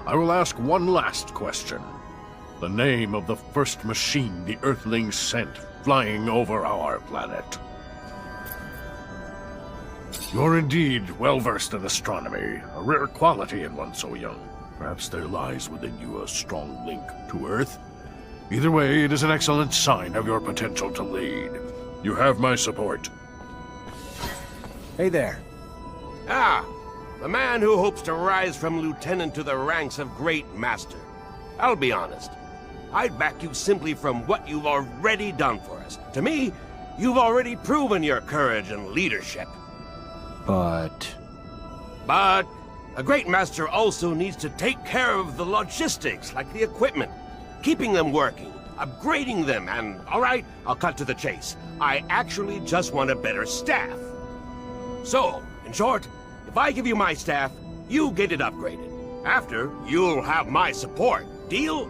I will ask one last question. The name of the first machine the Earthlings sent flying over our planet. You're indeed well-versed in astronomy, a rare quality in one so young. Perhaps there lies within you a strong link to Earth. Either way, it is an excellent sign of your potential to lead. You have my support. Hey there. Ah, the man who hopes to rise from lieutenant to the ranks of great master. I'll be honest. I'd back you simply from what you've already done for us. To me, you've already proven your courage and leadership. But a great master also needs to take care of the logistics, like the equipment, keeping them working, upgrading them, and, all right, I'll cut to the chase. I actually just want a better staff. So, in short, if I give you my staff, you get it upgraded. After, you'll have my support. Deal?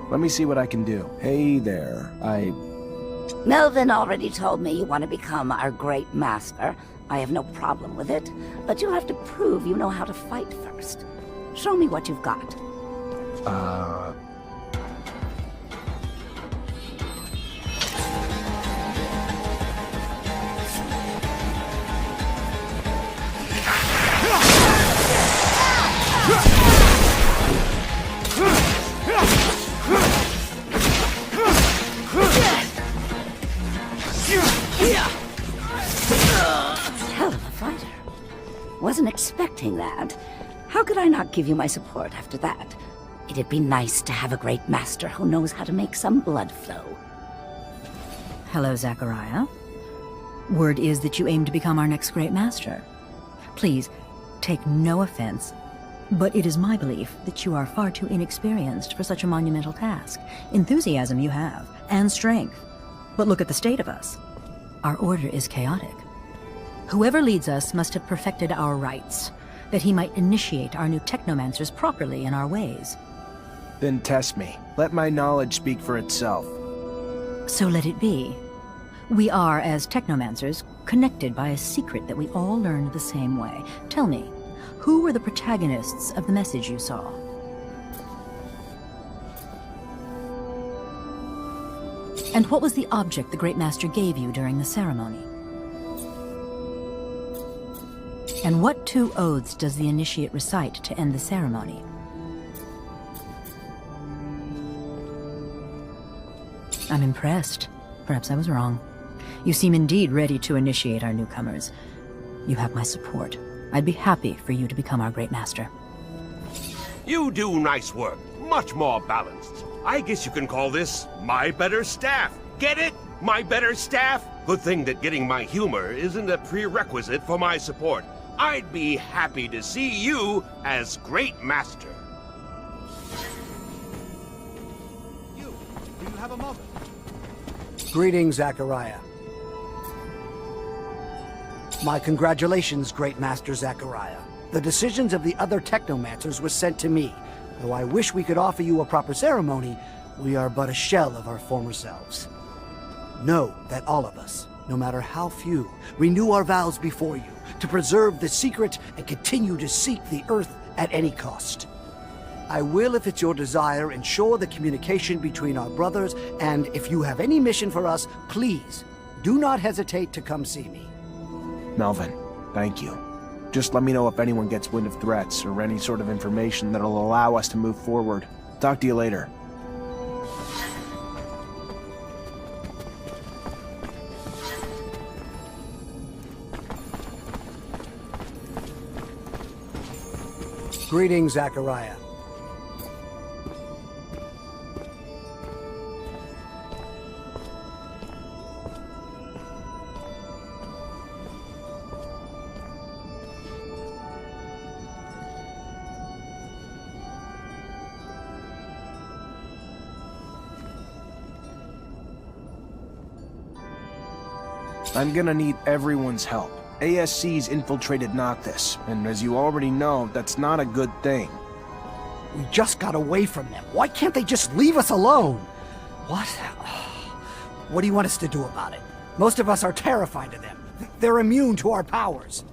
Let me see what I can do. Hey there, Melvin already told me you want to become our great master. I have no problem with it, but you'll have to prove you know how to fight first. Show me what you've got. Hell of a fighter. Wasn't expecting that. How could I not give you my support after that? It'd be nice to have a great master who knows how to make some blood flow. Hello, Zachariah. Word is that you aim to become our next great master. Please, take no offense, but it is my belief that you are far too inexperienced for such a monumental task. Enthusiasm you have, and strength. But look at the state of us. Our order is chaotic. Whoever leads us must have perfected our rites, that he might initiate our new Technomancers properly in our ways. Then test me. Let my knowledge speak for itself. So let it be. We are, as Technomancers, connected by a secret that we all learned the same way. Tell me, who were the protagonists of the message you saw? And what was the object the Great Master gave you during the ceremony? And what 2 oaths does the initiate recite to end the ceremony? I'm impressed. Perhaps I was wrong. You seem indeed ready to initiate our newcomers. You have my support. I'd be happy for you to become our Great Master. You do nice work. Much more balanced. I guess you can call this my better staff. Get it? My better staff? Good thing that getting my humor isn't a prerequisite for my support. I'd be happy to see you as Great Master. Do you have a moment? Greetings, Zachariah. My congratulations, Great Master Zachariah. The decisions of the other Technomancers were sent to me. Though I wish we could offer you a proper ceremony, we are but a shell of our former selves. Know that all of us, no matter how few, renew our vows before you to preserve the secret and continue to seek the Earth at any cost. I will, if it's your desire, ensure the communication between our brothers, and if you have any mission for us, please, do not hesitate to come see me. Melvin, thank you. Just let me know if anyone gets wind of threats or any sort of information that'll allow us to move forward. Talk to you later. Greetings, Zachariah. I'm gonna need everyone's help. ASC's infiltrated Noctis, and as you already know, that's not a good thing. We just got away from them. Why can't they just leave us alone? What? What do you want us to do about it? Most of us are terrified of them. They're immune to our powers.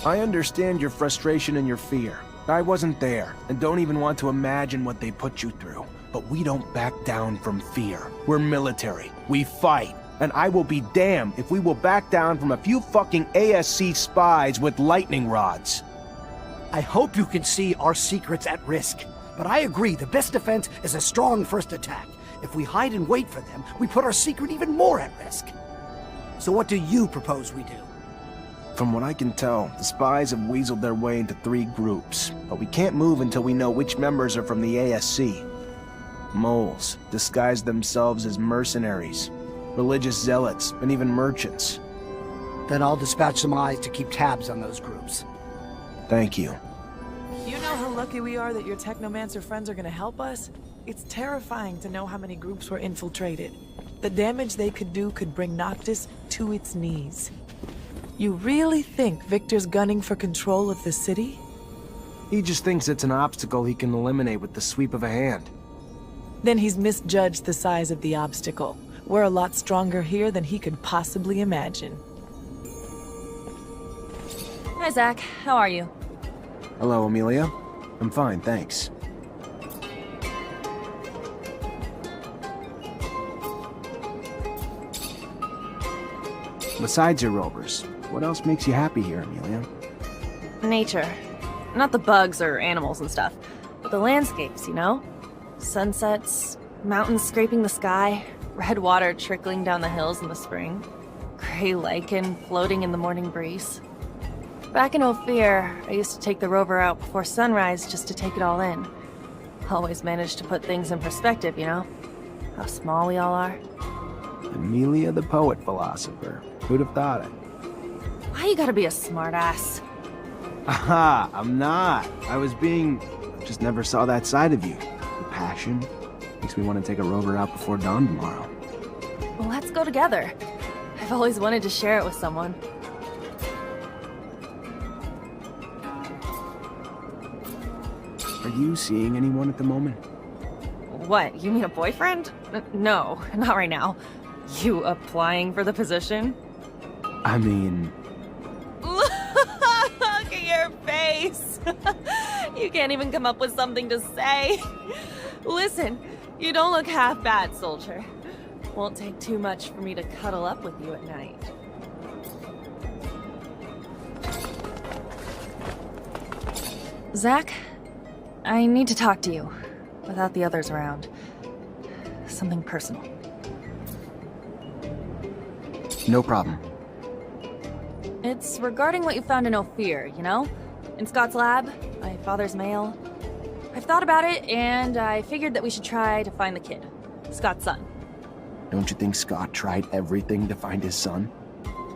I understand your frustration and your fear. I wasn't there, and don't even want to imagine what they put you through. But we don't back down from fear. We're military. We fight. And I will be damned if we will back down from a few fucking ASC spies with lightning rods. I hope you can see our secrets at risk. But I agree, the best defense is a strong first attack. If we hide and wait for them, we put our secret even more at risk. So what do you propose we do? From what I can tell, the spies have weaseled their way into 3 groups, but we can't move until we know which members are from the ASC. Moles, disguise themselves as mercenaries, religious zealots, and even merchants. Then I'll dispatch some eyes to keep tabs on those groups. Thank you. You know how lucky we are that your Technomancer friends are gonna help us? It's terrifying to know how many groups were infiltrated. The damage they could do could bring Noctis to its knees. You really think Victor's gunning for control of the city? He just thinks it's an obstacle he can eliminate with the sweep of a hand. Then he's misjudged the size of the obstacle. We're a lot stronger here than he could possibly imagine. Hi, Zach. How are you? Hello, Amelia. I'm fine, thanks. Besides your rovers, what else makes you happy here, Amelia? Nature. Not the bugs or animals and stuff, but the landscapes, you know? Sunsets, mountains scraping the sky, red water trickling down the hills in the spring, gray lichen floating in the morning breeze. Back in Ophir, I used to take the rover out before sunrise just to take it all in. Always managed to put things in perspective, you know? How small we all are. Amelia the poet philosopher. Who'd have thought it? Why you gotta be a smartass? Aha, I'm not. Just never saw that side of you. The passion. Makes me want to take a rover out before dawn tomorrow. Well, let's go together. I've always wanted to share it with someone. Are you seeing anyone at the moment? What, you mean a boyfriend? No, not right now. You applying for the position? I mean... Look at your face! You can't even come up with something to say. Listen, you don't look half bad, soldier. Won't take too much for me to cuddle up with you at night. Zach, I need to talk to you, without the others around. Something personal. No problem. It's regarding what you found in Ophir, you know? In Scott's lab, my father's mail. I've thought about it, and I figured that we should try to find the kid. Scott's son. Don't you think Scott tried everything to find his son?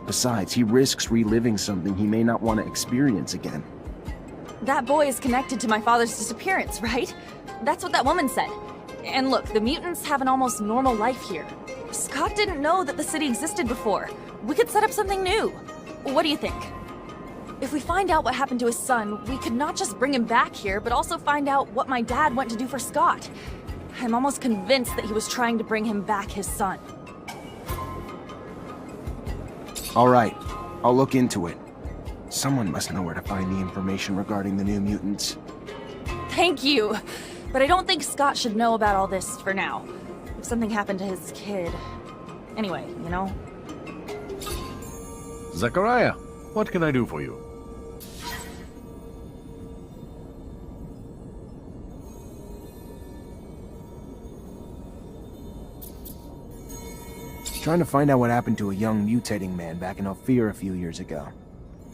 Besides, he risks reliving something he may not want to experience again. That boy is connected to my father's disappearance, right? That's what that woman said. And look, the mutants have an almost normal life here. Scott didn't know that the city existed before. We could set up something new. What do you think? If we find out what happened to his son, we could not just bring him back here, but also find out what my dad went to do for Scott. I'm almost convinced that he was trying to bring him back his son. All right, I'll look into it. Someone must know where to find the information regarding the new mutants. Thank you! But I don't think Scott should know about all this for now. If something happened to his kid... Anyway, you know? Zachariah, what can I do for you? trying to find out what happened to a young mutating man back in Ophir a few years ago.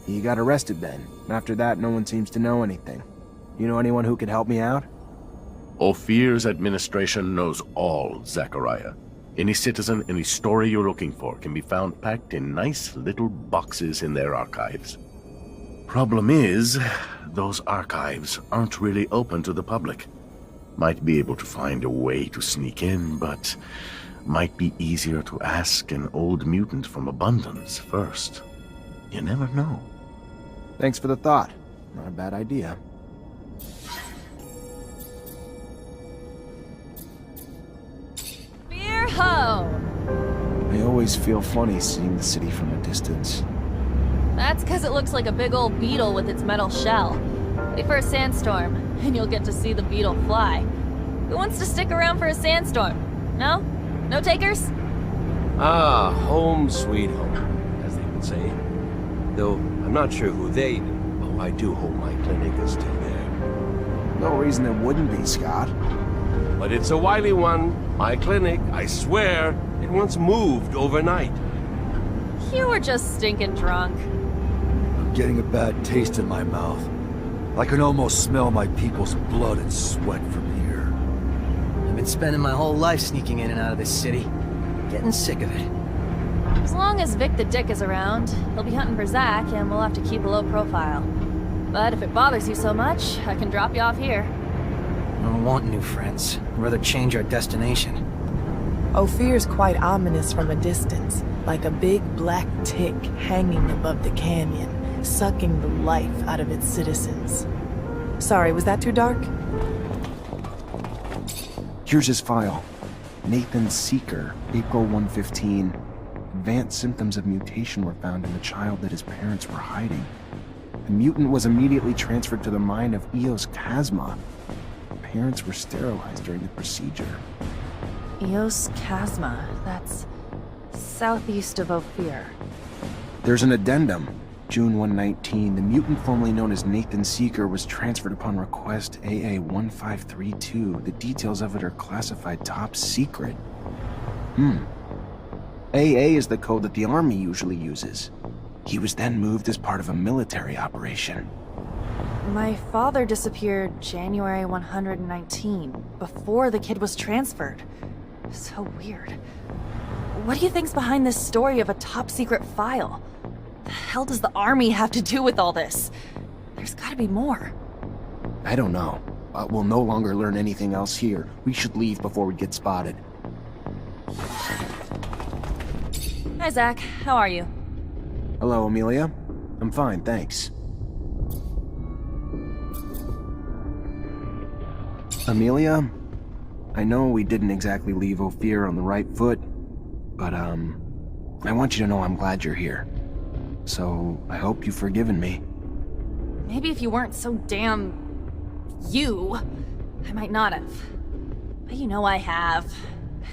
He got arrested then. After that, no one seems to know anything. You know anyone who could help me out? Ophir's administration knows all, Zachariah. Any citizen, any story you're looking for can be found packed in nice little boxes in their archives. Problem is, those archives aren't really open to the public. Might be able to find a way to sneak in, but might be easier to ask an old mutant from Abundance first. You never know. Thanks for the thought. Not a bad idea. Beer ho! I always feel funny seeing the city from a distance. That's because it looks like a big old beetle with its metal shell. Wait for a sandstorm, and you'll get to see the beetle fly. Who wants to stick around for a sandstorm? No? No takers? Ah, home sweet home, as they would say. Though, I'm not sure who they do. Oh, I do hope my clinic is still there. No reason it wouldn't be, Scott. But it's a wily one. My clinic, I swear, it once moved overnight. You were just stinking drunk. I'm getting a bad taste in my mouth. I can almost smell my people's blood and sweat from here. I've been spending my whole life sneaking in and out of this city. Getting sick of it. As long as Vic the Dick is around, he'll be hunting for Zach, and we'll have to keep a low profile. But if it bothers you so much, I can drop you off here. I don't want new friends. I'd rather change our destination. Ophir's quite ominous from a distance, like a big black tick hanging above the canyon, sucking the life out of its citizens. Sorry, was that too dark? Here's his file. Nathan Seeker, April 115. Advanced symptoms of mutation were found in the child that his parents were hiding. The mutant was immediately transferred to the mine of Eos Chasma. Parents were sterilized during the procedure. Eos Chasma, that's southeast of Ophir. There's an addendum. June 119, the mutant formerly known as Nathan Seeker was transferred upon request AA-1532. The details of it are classified top secret. AA is the code that the Army usually uses. He was then moved as part of a military operation. My father disappeared January 119, before the kid was transferred. So weird. What do you think's behind this story of a top-secret file? The hell does the Army have to do with all this? There's gotta be more. I don't know. We'll no longer learn anything else here. We should leave before we get spotted. Hi, Zach. How are you? Hello, Amelia. I'm fine, thanks. Amelia, I know we didn't exactly leave Ophir on the right foot, but I want you to know I'm glad you're here. So, I hope you've forgiven me. Maybe if you weren't so damn... you, I might not have. But you know I have.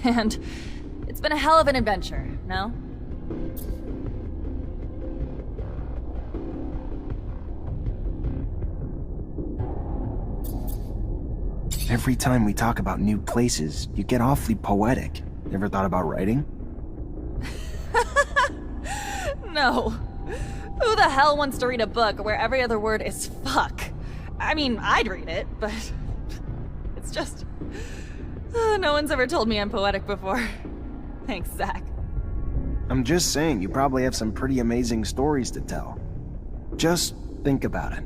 And it's been a hell of an adventure, no? Every time we talk about new places, you get awfully poetic. Ever thought about writing? No. Who the hell wants to read a book where every other word is fuck? I mean, I'd read it, but it's just... no one's ever told me I'm poetic before. Thanks, Zach. I'm just saying, you probably have some pretty amazing stories to tell. Just think about it.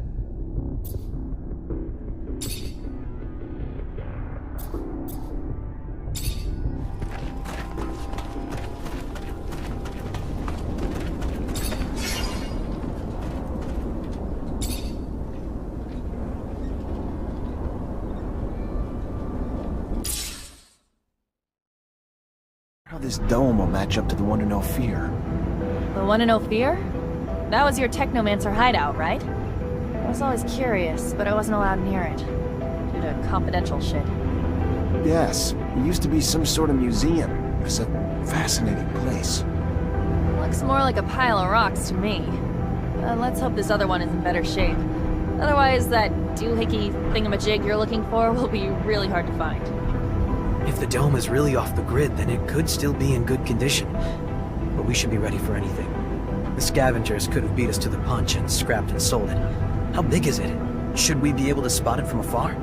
How this dome will match up to the one in Ophir. The one in Ophir? That was your Technomancer hideout, right? I was always curious, but I wasn't allowed near it. Due to confidential shit. Yes, it used to be some sort of museum. It was a fascinating place. Looks more like a pile of rocks to me. Let's hope this other one is in better shape. Otherwise, that doohickey thingamajig you're looking for will be really hard to find. If the dome is really off the grid, then it could still be in good condition. But we should be ready for anything. The scavengers could have beat us to the punch and scrapped and sold it. How big is it? Should we be able to spot it from afar?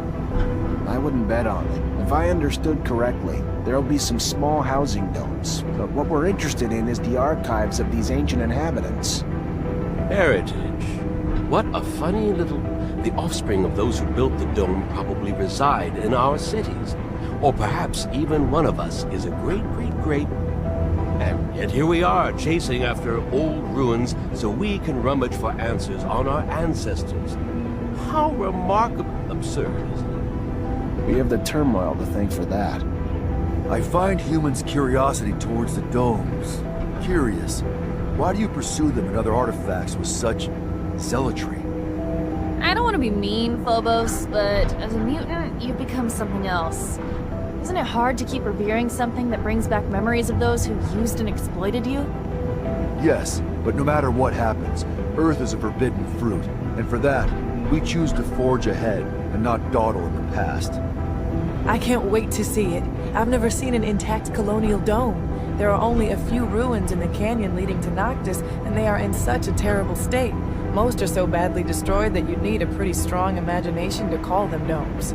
I wouldn't bet on it. If I understood correctly, there'll be some small housing domes. But what we're interested in is the archives of these ancient inhabitants. Heritage. What a funny little... The offspring of those who built the dome probably reside in our cities. Or perhaps even one of us is a great... And yet here we are, chasing after old ruins so we can rummage for answers on our ancestors. How remarkably absurd, isn't it? We have the turmoil to thank for that. I find humans' curiosity towards the domes curious. Why do you pursue them and other artifacts with such zealotry? I don't want to be mean, Phobos, but as a mutant, you've become something else. Isn't it hard to keep revering something that brings back memories of those who used and exploited you? Yes, but no matter what happens, Earth is a forbidden fruit, and for that, we choose to forge ahead and not dawdle in the past. I can't wait to see it. I've never seen an intact colonial dome. There are only a few ruins in the canyon leading to Noctis, and they are in such a terrible state. Most are so badly destroyed that you'd need a pretty strong imagination to call them domes.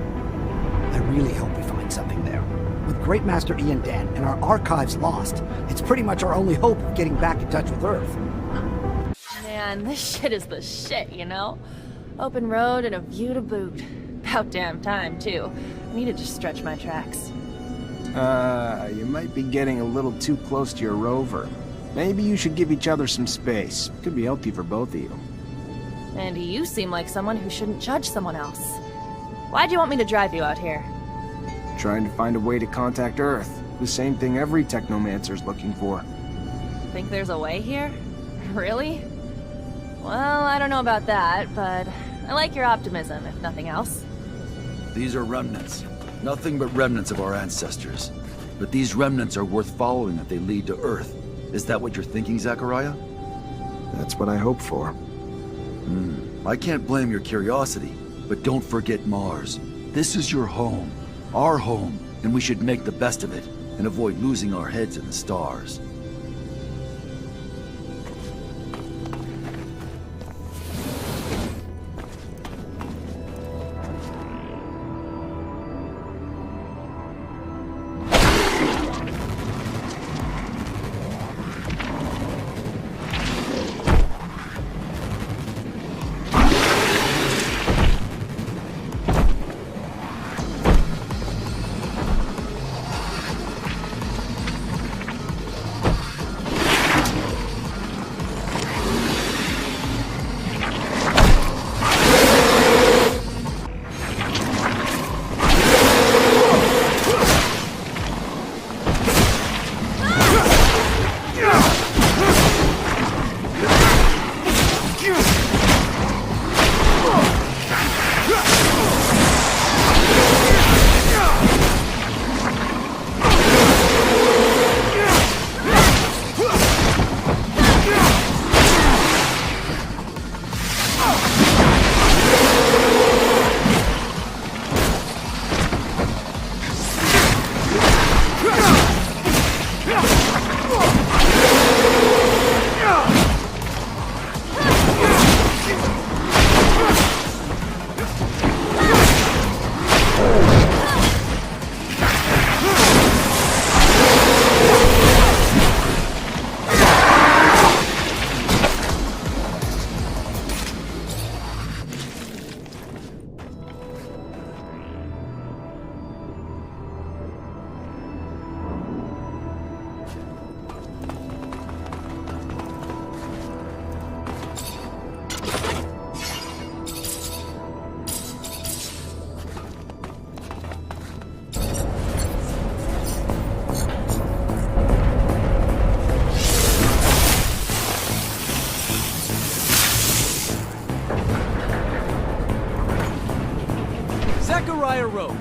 I really hope we find something there. With Great Master Ian Dan and our archives lost, it's pretty much our only hope of getting back in touch with Earth. Man, this shit is the shit, you know? Open road and a view to boot. About damn time, too. I needed to stretch my tracks. You might be getting a little too close to your rover. Maybe you should give each other some space. Could be healthy for both of you. And you seem like someone who shouldn't judge someone else. Why'd you want me to drive you out here? Trying to find a way to contact Earth. The same thing every Technomancer's looking for. Think there's a way here? Really? Well, I don't know about that, but I like your optimism, if nothing else. These are remnants. Nothing but remnants of our ancestors. But these remnants are worth following if they lead to Earth. Is that what you're thinking, Zachariah? That's what I hope for. I can't blame your curiosity, but don't forget Mars. This is your home, our home, and we should make the best of it and avoid losing our heads in the stars.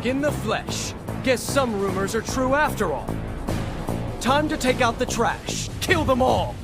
In the flesh. Guess some rumors are true after all. Time to take out the trash. Kill them all!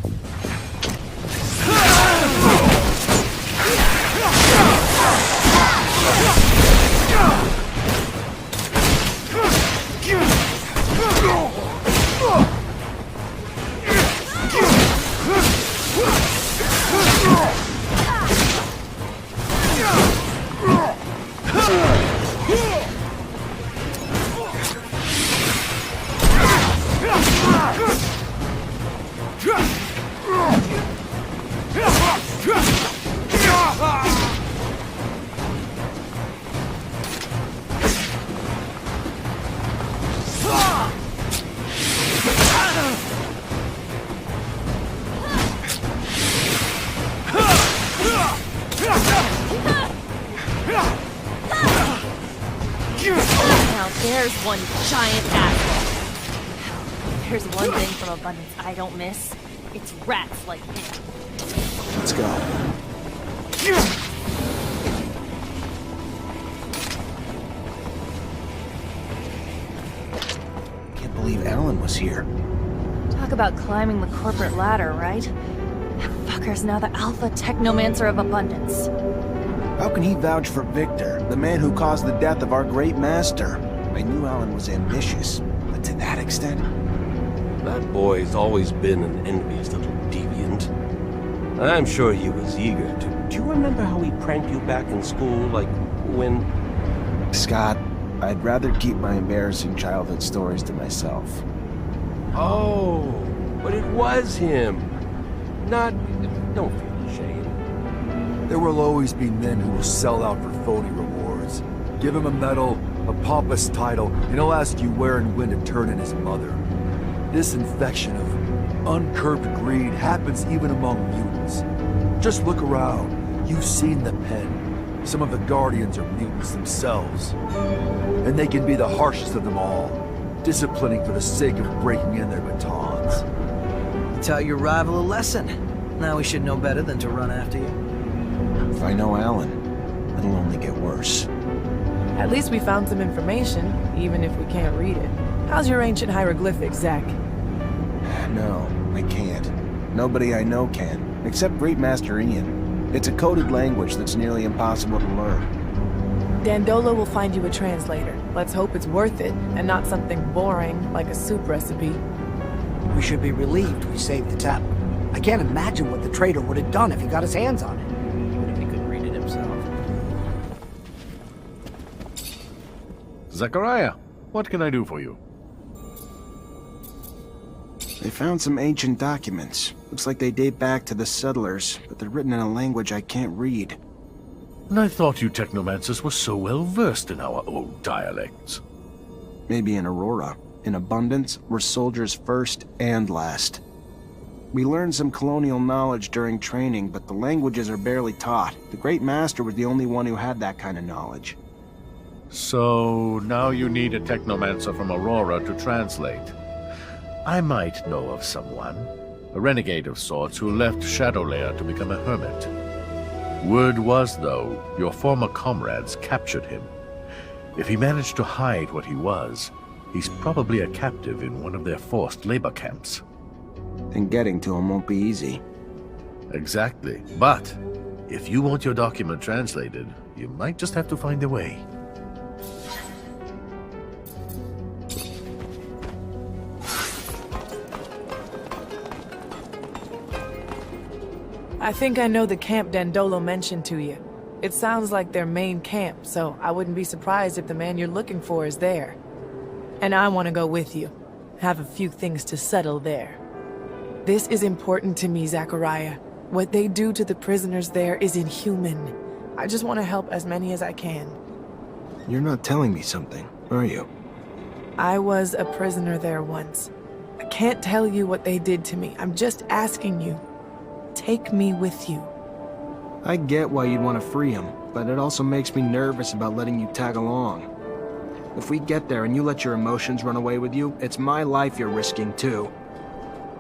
Now there's one giant asshole. If there's one thing from Abundance I don't miss, it's rats like him. Let's go. Can't believe Alan was here. Talk about climbing the corporate ladder, right? That fucker's now the alpha technomancer of Abundance. How can he vouch for Victor, the man who caused the death of our great master? I knew Alan was ambitious, but to that extent? That boy's always been an envious little deviant. I'm sure he was eager to... Do you remember how he pranked you back in school, like when... Scott, I'd rather keep my embarrassing childhood stories to myself. Oh, but it was him. Not... Don't feel ashamed. There will always be men who will sell out for phony rewards. Give him a medal, a pompous title, and he'll ask you where and when to turn in his mother. This infection of uncurbed greed happens even among mutants. Just look around. You've seen the pen. Some of the Guardians are mutants themselves. And they can be the harshest of them all, disciplining for the sake of breaking in their batons. You taught your rival a lesson. Now we should know better than to run after you. If I know Alan, it'll only get worse. At least we found some information, even if we can't read it. How's your ancient hieroglyphics, Zach? No, I can't. Nobody I know can, except Great Master Ian. It's a coded language that's nearly impossible to learn. Dandolo will find you a translator. Let's hope it's worth it, and not something boring like a soup recipe. We should be relieved we saved the tablet. I can't imagine what the traitor would have done if he got his hands on it. Even if he couldn't read it himself. Zachariah, what can I do for you? They found some ancient documents. Looks like they date back to the settlers, but they're written in a language I can't read. And I thought you Technomancers were so well versed in our old dialects. Maybe in Aurora. In Abundance, we're soldiers first and last. We learned some colonial knowledge during training, but the languages are barely taught. The Great Master was the only one who had that kind of knowledge. So now you need a Technomancer from Aurora to translate. I might know of someone, a renegade of sorts who left Shadowlair to become a hermit. Word was, though, your former comrades captured him. If he managed to hide what he was, he's probably a captive in one of their forced labor camps. Then getting to him won't be easy. Exactly. But if you want your document translated, you might just have to find a way. I think I know the camp Dandolo mentioned to you. It sounds like their main camp, so I wouldn't be surprised if the man you're looking for is there. And I want to go with you. Have a few things to settle there. This is important to me, Zachariah. What they do to the prisoners there is inhuman. I just want to help as many as I can. You're not telling me something, are you? I was a prisoner there once. I can't tell you what they did to me. I'm just asking you. Take me with you. I get why you'd want to free him, but it also makes me nervous about letting you tag along. If we get there and you let your emotions run away with you, it's my life you're risking too.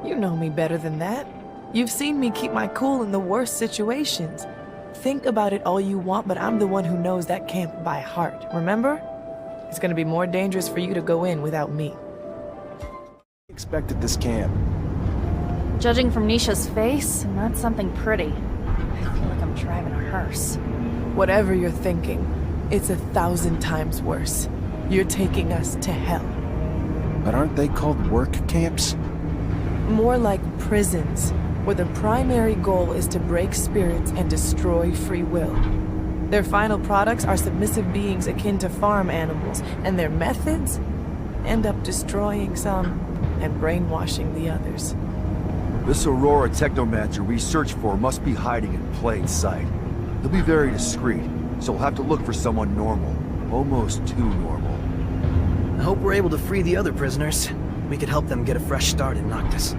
You know me better than that. You've seen me keep my cool in the worst situations. Think about it all you want, but I'm the one who knows that camp by heart, remember? It's gonna be more dangerous for you to go in without me. Expected this camp. Judging from Nisha's face, not something pretty. I feel like I'm driving a hearse. Whatever you're thinking, it's 1,000 times worse. You're taking us to hell. But aren't they called work camps? More like prisons, where the primary goal is to break spirits and destroy free will. Their final products are submissive beings akin to farm animals, and their methods end up destroying some and brainwashing the others. This Aurora Technomancer we search for must be hiding in plain sight. He'll be very discreet, so we'll have to look for someone normal. Almost too normal. I hope we're able to free the other prisoners. We could help them get a fresh start in Noctis.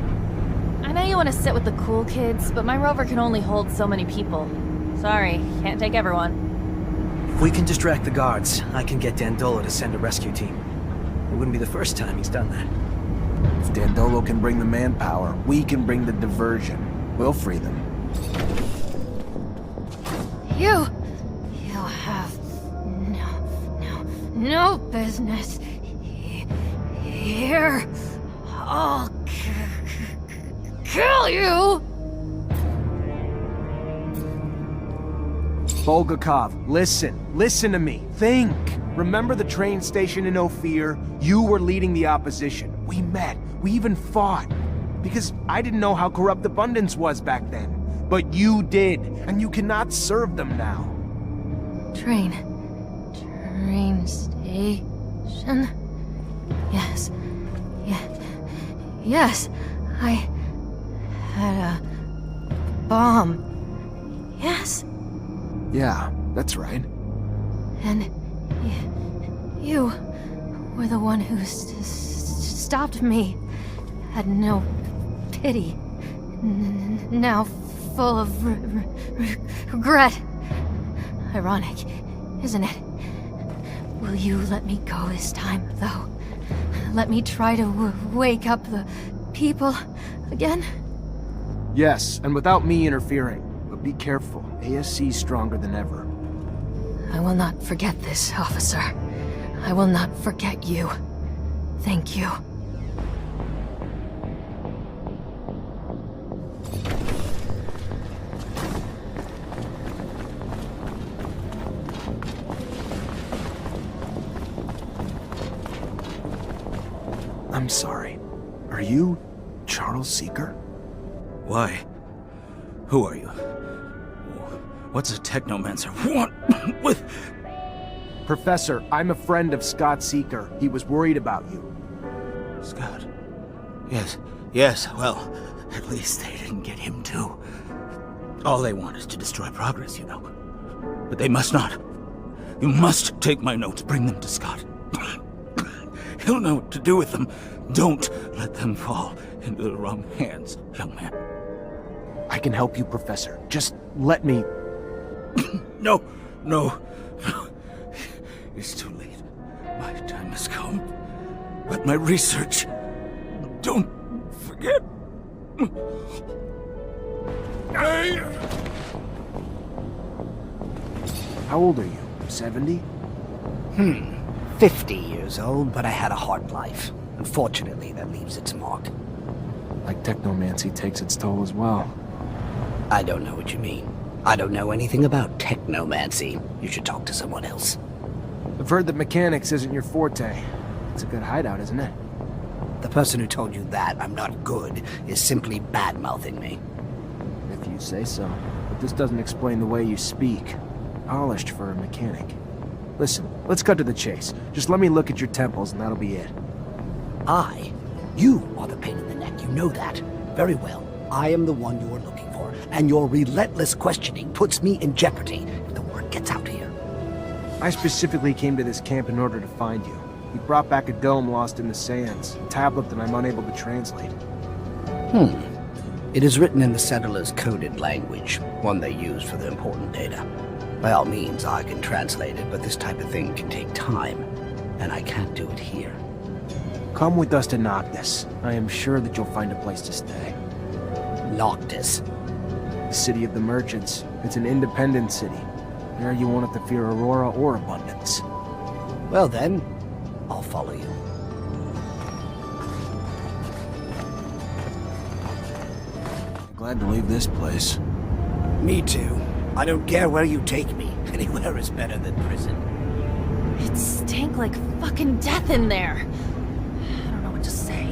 I know you want to sit with the cool kids, but my rover can only hold so many people. Sorry, can't take everyone. If we can distract the guards, I can get Dandolo to send a rescue team. It wouldn't be the first time he's done that. If Dandolo can bring the manpower, we can bring the diversion. We'll free them. You have no business here. I'll kill you! Bulgakov, listen to me. Think. Remember the train station in Ophir? You were leading the opposition. We met. We even fought. Because I didn't know how corrupt Abundance was back then. But you did, and you cannot serve them now. Train station? Yes. Yes. I had a bomb. Yes. Yeah, that's right. And you were the one who stopped me. Had no pity. Now full of regret. Ironic, isn't it? Will you let me go this time, though? Let me try to wake up the people again? Yes, and without me interfering. But be careful. ASC's stronger than ever. I will not forget this, officer. I will not forget you. Thank you. I'm sorry. Are you Charles Seeker? Why? Who are you? What's a Technomancer? What? With... Professor, I'm a friend of Scott Seeker. He was worried about you. Scott? Yes, well, at least they didn't get him too. All they want is to destroy progress, you know. But they must not. You must take my notes, bring them to Scott. He'll know what to do with them. Don't let them fall into the wrong hands, young man. I can help you, Professor. Just let me... No. It's too late. My time has come. But my research... Don't forget. How old are you? 70? 50 years old, but I had a hard life. Unfortunately, that leaves its mark. Like technomancy takes its toll as well. I don't know what you mean. I don't know anything about technomancy. You should talk to someone else. I've heard that mechanics isn't your forte. It's a good hideout, isn't it? The person who told you that I'm not good is simply bad-mouthing me. If you say so. But this doesn't explain the way you speak. Polished for a mechanic. Listen, let's cut to the chase. Just let me look at your temples and that'll be it. You are the pain in the neck, you know that. Very well. I am the one you are looking for, and your relentless questioning puts me in jeopardy if the word gets out here. I specifically came to this camp in order to find you. You brought back a dome lost in the sands, a tablet that I'm unable to translate. It is written in the settlers' coded language, one they use for the important data. By all means, I can translate it, but this type of thing can take time, and I can't do it here. Come with us to Noctis. I am sure that you'll find a place to stay. Noctis? The city of the merchants. It's an independent city. There you won't have to fear Aurora or Abundance. Well then, I'll follow you. Glad to leave this place. Me too. I don't care where you take me. Anywhere is better than prison. It stank like fucking death in there. I don't know what to say.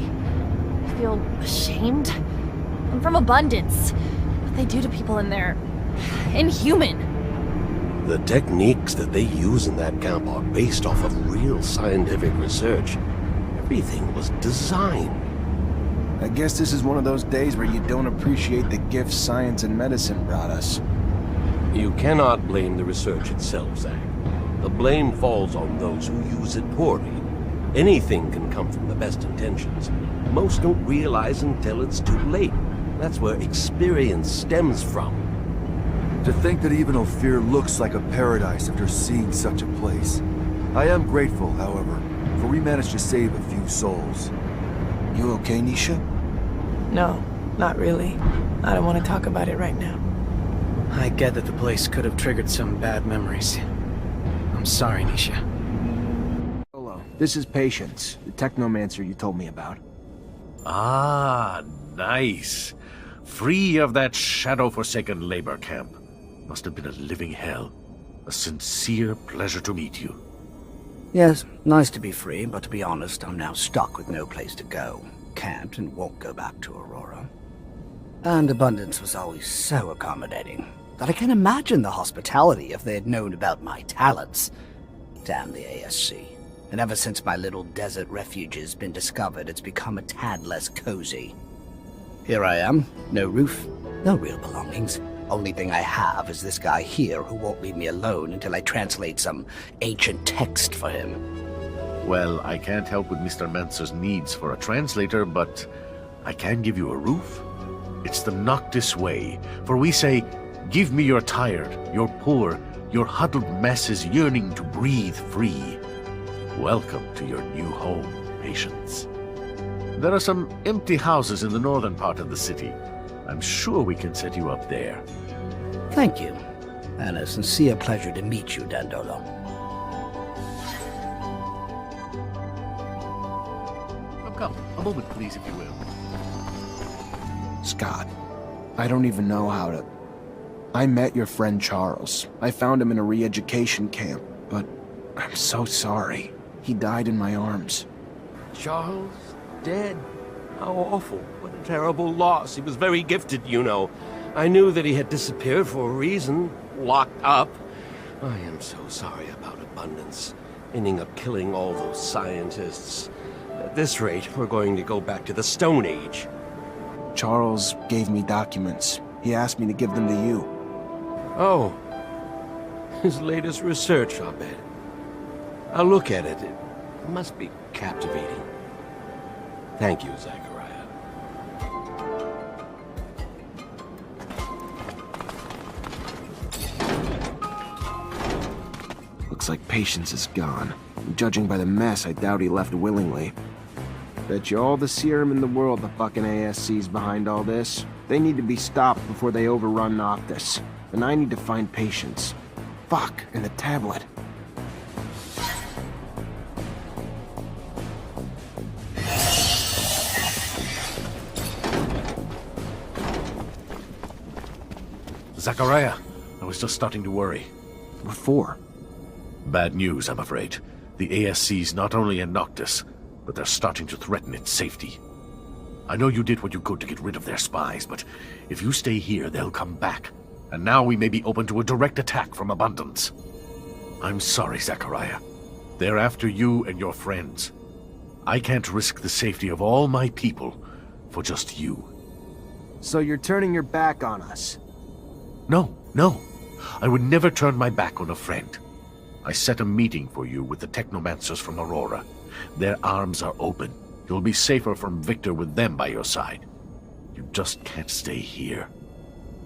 I feel ashamed. I'm from Abundance. What they do to people in there... inhuman. The techniques that they use in that camp are based off of real scientific research. Everything was designed. I guess this is one of those days where you don't appreciate the gifts science and medicine brought us. You cannot blame the research itself, Zach. The blame falls on those who use it poorly. Anything can come from the best intentions. Most don't realize until it's too late. That's where experience stems from. To think that even Ophir looks like a paradise after seeing such a place. I am grateful, however, for we managed to save a few souls. You okay, Nisha? No, not really. I don't want to talk about it right now. I get that the place could have triggered some bad memories. I'm sorry, Nisha. Hello. This is Patience, the Technomancer you told me about. Ah, nice. Free of that shadow-forsaken labor camp. Must have been a living hell. A sincere pleasure to meet you. Yes, nice to be free, but to be honest, I'm now stuck with no place to go. Can't and won't go back to Aurora. And Abundance was always so accommodating that I can't imagine the hospitality if they had known about my talents. Damn the ASC. And ever since my little desert refuge has been discovered, it's become a tad less cozy. Here I am, no roof, no real belongings. Only thing I have is this guy here who won't leave me alone until I translate some ancient text for him. Well, I can't help with Mr. Mancer's needs for a translator, but I can give you a roof. It's the Noctis way, for we say, give me your tired, your poor, your huddled masses yearning to breathe free. Welcome to your new home, Patience. There are some empty houses in the northern part of the city. I'm sure we can set you up there. Thank you, and a sincere pleasure to meet you, Dandolo. Come, a moment please, if you will. Scott, I don't even know how to... I met your friend Charles. I found him in a re-education camp, but I'm so sorry. He died in my arms. Charles? Dead? How awful. What a terrible loss. He was very gifted, you know. I knew that he had disappeared for a reason. Locked up. I am so sorry about Abundance. Ending up killing all those scientists. At this rate, we're going to go back to the Stone Age. Charles gave me documents. He asked me to give them to you. Oh. His latest research, I'll bet. I'll look at it. It must be captivating. Thank you, Zachariah. Looks like Patience is gone. Judging by the mess, I doubt he left willingly. Bet you all the serum in the world the fucking ASC's behind all this. They need to be stopped before they overrun Noctis. And I need to find Patience. Fuck, and the tablet. Zachariah, I was just starting to worry. What for? Bad news, I'm afraid. The ASC's not only in Noctis, but they're starting to threaten its safety. I know you did what you could to get rid of their spies, but if you stay here, they'll come back. And now we may be open to a direct attack from Abundance. I'm sorry, Zachariah. They're after you and your friends. I can't risk the safety of all my people for just you. So you're turning your back on us? No. I would never turn my back on a friend. I set a meeting for you with the Technomancers from Aurora. Their arms are open. You'll be safer from Victor with them by your side. You just can't stay here.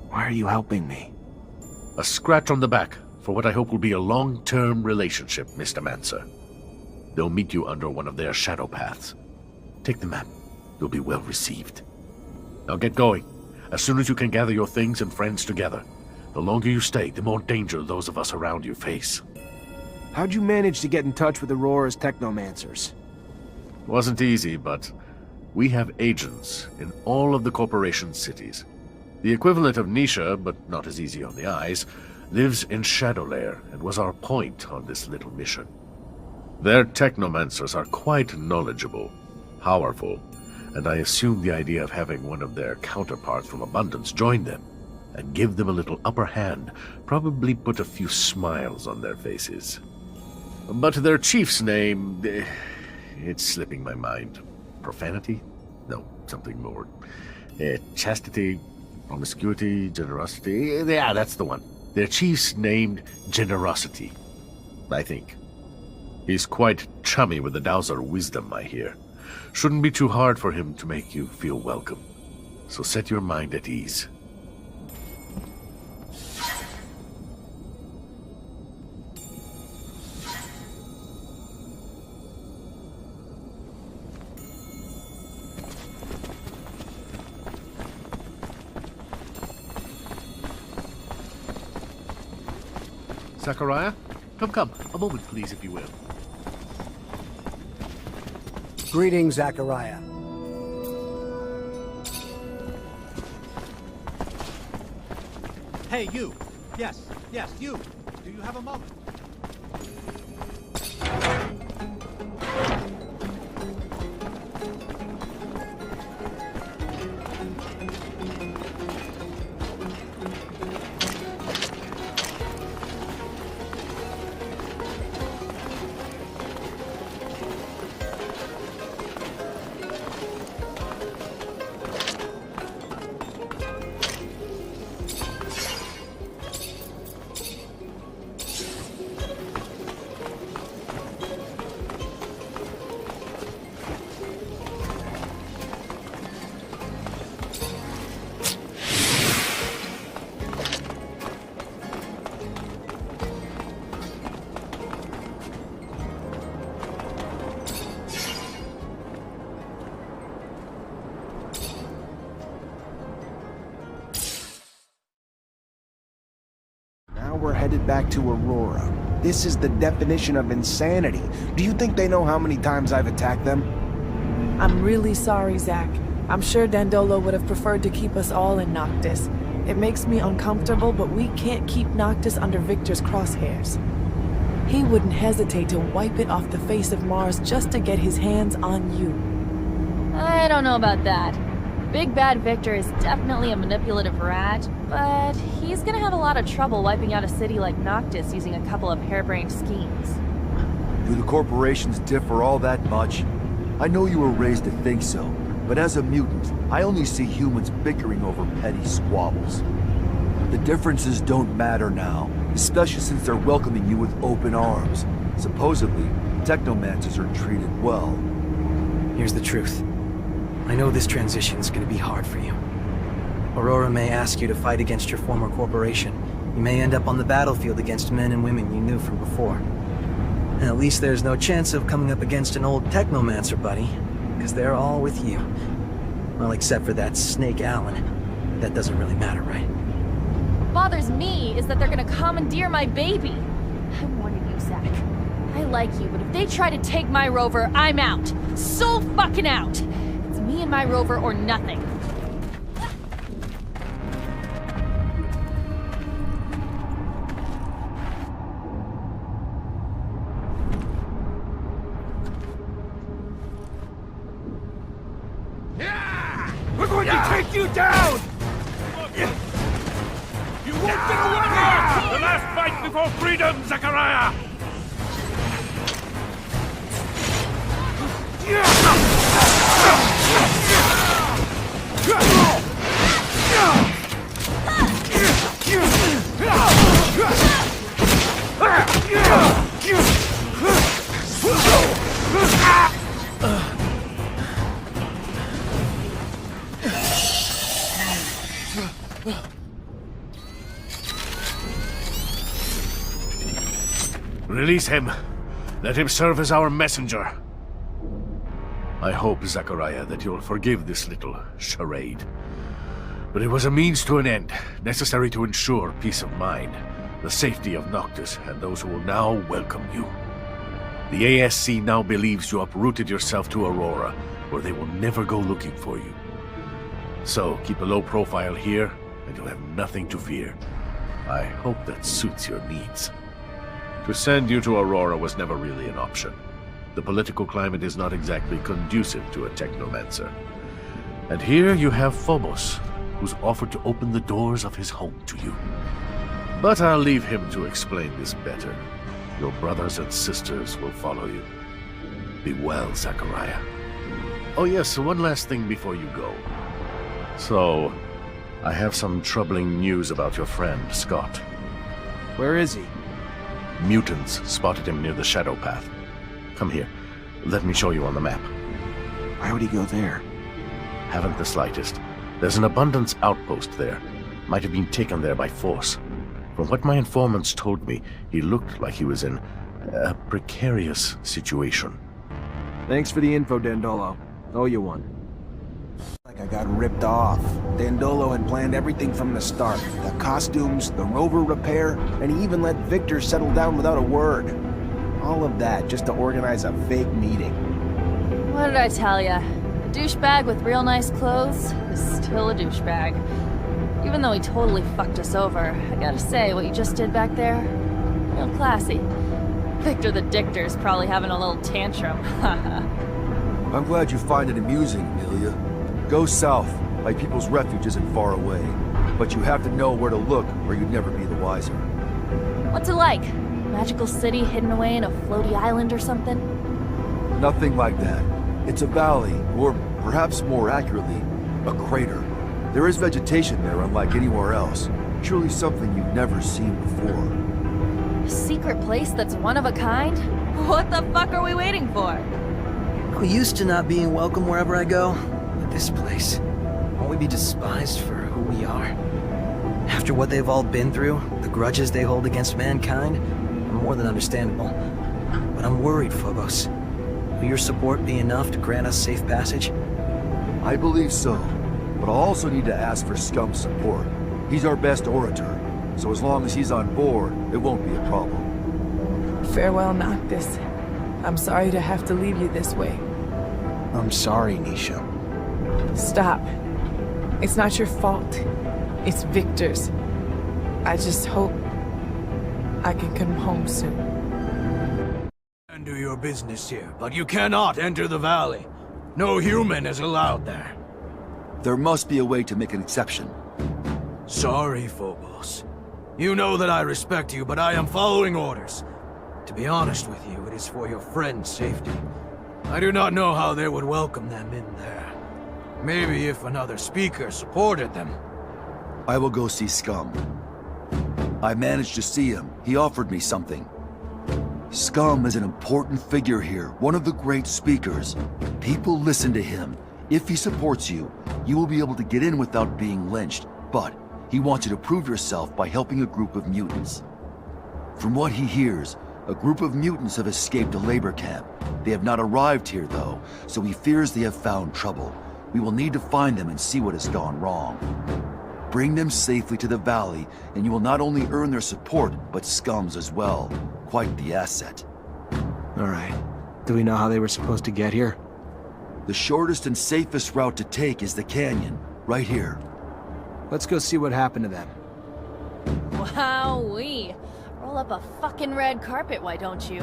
Why are you helping me? A scratch on the back for what I hope will be a long-term relationship, Mr. Mancer. They'll meet you under one of their shadow paths. Take the map. You'll be well received. Now get going. As soon as you can gather your things and friends together. The longer you stay, the more danger those of us around you face. How'd you manage to get in touch with Aurora's Technomancers? Wasn't easy, but we have agents in all of the corporation's cities. The equivalent of Nisha, but not as easy on the eyes, lives in Shadowlair and was our point on this little mission. Their Technomancers are quite knowledgeable, powerful, and I assume the idea of having one of their counterparts from Abundance join them and give them a little upper hand probably put a few smiles on their faces. But their chief's name, it's slipping my mind. Profanity? No, something more. Chastity, promiscuity, generosity. Yeah, that's the one. Their chief's named Generosity, I think. He's quite chummy with the Dowser wisdom, I hear. Shouldn't be too hard for him to make you feel welcome. So set your mind at ease. Zachariah? Come. A moment, please, if you will. Greetings, Zachariah. Hey, you! Yes, you! Do you have a moment? Now we're headed back to Aurora. This is the definition of insanity. Do you think they know how many times I've attacked them? I'm really sorry, Zach. I'm sure Dandolo would have preferred to keep us all in Noctis. It makes me uncomfortable, but we can't keep Noctis under Victor's crosshairs. He wouldn't hesitate to wipe it off the face of Mars just to get his hands on you. I don't know about that. Big Bad Victor is definitely a manipulative rat, but he's gonna have a lot of trouble wiping out a city like Noctis using a couple of harebrained schemes. Do the corporations differ all that much? I know you were raised to think so, but as a mutant, I only see humans bickering over petty squabbles. The differences don't matter now, especially since they're welcoming you with open arms. Supposedly, Technomancers are treated well. Here's the truth. I know this transition's gonna be hard for you. Aurora may ask you to fight against your former corporation. You may end up on the battlefield against men and women you knew from before. And at least there's no chance of coming up against an old Technomancer buddy, because they're all with you. Well, except for that Snake Allen. That doesn't really matter, right? What bothers me is that they're gonna commandeer my baby. I'm warning you, Zach. I like you, but if they try to take my rover, I'm out. So fucking out! It's me and my rover or nothing. We're going to take you down! You won't get away! The last fight before freedom, Zachariah! Release him. Let him serve as our messenger. I hope, Zachariah, that you'll forgive this little charade. But it was a means to an end, necessary to ensure peace of mind, the safety of Noctis, and those who will now welcome you. The ASC now believes you uprooted yourself to Aurora, where they will never go looking for you. So, keep a low profile here, and you'll have nothing to fear. I hope that suits your needs. To send you to Aurora was never really an option. The political climate is not exactly conducive to a Technomancer. And here you have Phobos, who's offered to open the doors of his home to you. But I'll leave him to explain this better. Your brothers and sisters will follow you. Be well, Zachariah. Oh yes, one last thing before you go. So, I have some troubling news about your friend, Scott. Where is he? Mutants spotted him near the Shadow Path. Come here. Let me show you on the map. Why would he go there? Haven't the slightest. There's an abundance outpost there. Might have been taken there by force. From what my informants told me, he looked like he was in a precarious situation. Thanks for the info, Dandolo. Owe you one. Like I got ripped off. Dandolo had planned everything from the start. The costumes, the rover repair, and he even let Victor settle down without a word. All of that just to organize a fake meeting. What did I tell ya? A douchebag with real nice clothes is still a douchebag. Even though he totally fucked us over, I gotta say, what you just did back there, real classy. Victor the Dictor's probably having a little tantrum. I'm glad you find it amusing, Amelia. Go south. My people's refuge isn't far away. But you have to know where to look, or you'd never be the wiser. What's it like? Magical city hidden away in a floaty island or something? Nothing like that. It's a valley, or perhaps more accurately, a crater. There is vegetation there unlike anywhere else. Truly something you've never seen before. A secret place that's one of a kind? What the fuck are we waiting for? I'm used to not being welcome wherever I go, but this place, won't we be despised for who we are? After what they've all been through, the grudges they hold against mankind, more than understandable. But I'm worried, Phobos. Will your support be enough to grant us safe passage? I believe so, but I'll also need to ask for Scum's support. He's our best orator, so as long as he's on board, it won't be a problem. Farewell, Noctis. I'm sorry to have to leave you this way. I'm sorry, Nisha. Stop. It's not your fault. It's Victor's. I just hope I can come home soon. And do your business here, but you cannot enter the valley. No human is allowed there. There must be a way to make an exception. Sorry, Phobos. You know that I respect you, but I am following orders. To be honest with you, it is for your friend's safety. I do not know how they would welcome them in there. Maybe if another speaker supported them. I will go see Scum. I managed to see him. He offered me something. Scum is an important figure here, one of the great speakers. People listen to him. If he supports you, you will be able to get in without being lynched. But he wants you to prove yourself by helping a group of mutants. From what he hears, a group of mutants have escaped a labor camp. They have not arrived here, though, so he fears they have found trouble. We will need to find them and see what has gone wrong. Bring them safely to the valley, and you will not only earn their support, but Scum's as well. Quite the asset. All right. Do we know how they were supposed to get here? The shortest and safest route to take is the canyon, right here. Let's go see what happened to them. Wowee. Roll up a fucking red carpet, why don't you?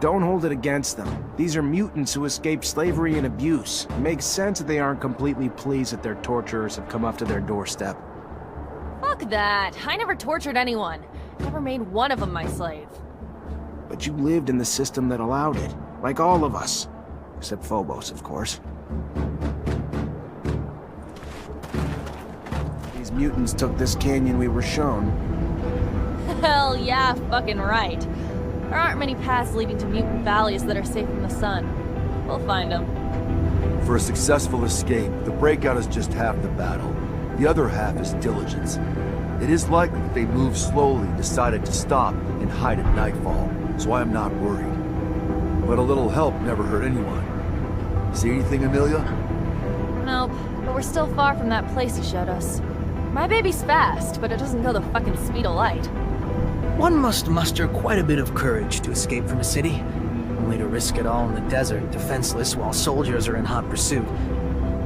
Don't hold it against them. These are mutants who escaped slavery and abuse. It makes sense that they aren't completely pleased that their torturers have come up to their doorstep. Fuck that. I never tortured anyone. Never made one of them my slave. But you lived in the system that allowed it. Like all of us. Except Phobos, of course. These mutants took this canyon we were shown. Hell yeah, fucking right. There aren't many paths leading to mutant valleys that are safe from the sun. We'll find them. For a successful escape, the breakout is just half the battle. The other half is diligence. It is likely that they moved slowly and decided to stop and hide at nightfall, so I am not worried. But a little help never hurt anyone. See anything, Amelia? Nope, but we're still far from that place you showed us. My baby's fast, but it doesn't go the fucking speed of light. One must muster quite a bit of courage to escape from a city, only to risk it all in the desert, defenseless while soldiers are in hot pursuit,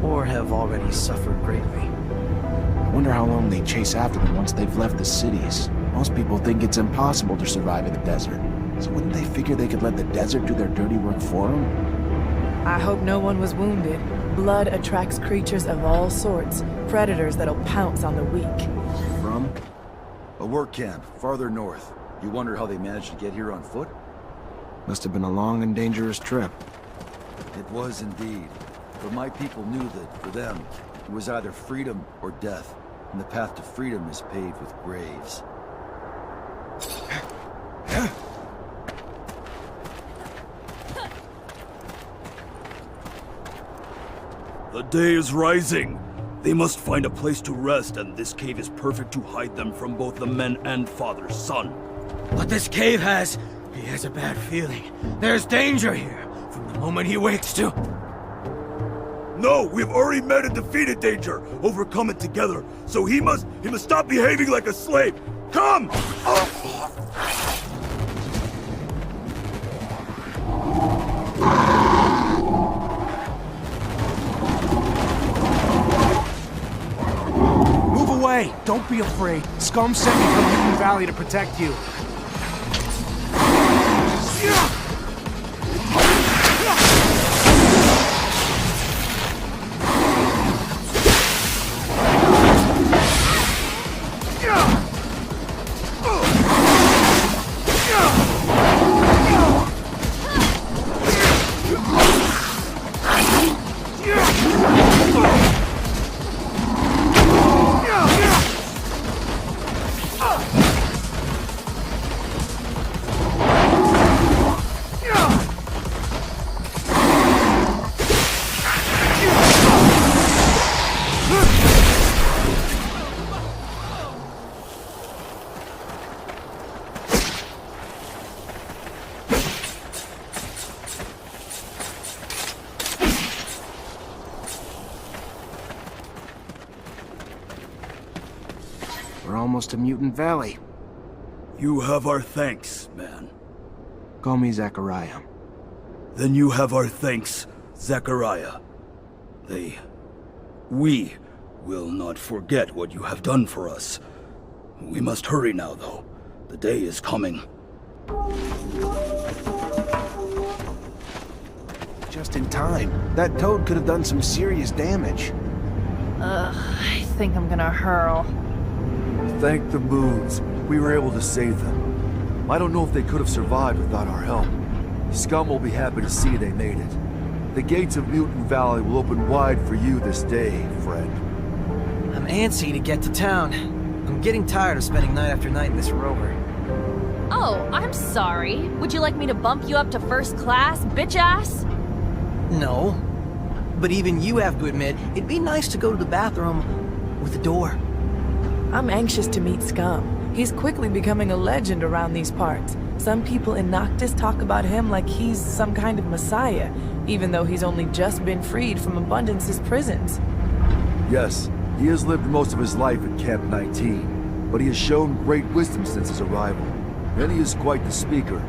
or have already suffered greatly. I wonder how long they chase after them once they've left the cities. Most people think it's impossible to survive in the desert. So wouldn't they figure they could let the desert do their dirty work for them? I hope no one was wounded. Blood attracts creatures of all sorts, predators that'll pounce on the weak. From? A work camp, farther north. You wonder how they managed to get here on foot? Must have been a long and dangerous trip. It was indeed. But my people knew that, for them, it was either freedom or death. And the path to freedom is paved with graves. The day is rising. They must find a place to rest, and this cave is perfect to hide them from both the men and father's son. But this cave he has a bad feeling. There's danger here from the moment he wakes to... No, we've already met and defeated danger, overcome it together. So he must stop behaving like a slave. Come! Move away! Don't be afraid. Scum sent me from Mutant Valley to protect you. We're almost to Mutant Valley. You have our thanks, man. Call me Zachariah. Then you have our thanks, Zachariah. We will not forget what you have done for us. We must hurry now, though. The day is coming. Just in time. That toad could have done some serious damage. I think I'm gonna hurl. Thank the moons. We were able to save them. I don't know if they could have survived without our help. Scum will be happy to see they made it. The gates of Mutant Valley will open wide for you this day, friend. I'm antsy to get to town. I'm getting tired of spending night after night in this rover. Oh, I'm sorry. Would you like me to bump you up to first class, bitch ass? No. But even you have to admit, it'd be nice to go to the bathroom with a door. I'm anxious to meet Scum. He's quickly becoming a legend around these parts. Some people in Noctis talk about him like he's some kind of messiah, even though he's only just been freed from Abundance's prisons. Yes, he has lived most of his life at Camp 19, but he has shown great wisdom since his arrival, and he is quite the speaker.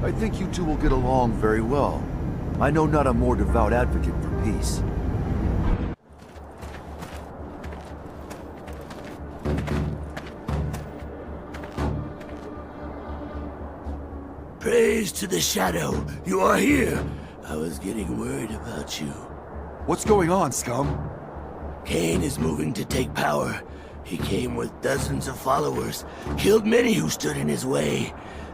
I think you two will get along very well. I know not a more devout advocate for peace. Praise to the Shadow. You are here. I was getting worried about you. What's going on, Scum? Cain is moving to take power. He came with dozens of followers, killed many who stood in his way,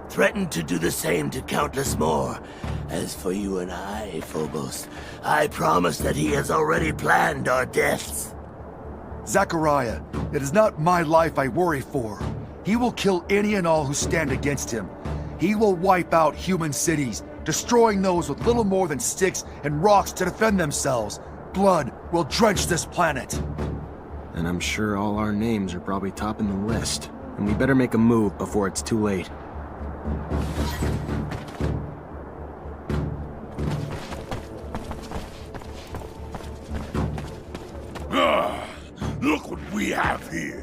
threatened to do the same to countless more. As for you and I, Phobos, I promise that he has already planned our deaths. Zachariah, it is not my life I worry for. He will kill any and all who stand against him. He will wipe out human cities, destroying those with little more than sticks and rocks to defend themselves. Blood will drench this planet. And I'm sure all our names are probably topping the list. And we better make a move before it's too late. Look what we have here.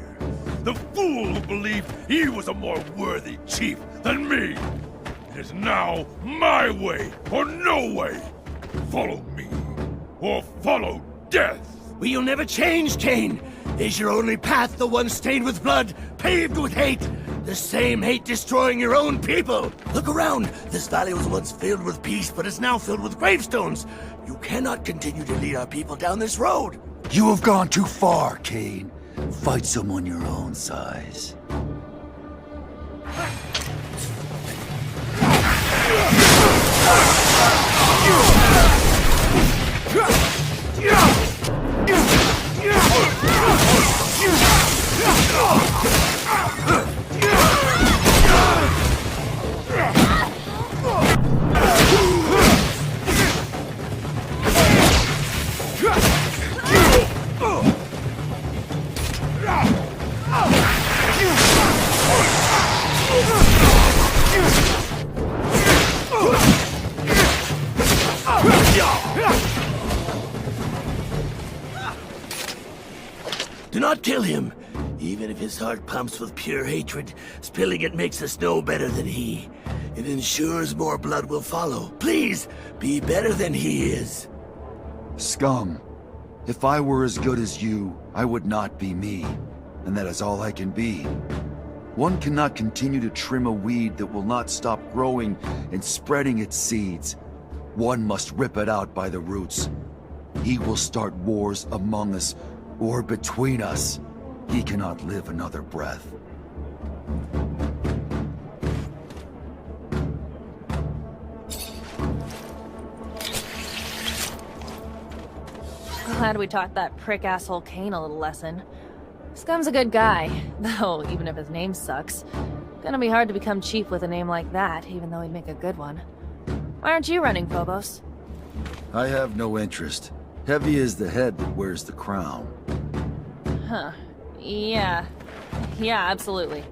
The fool who believed he was a more worthy chief than me. It is now my way or no way. Follow me, or follow death. Will you never change, Cain? Is your only path the one stained with blood, paved with hate? The same hate destroying your own people? Look around. This valley was once filled with peace, but is now filled with gravestones. You cannot continue to lead our people down this road. You have gone too far, Cain. Fight someone your own size. not kill him. Even if his heart pumps with pure hatred, spilling it makes us no better than he. It ensures more blood will follow. Please, be better than he is. Scum. If I were as good as you, I would not be me. And that is all I can be. One cannot continue to trim a weed that will not stop growing and spreading its seeds. One must rip it out by the roots. He will start wars among us, or between us. He cannot live another breath. Glad we taught that prick asshole Kane a little lesson. Scum's a good guy, though even if his name sucks. Gonna be hard to become chief with a name like that, even though he'd make a good one. Why aren't you running, Phobos? I have no interest. Heavy is the head that wears the crown. Huh. Yeah, absolutely.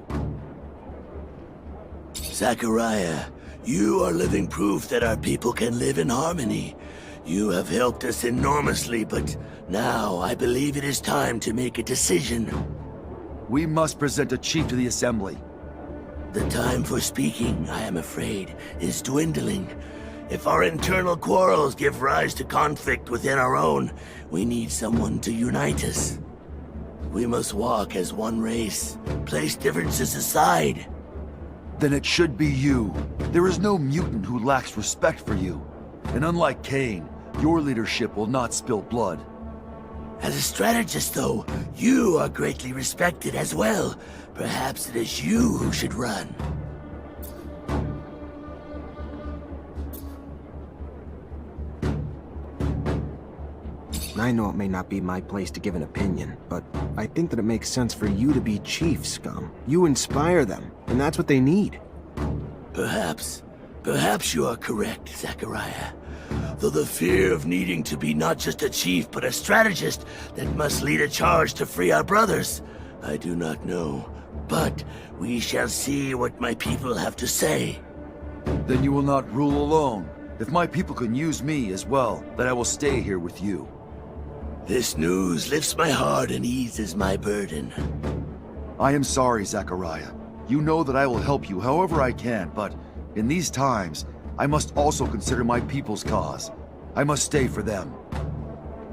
Zachariah, you are living proof that our people can live in harmony. You have helped us enormously, but now I believe it is time to make a decision. We must present a chief to the assembly. The time for speaking, I am afraid, is dwindling. If our internal quarrels give rise to conflict within our own, we need someone to unite us. We must walk as one race, place differences aside. Then it should be you. There is no mutant who lacks respect for you. And unlike Kane, your leadership will not spill blood. As a strategist, though, you are greatly respected as well. Perhaps it is you who should run. I know it may not be my place to give an opinion, but I think that it makes sense for you to be chief, Scum. You inspire them, and that's what they need. Perhaps you are correct, Zachariah. Though the fear of needing to be not just a chief, but a strategist that must lead a charge to free our brothers, I do not know. But we shall see what my people have to say. Then you will not rule alone. If my people can use me as well, then I will stay here with you. This news lifts my heart and eases my burden. I am sorry, Zachariah. You know that I will help you however I can, but in these times, I must also consider my people's cause. I must stay for them.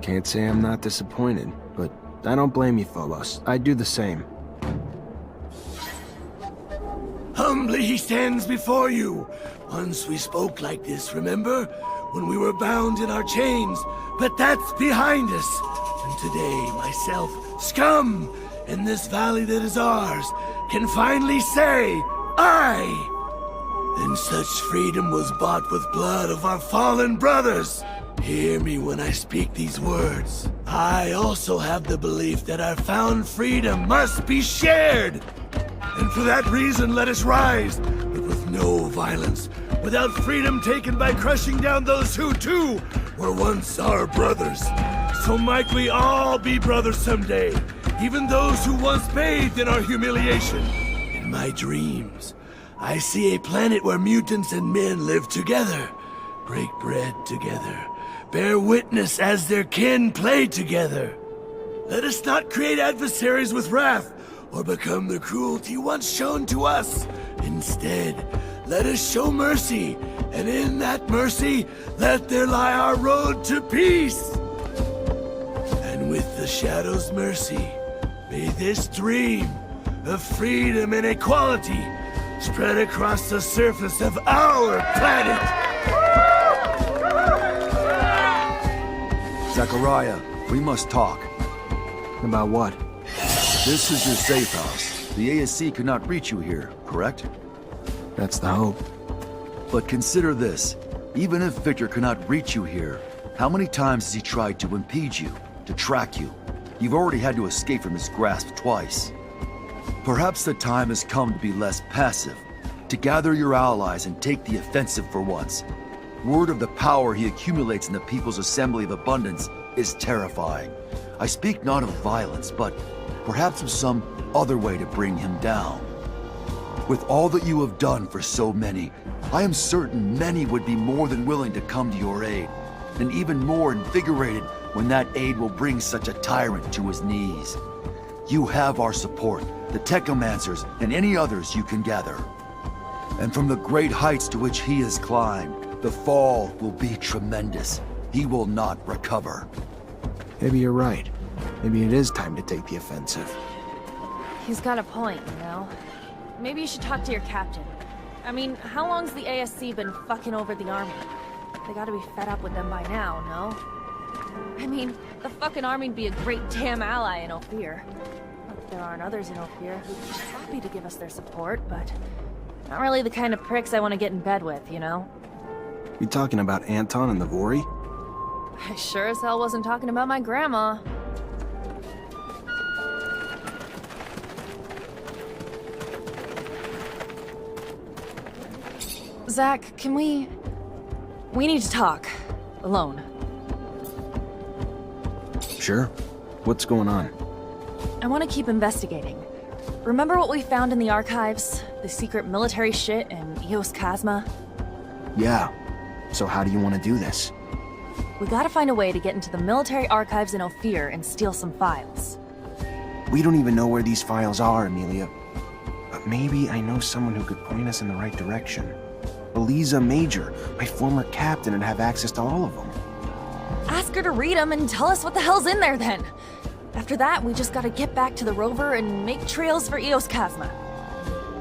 Can't say I'm not disappointed, but I don't blame you, Phobos. I'd do the same. Humbly he stands before you. Once we spoke like this, remember? When we were bound in our chains. But that's behind us. And today, myself, Scum, in this valley that is ours, can finally say, I! And such freedom was bought with blood of our fallen brothers. Hear me when I speak these words. I also have the belief that our found freedom must be shared. And for that reason, let us rise, but with no violence, without freedom taken by crushing down those who, too, were once our brothers. So might we all be brothers someday, even those who once bathed in our humiliation. In my dreams, I see a planet where mutants and men live together, break bread together, bear witness as their kin play together. Let us not create adversaries with wrath, or become the cruelty once shown to us. Instead, let us show mercy, and in that mercy, let there lie our road to peace. And with the Shadow's mercy, may this dream of freedom and equality spread across the surface of our planet. Zachariah, we must talk. About what? This is your safe house. The ASC could not reach you here, correct? That's the hope. But consider this. Even if Victor cannot reach you here, how many times has he tried to impede you, to track you? You've already had to escape from his grasp twice. Perhaps the time has come to be less passive, to gather your allies and take the offensive for once. Word of the power he accumulates in the People's Assembly of Abundance is terrifying. I speak not of violence, but perhaps of some other way to bring him down. With all that you have done for so many, I am certain many would be more than willing to come to your aid, and even more invigorated when that aid will bring such a tyrant to his knees. You have our support, the Technomancers, and any others you can gather. And from the great heights to which he has climbed, the fall will be tremendous. He will not recover. Maybe you're right. Maybe it is time to take the offensive. He's got a point, you know? Maybe you should talk to your captain. I mean, how long's the ASC been fucking over the army? They gotta be fed up with them by now, no? I mean, the fucking army'd be a great damn ally in Ophir. Not that there aren't others in Ophir who'd be happy to give us their support, but not really the kind of pricks I want to get in bed with, you know? You talking about Anton and the Vori? I sure as hell wasn't talking about my grandma. Zach, can we need to talk. Alone. Sure. What's going on? I want to keep investigating. Remember what we found in the archives? The secret military shit in Eos Chasma? Yeah. So how do you want to do this? We gotta find a way to get into the military archives in Ophir and steal some files. We don't even know where these files are, Amelia. But maybe I know someone who could point us in the right direction. Eliza Major, my former captain, and have access to all of them. Ask her to read them and tell us what the hell's in there then. After that, we just gotta get back to the rover and make trails for Eos Chasma.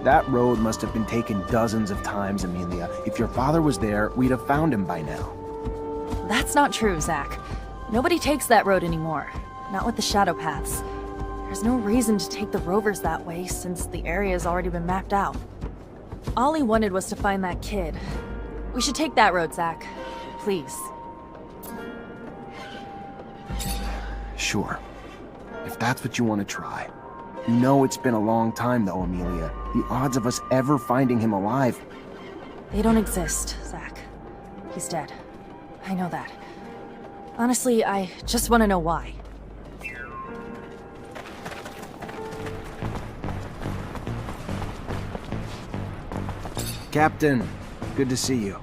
That road must have been taken dozens of times, Amelia. If your father was there, we'd have found him by now. That's not true, Zach. Nobody takes that road anymore. Not with the shadow paths. There's no reason to take the rovers that way since the area's already been mapped out. All he wanted was to find that kid. We should take that road, Zach. Please. Sure. If that's what you want to try. You know it's been a long time though, Amelia. The odds of us ever finding him alive... They don't exist, Zach. He's dead. I know that. Honestly, I just want to know why. Captain, good to see you.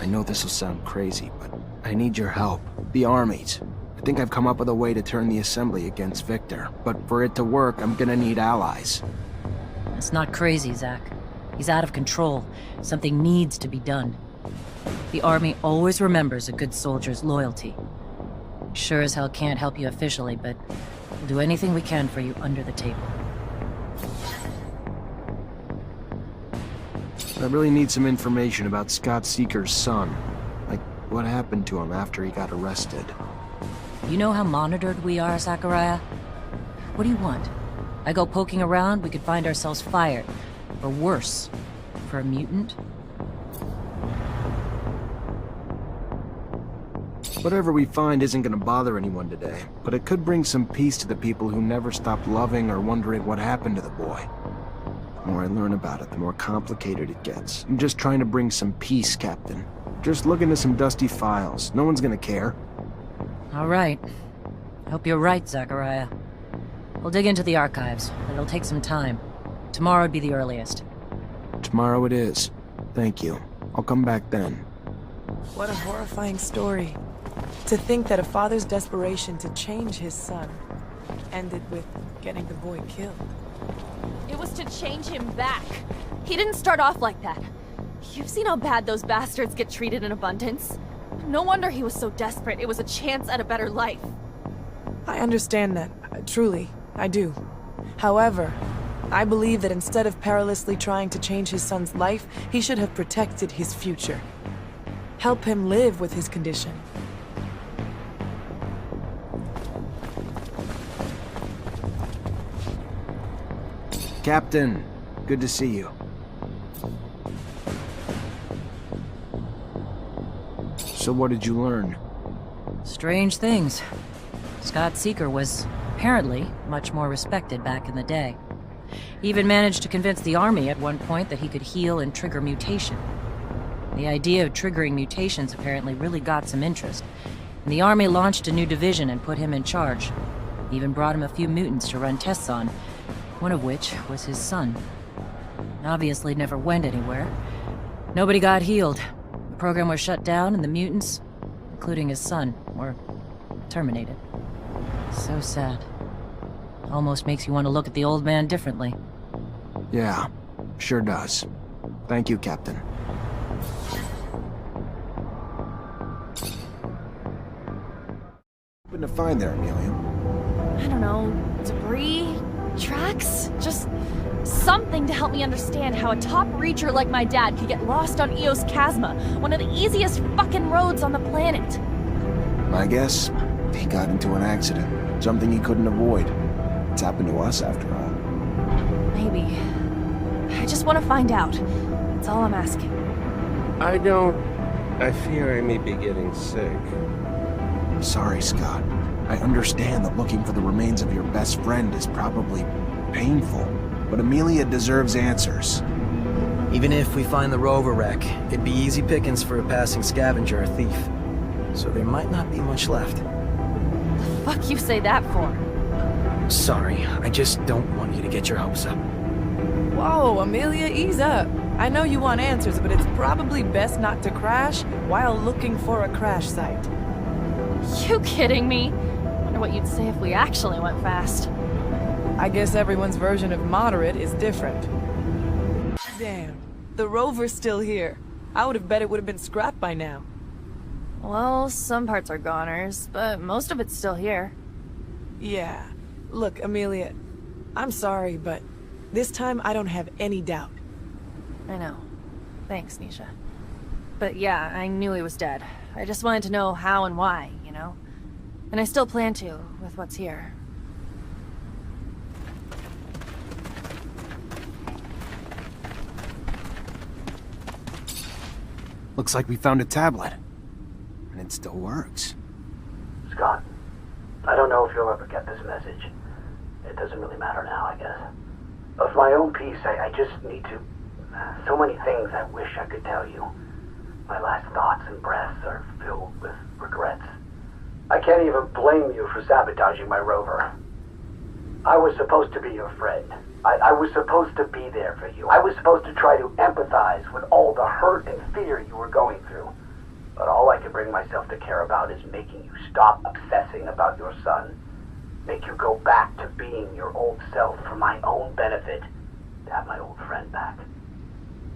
I know this will sound crazy, but I need your help. The armies. I think I've come up with a way to turn the Assembly against Victor, but for it to work, I'm gonna need allies. It's not crazy, Zach. He's out of control. Something needs to be done. The Army always remembers a good soldier's loyalty. Sure as hell can't help you officially, but we'll do anything we can for you under the table. I really need some information about Scott Seeker's son. Like, what happened to him after he got arrested. You know how monitored we are, Zachariah? What do you want? I go poking around, we could find ourselves fired. Or worse, for a mutant? Whatever we find isn't gonna bother anyone today, but it could bring some peace to the people who never stopped loving or wondering what happened to the boy. The more I learn about it, the more complicated it gets. I'm just trying to bring some peace, Captain. Just look into some dusty files. No one's gonna care. All right. Hope you're right, Zachariah. We'll dig into the archives, but it'll take some time. Tomorrow'd be the earliest. Tomorrow it is. Thank you. I'll come back then. What a horrifying story. To think that a father's desperation to change his son ended with getting the boy killed. It was to change him back. He didn't start off like that. You've seen how bad those bastards get treated in Abundance. No wonder he was so desperate. It was a chance at a better life. I understand that. Truly, I do. However, I believe that instead of perilously trying to change his son's life, he should have protected his future. Help him live with his condition. Captain, good to see you. So what did you learn? Strange things. Scott Seeker was, apparently, much more respected back in the day. He even managed to convince the Army at one point that he could heal and trigger mutation. The idea of triggering mutations apparently really got some interest, and the Army launched a new division and put him in charge. Even brought him a few mutants to run tests on, one of which was his son. Obviously never went anywhere. Nobody got healed. The program was shut down and the mutants, including his son, were terminated. So sad. Almost makes you want to look at the old man differently. Yeah, sure does. Thank you, Captain. What to find there, Amelia? I don't know, debris? Tracks? Just something to help me understand how a top reacher like my dad could get lost on Eos Chasma, one of the easiest fucking roads on the planet. My guess, he got into an accident. Something he couldn't avoid. It's happened to us, after all. Maybe. I just want to find out. That's all I'm asking. I fear I may be getting sick. Sorry, Scott. I understand that looking for the remains of your best friend is probably painful, but Amelia deserves answers. Even if we find the rover wreck, it'd be easy pickings for a passing scavenger or thief. So there might not be much left. The fuck you say that for? Sorry, I just don't want you to get your hopes up. Whoa, Amelia, ease up. I know you want answers, but it's probably best not to crash while looking for a crash site. You kidding me? Wonder what you'd say if we actually went fast. I guess everyone's version of moderate is different. Damn, the rover's still here. I would have bet it would have been scrapped by now. Well, some parts are goners, but most of it's still here. Yeah. Look, Amelia, I'm sorry, but this time I don't have any doubt. I know. Thanks, Nisha. But yeah, I knew he was dead. I just wanted to know how and why, you know? And I still plan to, with what's here. Looks like we found a tablet. And it still works. Scott, I don't know if you'll ever get this message. It doesn't really matter now, I guess. Of my own peace, I just need to... So many things I wish I could tell you. My last thoughts and breaths are filled with regrets. I can't even blame you for sabotaging my rover. I was supposed to be your friend. I was supposed to be there for you. I was supposed to try to empathize with all the hurt and fear you were going through. But all I can bring myself to care about is making you stop obsessing about your son. Make you go back to being your old self for my own benefit. To have my old friend back.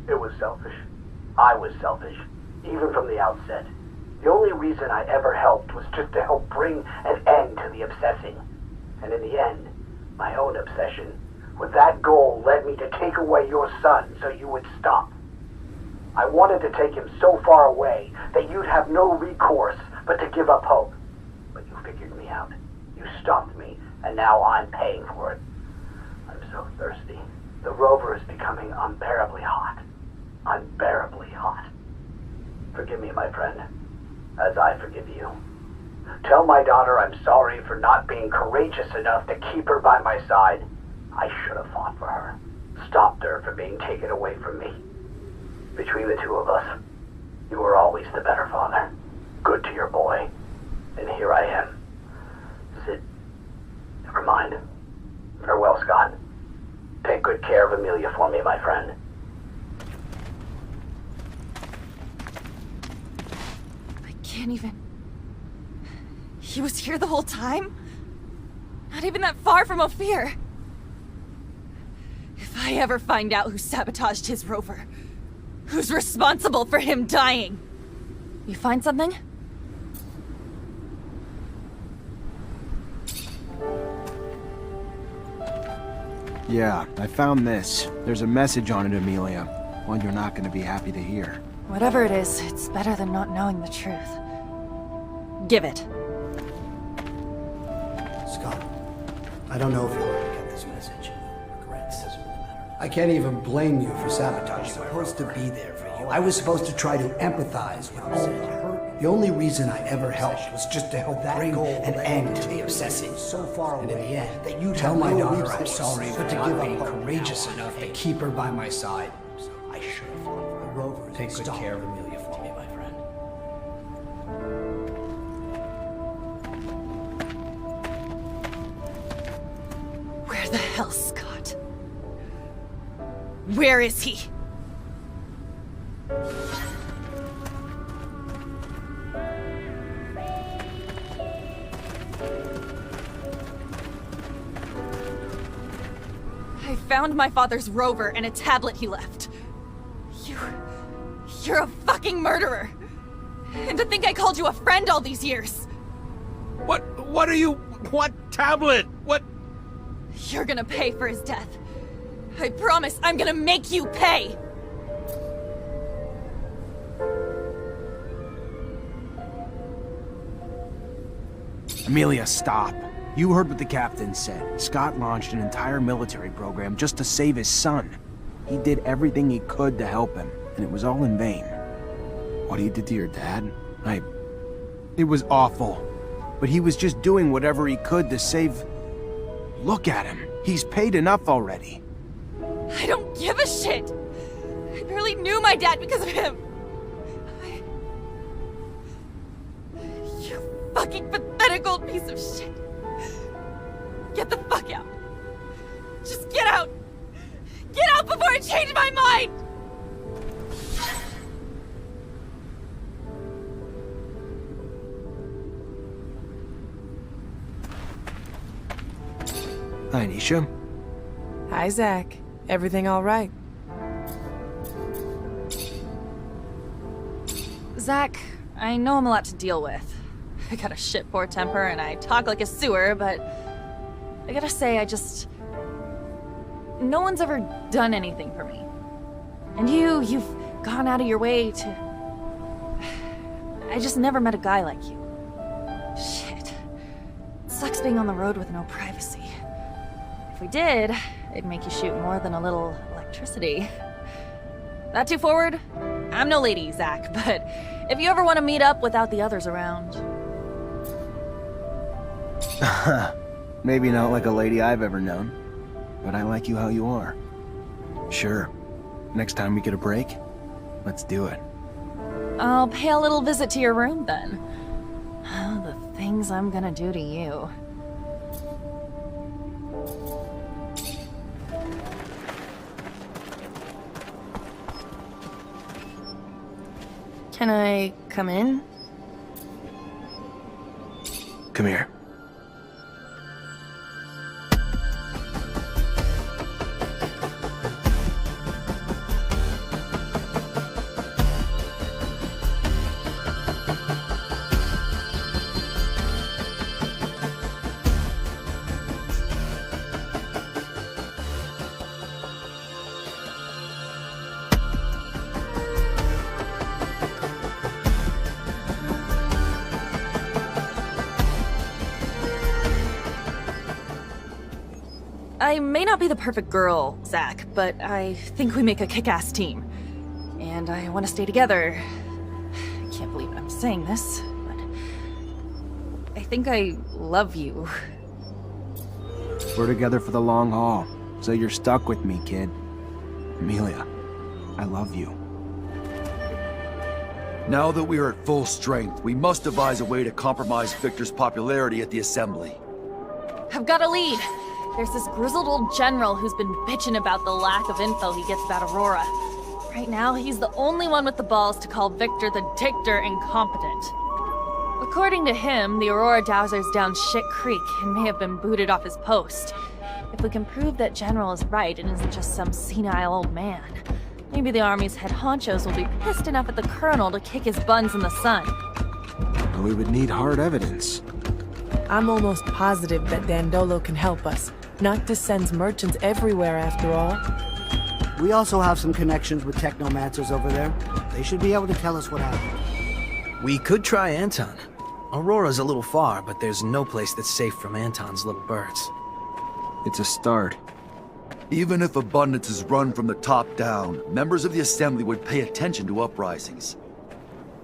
It was selfish. I was selfish. Even from the outset. The only reason I ever helped was just to help bring an end to the obsessing. And in the end, my own obsession with that goal led me to take away your son so you would stop. I wanted to take him so far away that you'd have no recourse but to give up hope. But you figured me out. You stopped me, and now I'm paying for it. I'm so thirsty. The rover is becoming unbearably hot. Unbearably hot. Forgive me, my friend, as I forgive you. Tell my daughter I'm sorry for not being courageous enough to keep her by my side. I should have fought for her. Stopped her from being taken away from me. Between the two of us, you were always the better father. Good to your boy. And here I am. Sid, never mind. Farewell, Scott. Take good care of Amelia for me, my friend. I can't even... He was here the whole time? Not even that far from Ophir. If I ever find out who sabotaged his rover, who's responsible for him dying? You find something? Yeah, I found this. There's a message on it, Amelia. One you're not going to be happy to hear. Whatever it is, it's better than not knowing the truth. Give it. Scott, I don't know if you'll ever get this message. Regrets. I can't even blame you for sabotage. I was supposed to be there for you. I was supposed to try to empathize with all the hurt. The only reason I ever helped was just to help bring an end to the obsessing. So far and in the end, that you tell my daughter I'm sorry, but to give up courageous enough to keep her by my side. I should have fought for the rover. Take good care of Amelia for me, my friend. Where the hell, Scott? Where is he? found my father's rover and a tablet he left. You're a fucking murderer. And to think I called you a friend all these years. What are you... What tablet? What... You're gonna pay for his death. I promise I'm gonna make you pay! Amelia, stop. You heard what the captain said. Scott launched an entire military program just to save his son. He did everything he could to help him, and it was all in vain. What he did to your dad? It was awful. But he was just doing whatever he could to save... Look at him. He's paid enough already. I don't give a shit! I barely knew my dad because of him! You fucking pathetic old piece of shit! Get the fuck out! Just get out! Get out before I change my mind! Hi, Nisha. Hi, Zach. Everything all right? Zach, I know I'm a lot to deal with. I got a shit-poor temper and I talk like a sewer, but I gotta say, no one's ever done anything for me. And you've gone out of your way to... I just never met a guy like you. Shit. It sucks being on the road with no privacy. If we did, it'd make you shoot more than a little electricity. That too forward? I'm no lady, Zach, but if you ever want to meet up without the others around... Maybe not like a lady I've ever known, but I like you how you are. Sure. Next time we get a break, let's do it. I'll pay a little visit to your room then. The things I'm gonna do to you. Can I come in? Come here. I may not be the perfect girl, Zach, but I think we make a kick-ass team. And I want to stay together. I can't believe I'm saying this, but... I think I love you. We're together for the long haul, so you're stuck with me, kid. Amelia, I love you. Now that we are at full strength, we must devise a way to compromise Victor's popularity at the Assembly. I've got a lead. There's this grizzled old general who's been bitching about the lack of info he gets about Aurora. Right now, he's the only one with the balls to call Victor the Dictator incompetent. According to him, the Aurora Dowser's down shit creek and may have been booted off his post. If we can prove that General is right and isn't just some senile old man, maybe the Army's head honchos will be pissed enough at the Colonel to kick his buns in the sun. But we would need hard evidence. I'm almost positive that Dandolo can help us. Noctis sends merchants everywhere, after all. We also have some connections with Technomancers over there. They should be able to tell us what happened. We could try Anton. Aurora's a little far, but there's no place that's safe from Anton's little birds. It's a start. Even if abundance is run from the top down, members of the Assembly would pay attention to uprisings.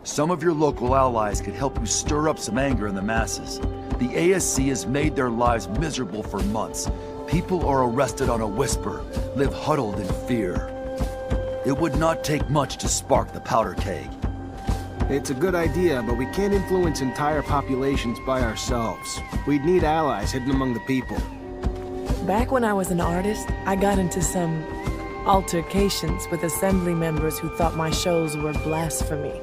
Some of your local allies could help you stir up some anger in the masses. The ASC has made their lives miserable for months. People are arrested on a whisper, live huddled in fear. It would not take much to spark the powder keg. It's a good idea, but we can't influence entire populations by ourselves. We'd need allies hidden among the people. Back when I was an artist, I got into some altercations with Assembly members who thought my shows were blasphemy.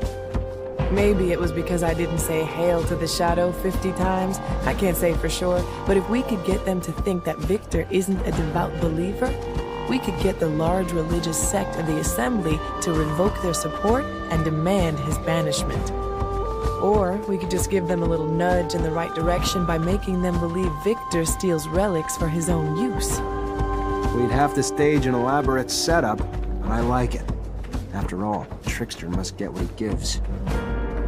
Maybe it was because I didn't say Hail to the Shadow 50 times. I can't say for sure, but if we could get them to think that Victor isn't a devout believer, we could get the large religious sect of the Assembly to revoke their support and demand his banishment. Or we could just give them a little nudge in the right direction by making them believe Victor steals relics for his own use. We'd have to stage an elaborate setup, but I like it. After all, Trickster must get what he gives.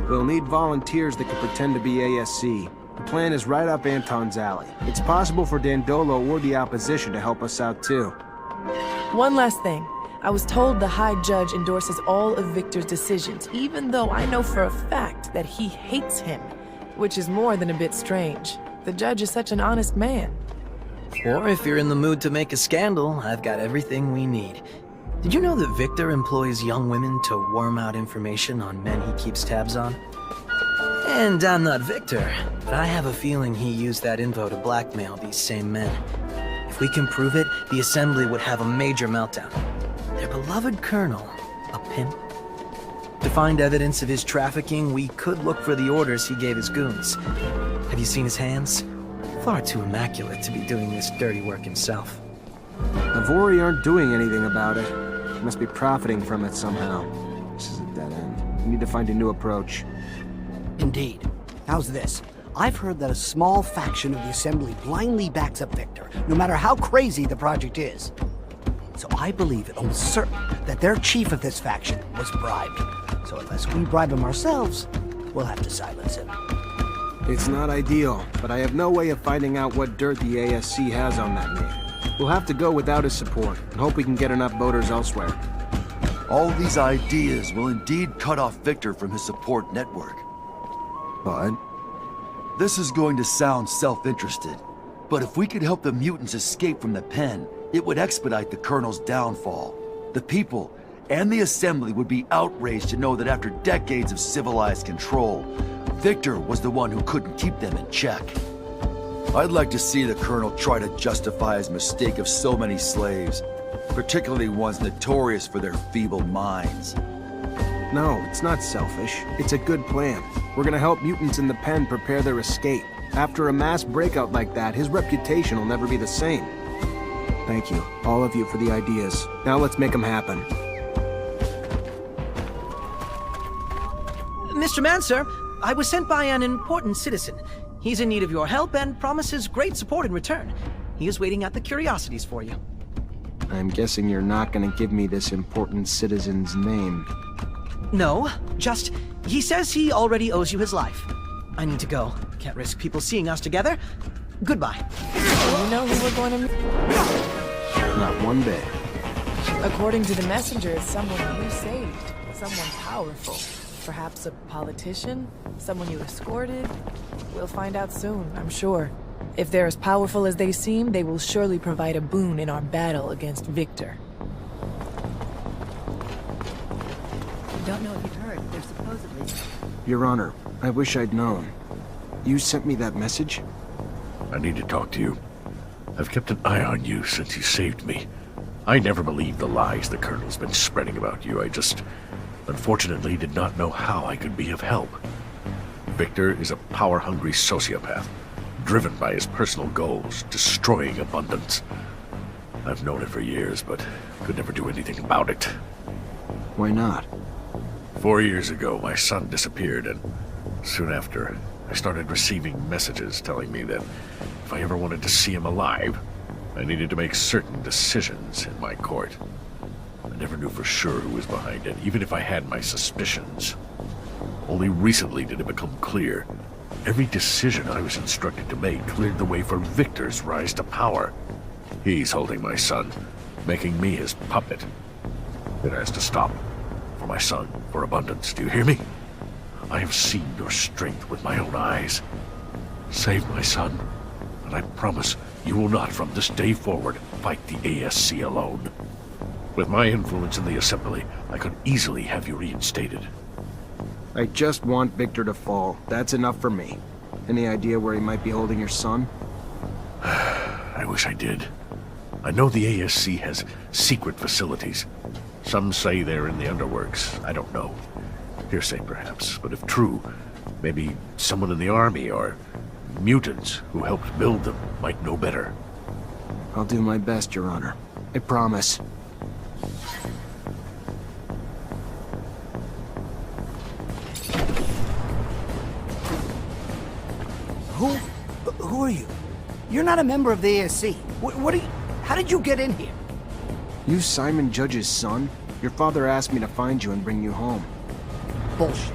We'll need volunteers that can pretend to be ASC. The plan is right up Anton's alley. It's possible for Dandolo or the opposition to help us out too. One last thing. I was told the High Judge endorses all of Victor's decisions, even though I know for a fact that he hates him, which is more than a bit strange. The judge is such an honest man. Or if you're in the mood to make a scandal, I've got everything we need. Did you know that Victor employs young women to worm out information on men he keeps tabs on? And I'm not Victor, but I have a feeling he used that info to blackmail these same men. If we can prove it, the Assembly would have a major meltdown. Their beloved colonel, a pimp. To find evidence of his trafficking, we could look for the orders he gave his goons. Have you seen his hands? Far too immaculate to be doing this dirty work himself. The Vori aren't doing anything about it. They must be profiting from it somehow. This is a dead end. We need to find a new approach. Indeed. How's this? I've heard that a small faction of the Assembly blindly backs up Victor, no matter how crazy the project is. So I believe it almost certain that their chief of this faction was bribed. So unless we bribe him ourselves, we'll have to silence him. It's not ideal, but I have no way of finding out what dirt the ASC has on that man. We'll have to go without his support, and hope we can get enough voters elsewhere. All these ideas will indeed cut off Victor from his support network. But this is going to sound self-interested, but if we could help the mutants escape from the pen, it would expedite the Colonel's downfall. The people and the Assembly would be outraged to know that after decades of civilized control, Victor was the one who couldn't keep them in check. I'd like to see the Colonel try to justify his mistake of so many slaves, particularly ones notorious for their feeble minds. No, it's not selfish. It's a good plan. We're gonna help mutants in the pen prepare their escape. After a mass breakout like that, his reputation will never be the same. Thank you, all of you, for the ideas. Now let's make them happen. Mr. Mancer, I was sent by an important citizen. He's in need of your help and promises great support in return. He is waiting at the curiosities for you. I'm guessing you're not gonna give me this important citizen's name. No, just, he says he already owes you his life. I need to go. Can't risk people seeing us together. Goodbye. You know who we're going to meet? Not one bit. According to the messenger, it's someone you saved. Someone powerful. Perhaps a politician? Someone you escorted? We'll find out soon, I'm sure. If they're as powerful as they seem, they will surely provide a boon in our battle against Victor. Don't know if you've heard, they're supposedly... Your Honor, I wish I'd known. You sent me that message? I need to talk to you. I've kept an eye on you since you saved me. I never believed the lies the Colonel's been spreading about you. I just, unfortunately, did not know how I could be of help. Victor is a power-hungry sociopath, driven by his personal goals, destroying abundance. I've known it for years, but could never do anything about it. Why not? 4 years ago, my son disappeared, and soon after, I started receiving messages telling me that if I ever wanted to see him alive, I needed to make certain decisions in my court. I never knew for sure who was behind it, even if I had my suspicions. Only recently did it become clear. Every decision I was instructed to make cleared the way for Victor's rise to power. He's holding my son, making me his puppet. It has to stop. For my son, for abundance. Do you hear me? I have seen your strength with my own eyes. Save my son, and I promise you will not from this day forward fight the ASC alone. With my influence in the Assembly, I could easily have you reinstated. I just want Victor to fall. That's enough for me. Any idea where he might be holding your son? I wish I did. I know the ASC has secret facilities. Some say they're in the underworks. I don't know. Hearsay, perhaps, but if true, maybe someone in the army or mutants who helped build them might know better. I'll do my best, Your Honor. I promise. Who are you? You're not a member of the ASC. What are you... How did you get in here? You Simon Judge's son? Your father asked me to find you and bring you home. Bullshit.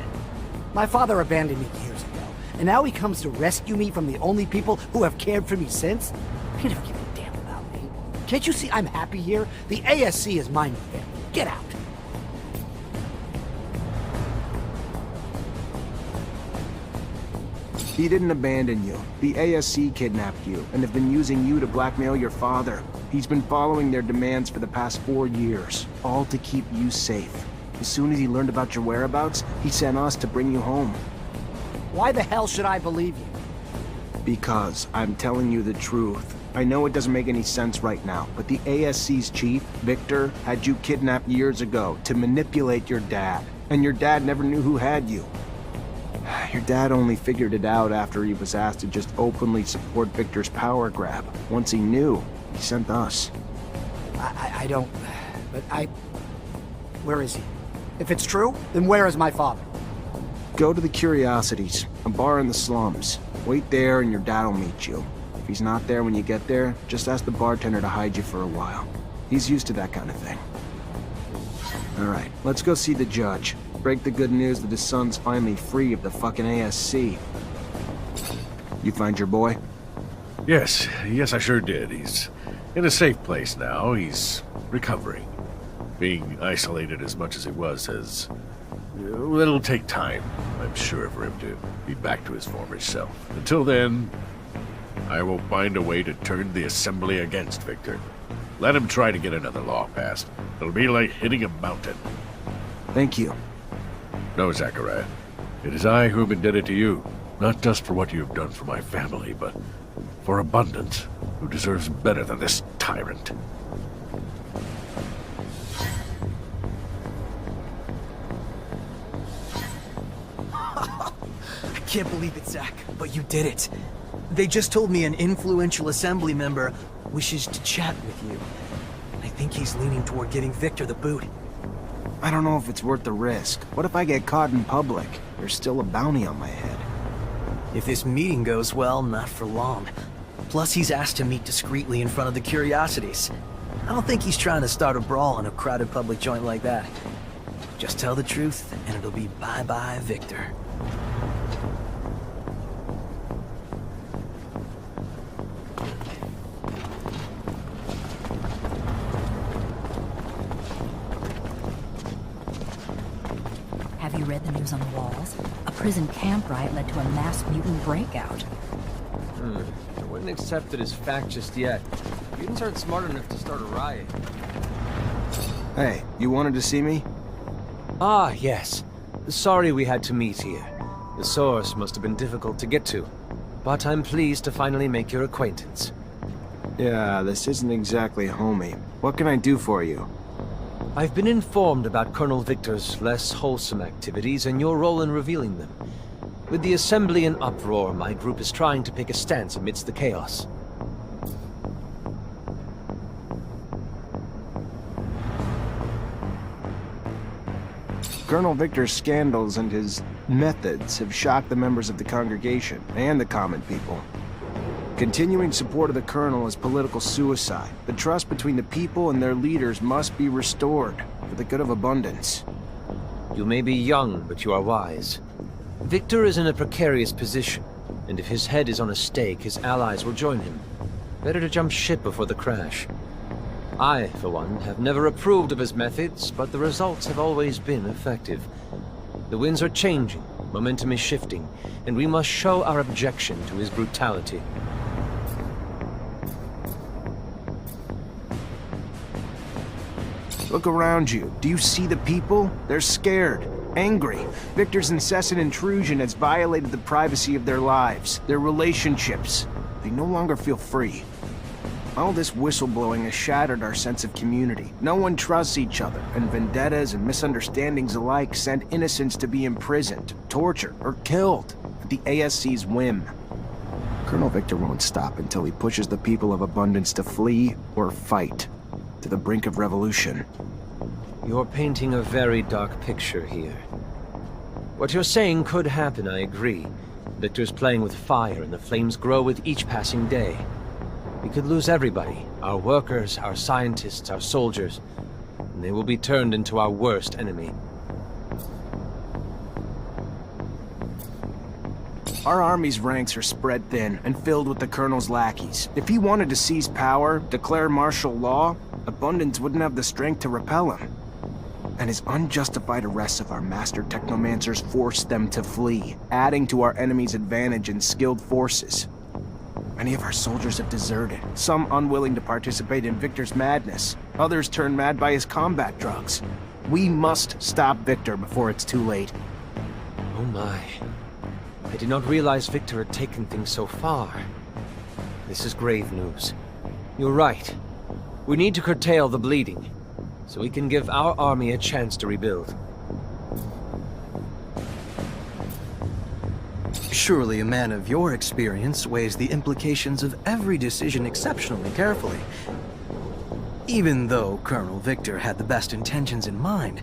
My father abandoned me years ago, and now he comes to rescue me from the only people who have cared for me since? He never give a damn about me. Can't you see I'm happy here? The ASC is my new family. Get out. He didn't abandon you. The ASC kidnapped you and have been using you to blackmail your father. He's been following their demands for the past 4 years, all to keep you safe. As soon as he learned about your whereabouts, he sent us to bring you home. Why the hell should I believe you? Because I'm telling you the truth. I know it doesn't make any sense right now, but the ASC's chief, Victor, had you kidnapped years ago to manipulate your dad. And your dad never knew who had you. Your dad only figured it out after he was asked to just openly support Victor's power grab. Once he knew, he sent us. I don't... But where is he? If it's true, then where is my father? Go to the Curiosities, a bar in the slums. Wait there and your dad'll meet you. If he's not there when you get there, just ask the bartender to hide you for a while. He's used to that kind of thing. Alright, let's go see the judge. Break the good news that his son's finally free of the fucking ASC. You find your boy? Yes, I sure did. He's in a safe place now. He's recovering. Being isolated as much as he was has... it'll take time, I'm sure, for him to be back to his former self. Until then, I will find a way to turn the Assembly against Victor. Let him try to get another law passed. It'll be like hitting a mountain. Thank you. No, Zachariah. It is I who am indebted to you. Not just for what you have done for my family, but for Abundance, who deserves better than this tyrant. I can't believe it, Zach, but you did it. They just told me an influential Assembly member wishes to chat with you. I think he's leaning toward giving Victor the boot. I don't know if it's worth the risk. What if I get caught in public? There's still a bounty on my head. If this meeting goes well, not for long. Plus, he's asked to meet discreetly in front of the Curiosities. I don't think he's trying to start a brawl in a crowded public joint like that. Just tell the truth, and it'll be bye-bye, Victor. Have you read the news on the walls? A prison camp riot led to a mass mutant breakout. I wouldn't accept it as fact just yet. Mutants aren't smart enough to start a riot. Hey, you wanted to see me? Ah, yes. Sorry we had to meet here. The source must have been difficult to get to. But I'm pleased to finally make your acquaintance. Yeah, this isn't exactly homey. What can I do for you? I've been informed about Colonel Victor's less wholesome activities and your role in revealing them. With the Assembly in uproar, my group is trying to take a stance amidst the chaos. Colonel Victor's scandals and his methods have shocked the members of the congregation and the common people. Continuing support of the Colonel is political suicide. The trust between the people and their leaders must be restored for the good of Abundance. You may be young, but you are wise. Victor is in a precarious position, and if his head is on a stake, his allies will join him. Better to jump ship before the crash. I, for one, have never approved of his methods, but the results have always been effective. The winds are changing, momentum is shifting, and we must show our objection to his brutality. Look around you. Do you see the people? They're scared, angry. Victor's incessant intrusion has violated the privacy of their lives, their relationships. They no longer feel free. All this whistleblowing has shattered our sense of community. No one trusts each other, and vendettas and misunderstandings alike send innocents to be imprisoned, tortured, or killed at the ASC's whim. Colonel Victor won't stop until he pushes the people of Abundance to flee or fight. to the brink of revolution. You're painting a very dark picture here. What you're saying could happen, I agree. Victor's playing with fire, and the flames grow with each passing day. We could lose everybody. Our workers, our scientists, our soldiers. And they will be turned into our worst enemy. Our army's ranks are spread thin and filled with the Colonel's lackeys. If he wanted to seize power, declare martial law, Abundance wouldn't have the strength to repel him. And his unjustified arrests of our master Technomancers forced them to flee, adding to our enemy's advantage in skilled forces. Many of our soldiers have deserted, some unwilling to participate in Victor's madness, others turned mad by his combat drugs. We must stop Victor before it's too late. Oh my. I did not realize Victor had taken things so far. This is grave news. You're right. We need to curtail the bleeding, so we can give our army a chance to rebuild. Surely a man of your experience weighs the implications of every decision exceptionally carefully. Even though Colonel Victor had the best intentions in mind,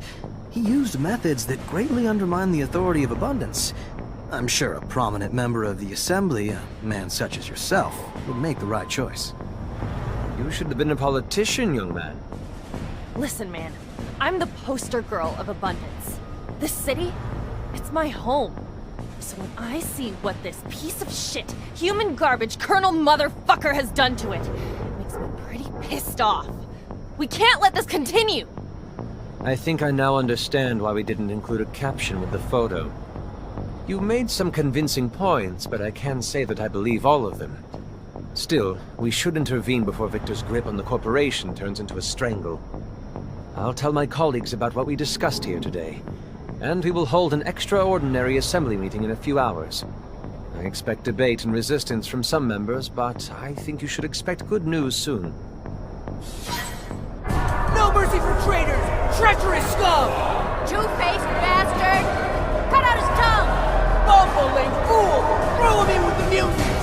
he used methods that greatly undermine the authority of Abundance. I'm sure a prominent member of the Assembly, a man such as yourself, would make the right choice. You should have been a politician, young man. Listen, man. I'm the poster girl of abundance. This city, it's my home. So when I see what this piece of shit, human garbage Colonel Motherfucker has done to it, it makes me pretty pissed off. We can't let this continue! I think I now understand why we didn't include a caption with the photo. You made some convincing points, but I can't say that I believe all of them. Still, we should intervene before Victor's grip on the corporation turns into a strangle. I'll tell my colleagues about what we discussed here today, and we will hold an extraordinary assembly meeting in a few hours. I expect debate and resistance from some members, but I think you should expect good news soon. No mercy for traitors! Treacherous scum! Two-faced bastard! Cut out his tongue! Bumbling fool! Throw him in with the mutants!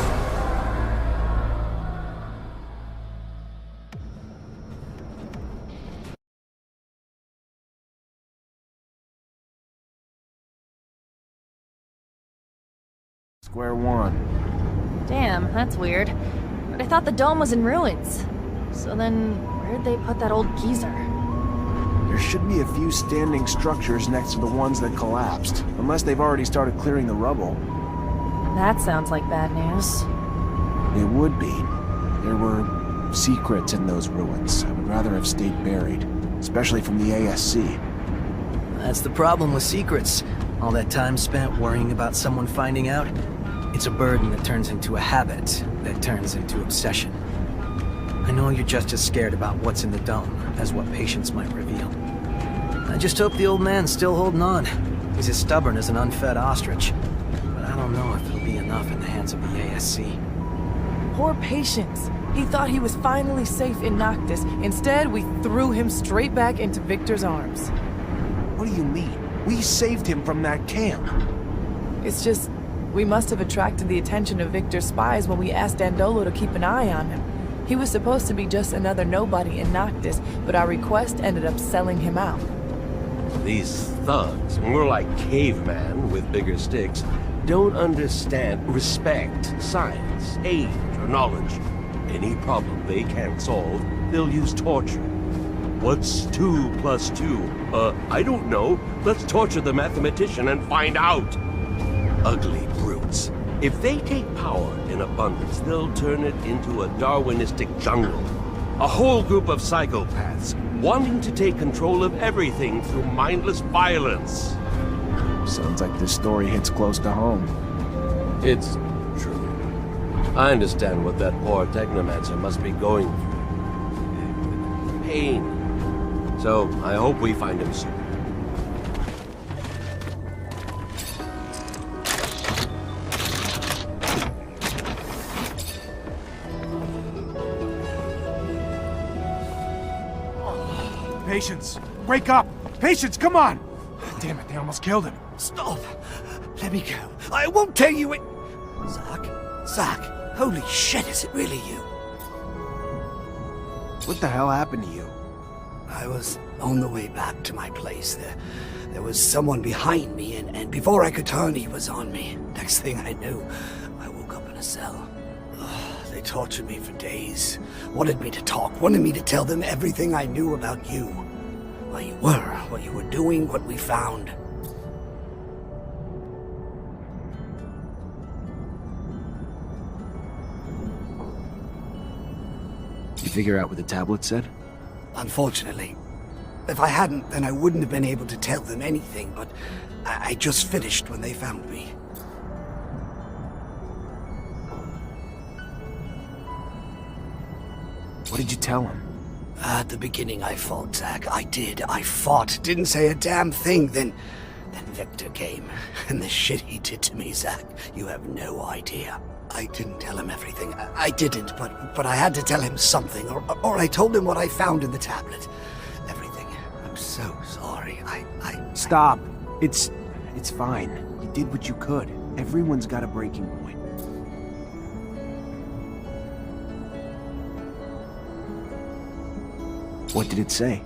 Square one. Damn, that's weird. But I thought the dome was in ruins. So then, where'd they put that old geezer? There should be a few standing structures next to the ones that collapsed, unless they've already started clearing the rubble. That sounds like bad news. It would be. There were secrets in those ruins. I would rather have stayed buried, especially from the ASC. That's the problem with secrets. All that time spent worrying about someone finding out, it's a burden that turns into a habit, that turns into obsession. I know you're just as scared about what's in the dome as what patience might reveal. I just hope the old man's still holding on. He's as stubborn as an unfed ostrich. But I don't know if it'll be enough in the hands of the ASC. Poor Patience. He thought he was finally safe in Noctis. Instead, we threw him straight back into Victor's arms. What do you mean? We saved him from that camp. It's just, we must have attracted the attention of Victor's spies when we asked Dandolo to keep an eye on him. He was supposed to be just another nobody in Noctis, but our request ended up selling him out. These thugs, more like cavemen with bigger sticks, don't understand respect, science, age, or knowledge. Any problem they can't solve, they'll use torture. What's 2 plus 2? I don't know. Let's torture the mathematician and find out. Ugly brutes. If they take power in abundance, they'll turn it into a Darwinistic jungle. A whole group of psychopaths wanting to take control of everything through mindless violence. Sounds like this story hits close to home. It's true. I understand what that poor Technomancer must be going through. Pain. So, I hope we find him soon. Patience! Wake up! Patience, come on! Damn it, they almost killed him. Stop! Let me go. I won't tell you it... Zach, holy shit, is it really you? What the hell happened to you? I was on the way back to my place. There was someone behind me, and before I could turn, he was on me. Next thing I knew, I woke up in a cell. They tortured me for days. Wanted me to talk, wanted me to tell them everything I knew about you. Where you were, what you were doing, what we found. You figure out what the tablet said? Unfortunately. If I hadn't, then I wouldn't have been able to tell them anything, but I just finished when they found me. What did you tell him? At the beginning I fought, Zach. I did. I fought. Didn't say a damn thing. Then Victor came. And the shit he did to me, Zach, you have no idea. I didn't tell him everything. I didn't, but I had to tell him something. Or I told him what I found in the tablet. Everything. I'm so sorry. Stop. It's fine. You did what you could. Everyone's got a breaking point. What did it say?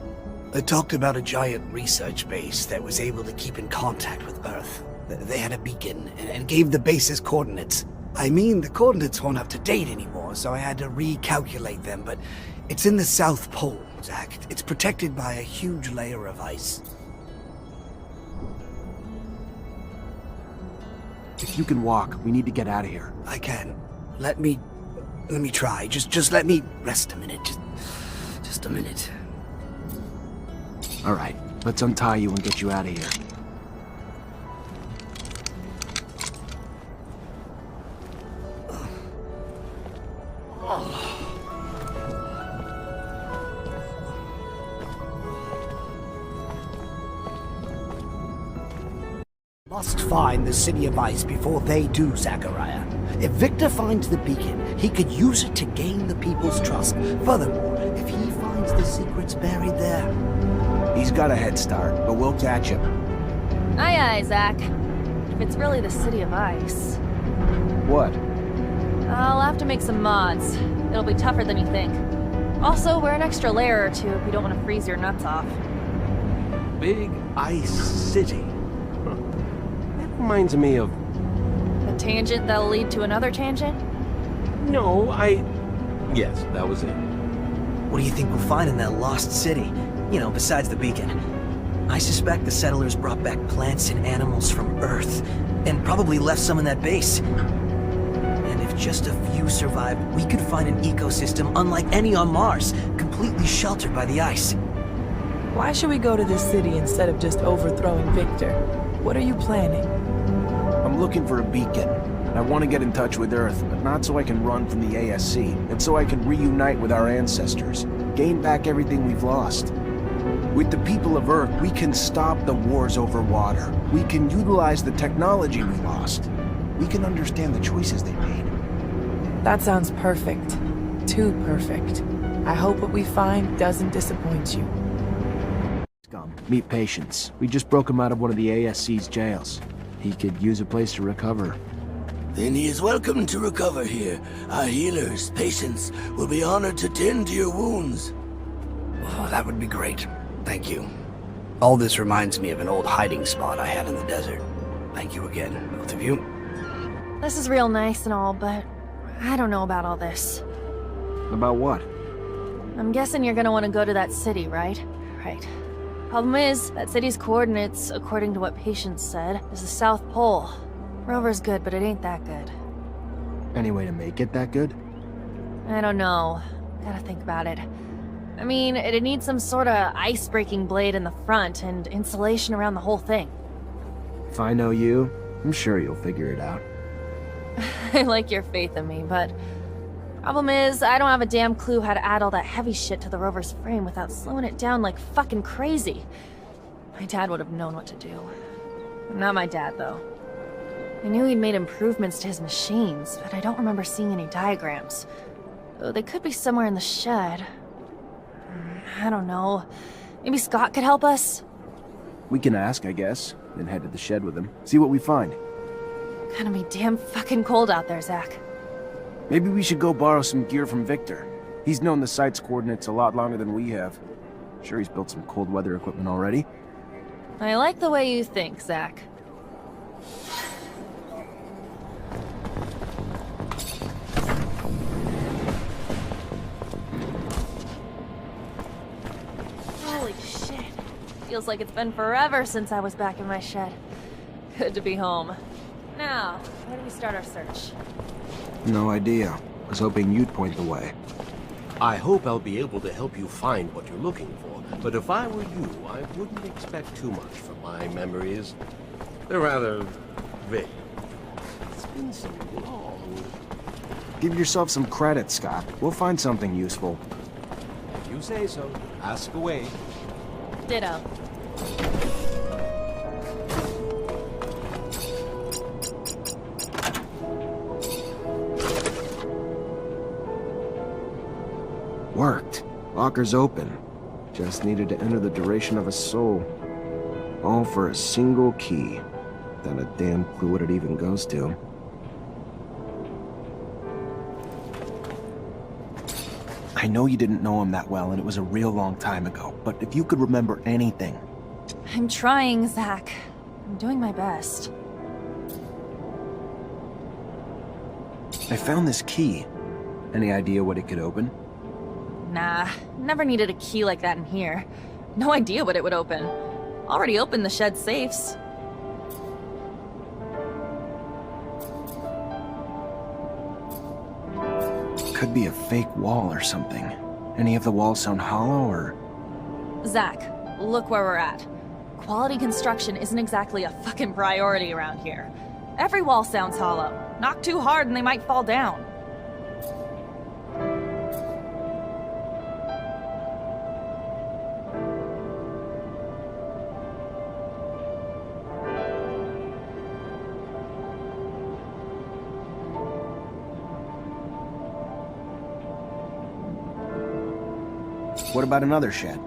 It talked about a giant research base that was able to keep in contact with Earth. They had a beacon and gave the base's coordinates. I mean, the coordinates weren't up to date anymore, so I had to recalculate them, but it's in the South Pole, Zach. It's protected by a huge layer of ice. If you can walk, we need to get out of here. I can. Let me try. Just let me rest a minute. Just a minute. All right, let's untie you and get you out of here. Must find the City of Ice before they do, Zachariah. If Victor finds the beacon, he could use it to gain the people's trust. Furthermore, if he finds the secrets buried there... He's got a head start, but we'll catch him. Aye aye, Zach. If it's really the City of Ice... What? I'll have to make some mods. It'll be tougher than you think. Also, wear an extra layer or two if you don't want to freeze your nuts off. Big Ice City. That reminds me of... A tangent that'll lead to another tangent? No, Yes, that was it. What do you think we'll find in that lost city? You know, besides the beacon. I suspect the settlers brought back plants and animals from Earth, and probably left some in that base. And if just a few survived, we could find an ecosystem unlike any on Mars, completely sheltered by the ice. Why should we go to this city instead of just overthrowing Victor? What are you planning? I'm looking for a beacon. I want to get in touch with Earth, but not so I can run from the ASC, and so I can reunite with our ancestors, gain back everything we've lost. With the people of Earth, we can stop the wars over water. We can utilize the technology we lost. We can understand the choices they made. That sounds perfect. Too perfect. I hope what we find doesn't disappoint you. Scum. Meet Patience. We just broke him out of one of the ASC's jails. He could use a place to recover. Then he is welcome to recover here. Our healers, Patience, will be honored to tend to your wounds. Oh, that would be great. Thank you. All this reminds me of an old hiding spot I had in the desert. Thank you again, both of you. This is real nice and all, but I don't know about all this. About what? I'm guessing you're gonna want to go to that city, right? Right. Problem is, that city's coordinates, according to what Patience said, is the South Pole. Rover's good, but it ain't that good. Any way to make it that good? I don't know. Gotta think about it. I mean, it'd need some sort of ice-breaking blade in the front and insulation around the whole thing. If I know you, I'm sure you'll figure it out. I like your faith in me, but... Problem is, I don't have a damn clue how to add all that heavy shit to the rover's frame without slowing it down like fucking crazy. My dad would have known what to do. Not my dad, though. I knew he'd made improvements to his machines, but I don't remember seeing any diagrams. Oh, they could be somewhere in the shed. I don't know. Maybe Scott could help us? We can ask, I guess, then head to the shed with him. See what we find. Gonna be damn fucking cold out there, Zach. Maybe we should go borrow some gear from Victor. He's known the site's coordinates a lot longer than we have. Sure he's built some cold weather equipment already. I like the way you think, Zach. Holy shit. Feels like it's been forever since I was back in my shed. Good to be home. Now, where do we start our search? No idea. Was hoping you'd point the way. I hope I'll be able to help you find what you're looking for, but if I were you, I wouldn't expect too much from my memories. They're rather vague. It's been so long. Give yourself some credit, Scott. We'll find something useful. If you say so, ask away. Ditto. Worked. Locker's open. Just needed to enter the duration of a soul. All for a single key. Not a damn clue what it even goes to. I know you didn't know him that well, and it was a real long time ago, but if you could remember anything... I'm trying, Zach. I'm doing my best. I found this key. Any idea what it could open? Nah, never needed a key like that in here. No idea what it would open. Already opened the shed safes. Could be a fake wall or something. Any of the walls sound hollow, or...? Zach, look where we're at. Quality construction isn't exactly a fucking priority around here. Every wall sounds hollow. Knock too hard and they might fall down. What about another shed?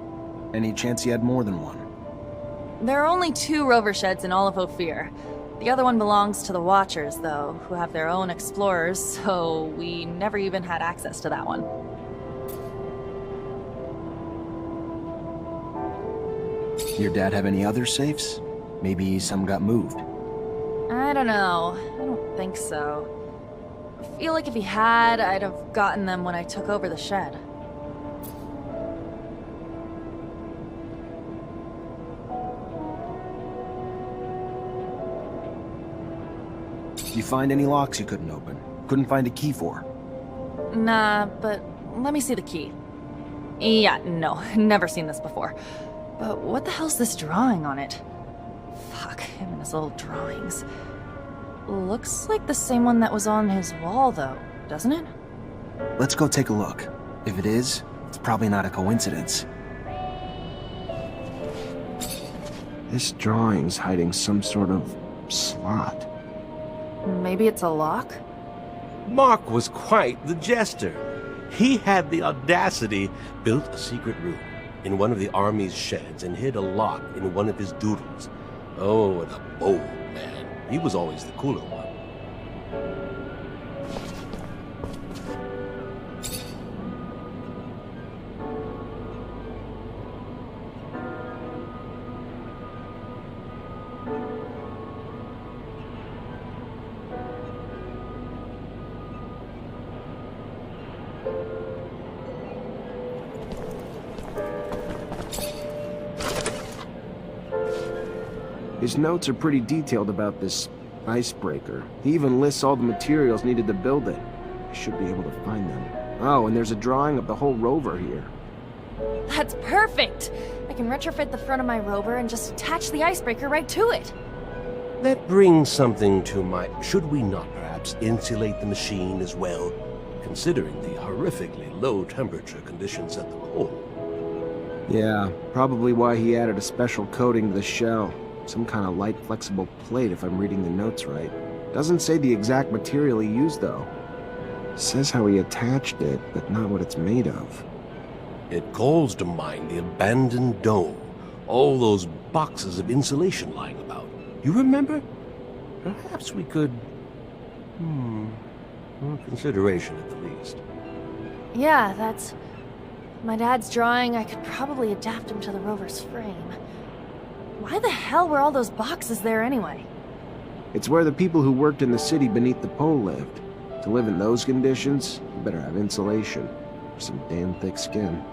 Any chance he had more than one? There are only 2 rover sheds in all of Ophir. The other one belongs to the Watchers, though, who have their own explorers, so we never even had access to that one. Your dad have any other safes? Maybe some got moved. I don't know. I don't think so. I feel like if he had, I'd have gotten them when I took over the shed. You find any locks you couldn't open? Couldn't find a key for? Nah, but let me see the key. Yeah, no, never seen this before. But what the hell's this drawing on it? Fuck, him and his little drawings. Looks like the same one that was on his wall, though, doesn't it? Let's go take a look. If it is, it's probably not a coincidence. This drawing's hiding some sort of slot. Maybe it's a lock? Mark was quite the jester. He had the audacity, built a secret room in one of the army's sheds and hid a lock in one of his doodles. Oh, and a bold man. He was always the cooler one. His notes are pretty detailed about this icebreaker. He even lists all the materials needed to build it. I should be able to find them. Oh, and there's a drawing of the whole rover here. That's perfect! I can retrofit the front of my rover and just attach the icebreaker right to it. That brings something to mind. Should we not perhaps insulate the machine as well, considering the horrifically low temperature conditions at the core? Yeah, probably why he added a special coating to the shell. Some kind of light, flexible plate, if I'm reading the notes right. Doesn't say the exact material he used, though. Says how he attached it, but not what it's made of. It calls to mind the abandoned dome. All those boxes of insulation lying about. You remember? Perhaps we could... more consideration at the least. Yeah, that's... My dad's drawing, I could probably adapt him to the rover's frame. Why the hell were all those boxes there anyway? It's where the people who worked in the city beneath the pole lived. To live in those conditions, you better have insulation, or some damn thick skin.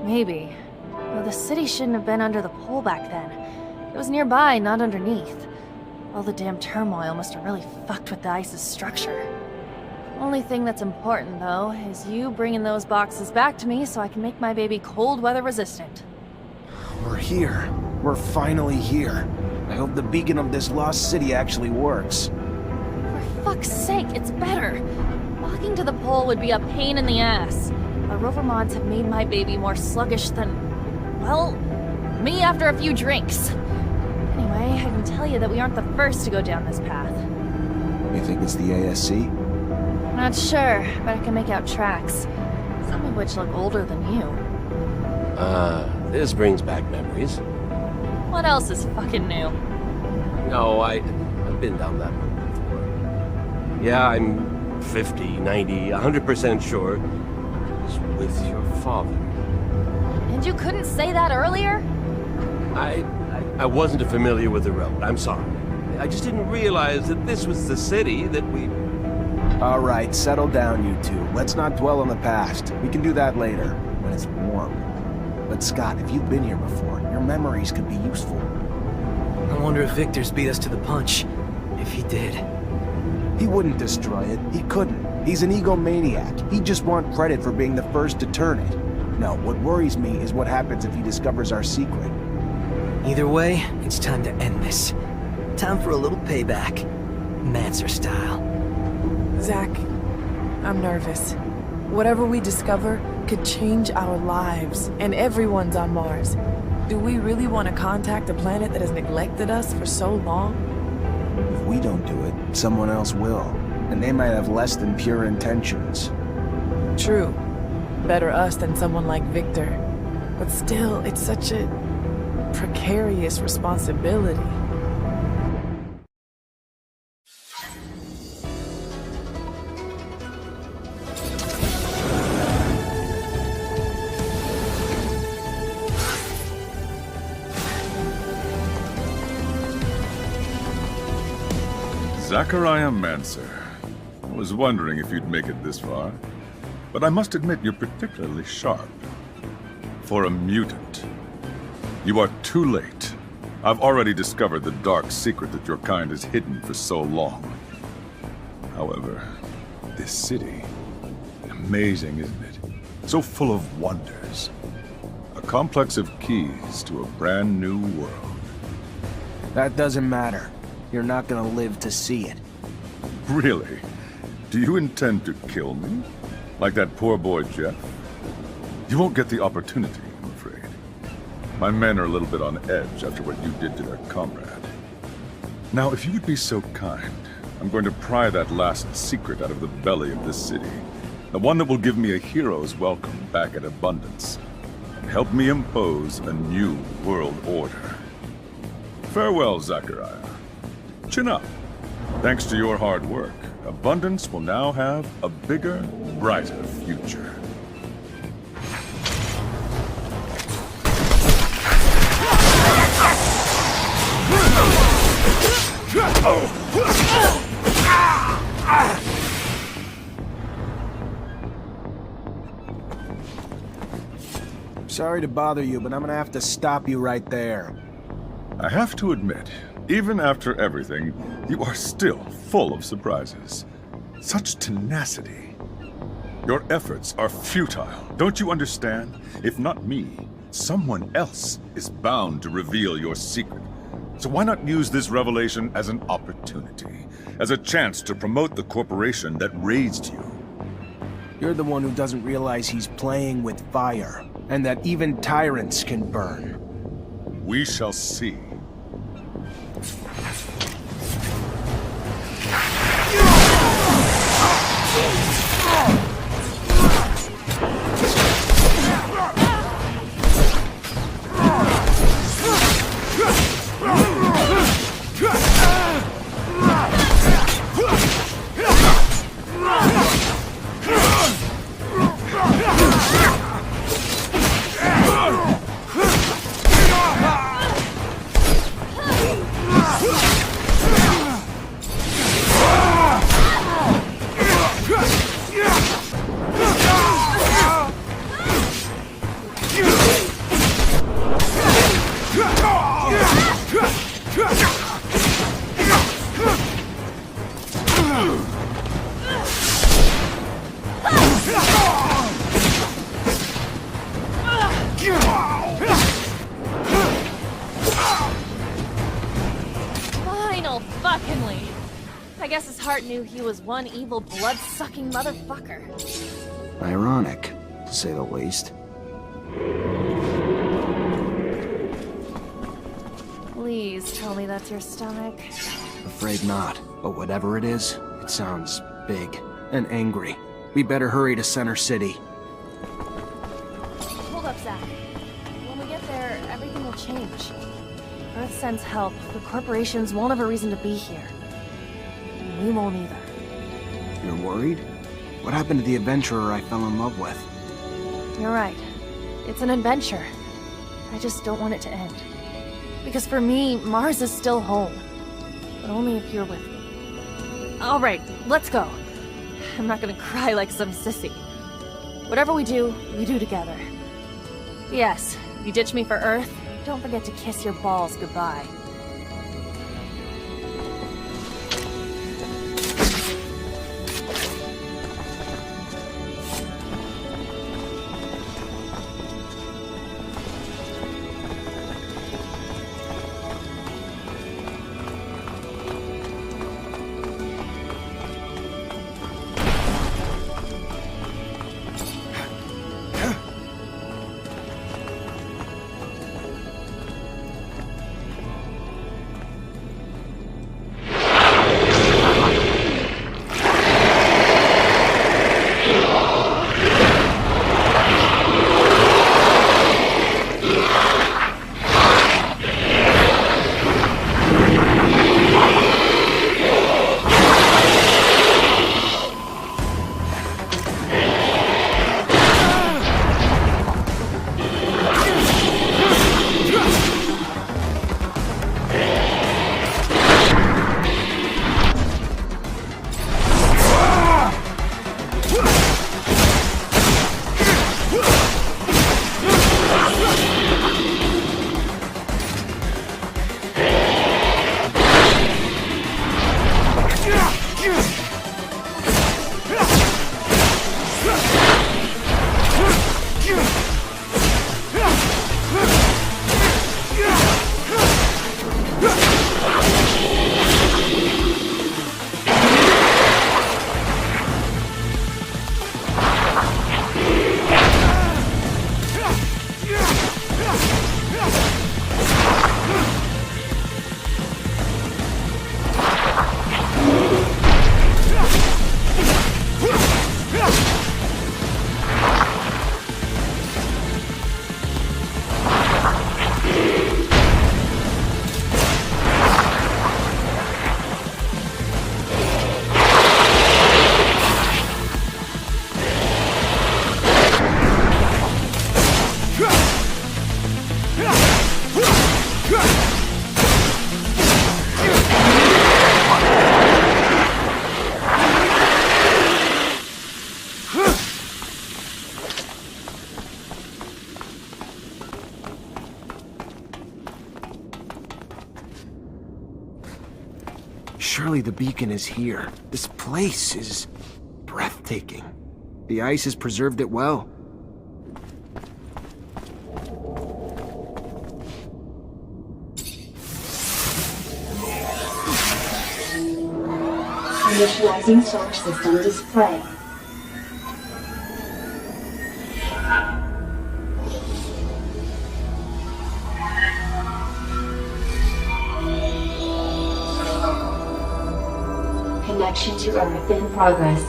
Maybe. Well, the city shouldn't have been under the pole back then. It was nearby, not underneath. All the damn turmoil must have really fucked with the ice's structure. Only thing that's important, though, is you bringing those boxes back to me so I can make my baby cold weather resistant. We're here. We're finally here. I hope the beacon of this lost city actually works. For fuck's sake, it's better. Walking to the pole would be a pain in the ass. Our rover mods have made my baby more sluggish than, well, me after a few drinks. Anyway, I can tell you that we aren't the first to go down this path. You think it's the ASC? Not sure, but I can make out tracks. Some of which look older than you. This brings back memories. What else is fucking new? No, I've been down that road before. Yeah, I'm 50, 90, 100% sure. It was with your father. And you couldn't say that earlier? I wasn't familiar with the road. I'm sorry. I just didn't realize that this was the city that we... All right, settle down, you two. Let's not dwell on the past. We can do that later, when it's warm. But Scott, if you've been here before, your memories could be useful. I wonder if Victor's beat us to the punch. If he did. He wouldn't destroy it. He couldn't. He's an egomaniac. He'd just want credit for being the first to turn it. No, what worries me is what happens if he discovers our secret. Either way, it's time to end this. Time for a little payback. Mancer style. Zach, I'm nervous. Whatever we discover could change our lives, and everyone's on Mars. Do we really want to contact a planet that has neglected us for so long? If we don't do it, someone else will. And they might have less than pure intentions. True. Better us than someone like Victor. But still, it's such a precarious responsibility. Zachariah Mancer. I was wondering if you'd make it this far, but I must admit you're particularly sharp. For a mutant. You are too late. I've already discovered the dark secret that your kind has hidden for so long. However, this city, amazing, isn't it? So full of wonders. A complex of keys to a brand new world. That doesn't matter. You're not gonna live to see it. Really? Do you intend to kill me? Like that poor boy Jeff? You won't get the opportunity, I'm afraid. My men are a little bit on edge after what you did to their comrade. Now, if you would be so kind, I'm going to pry that last secret out of the belly of this city. The one that will give me a hero's welcome back at Abundance. And help me impose a new world order. Farewell, Zachariah. Chin up. Thanks to your hard work, Abundance will now have a bigger, brighter future. Sorry to bother you, but I'm gonna have to stop you right there. I have to admit, even after everything, you are still full of surprises. Such tenacity. Your efforts are futile. Don't you understand? If not me, someone else is bound to reveal your secret. So why not use this revelation as an opportunity? As a chance to promote the corporation that raised you? You're the one who doesn't realize he's playing with fire, and that even tyrants can burn. We shall see. Final fuckingly. I guess his heart knew he was one evil blood-sucking motherfucker. Ironic, to say the least. Please tell me that's your stomach. Afraid not, but whatever it is, it sounds big and angry. We better hurry to Center City. Hold up, Zach. When we get there, everything will change. Earth sends help, the corporations won't have a reason to be here. And we won't either. You're worried? What happened to the adventurer I fell in love with? You're right. It's an adventure. I just don't want it to end. Because for me, Mars is still home. But only if you're with me. Alright, let's go. I'm not gonna cry like some sissy. Whatever we do together. Yes, if you ditch me for Earth, don't forget to kiss your balls goodbye. Surely the beacon is here. This place is breathtaking. The ice has preserved it well. Initializing solar system display. Connection to Earth in progress.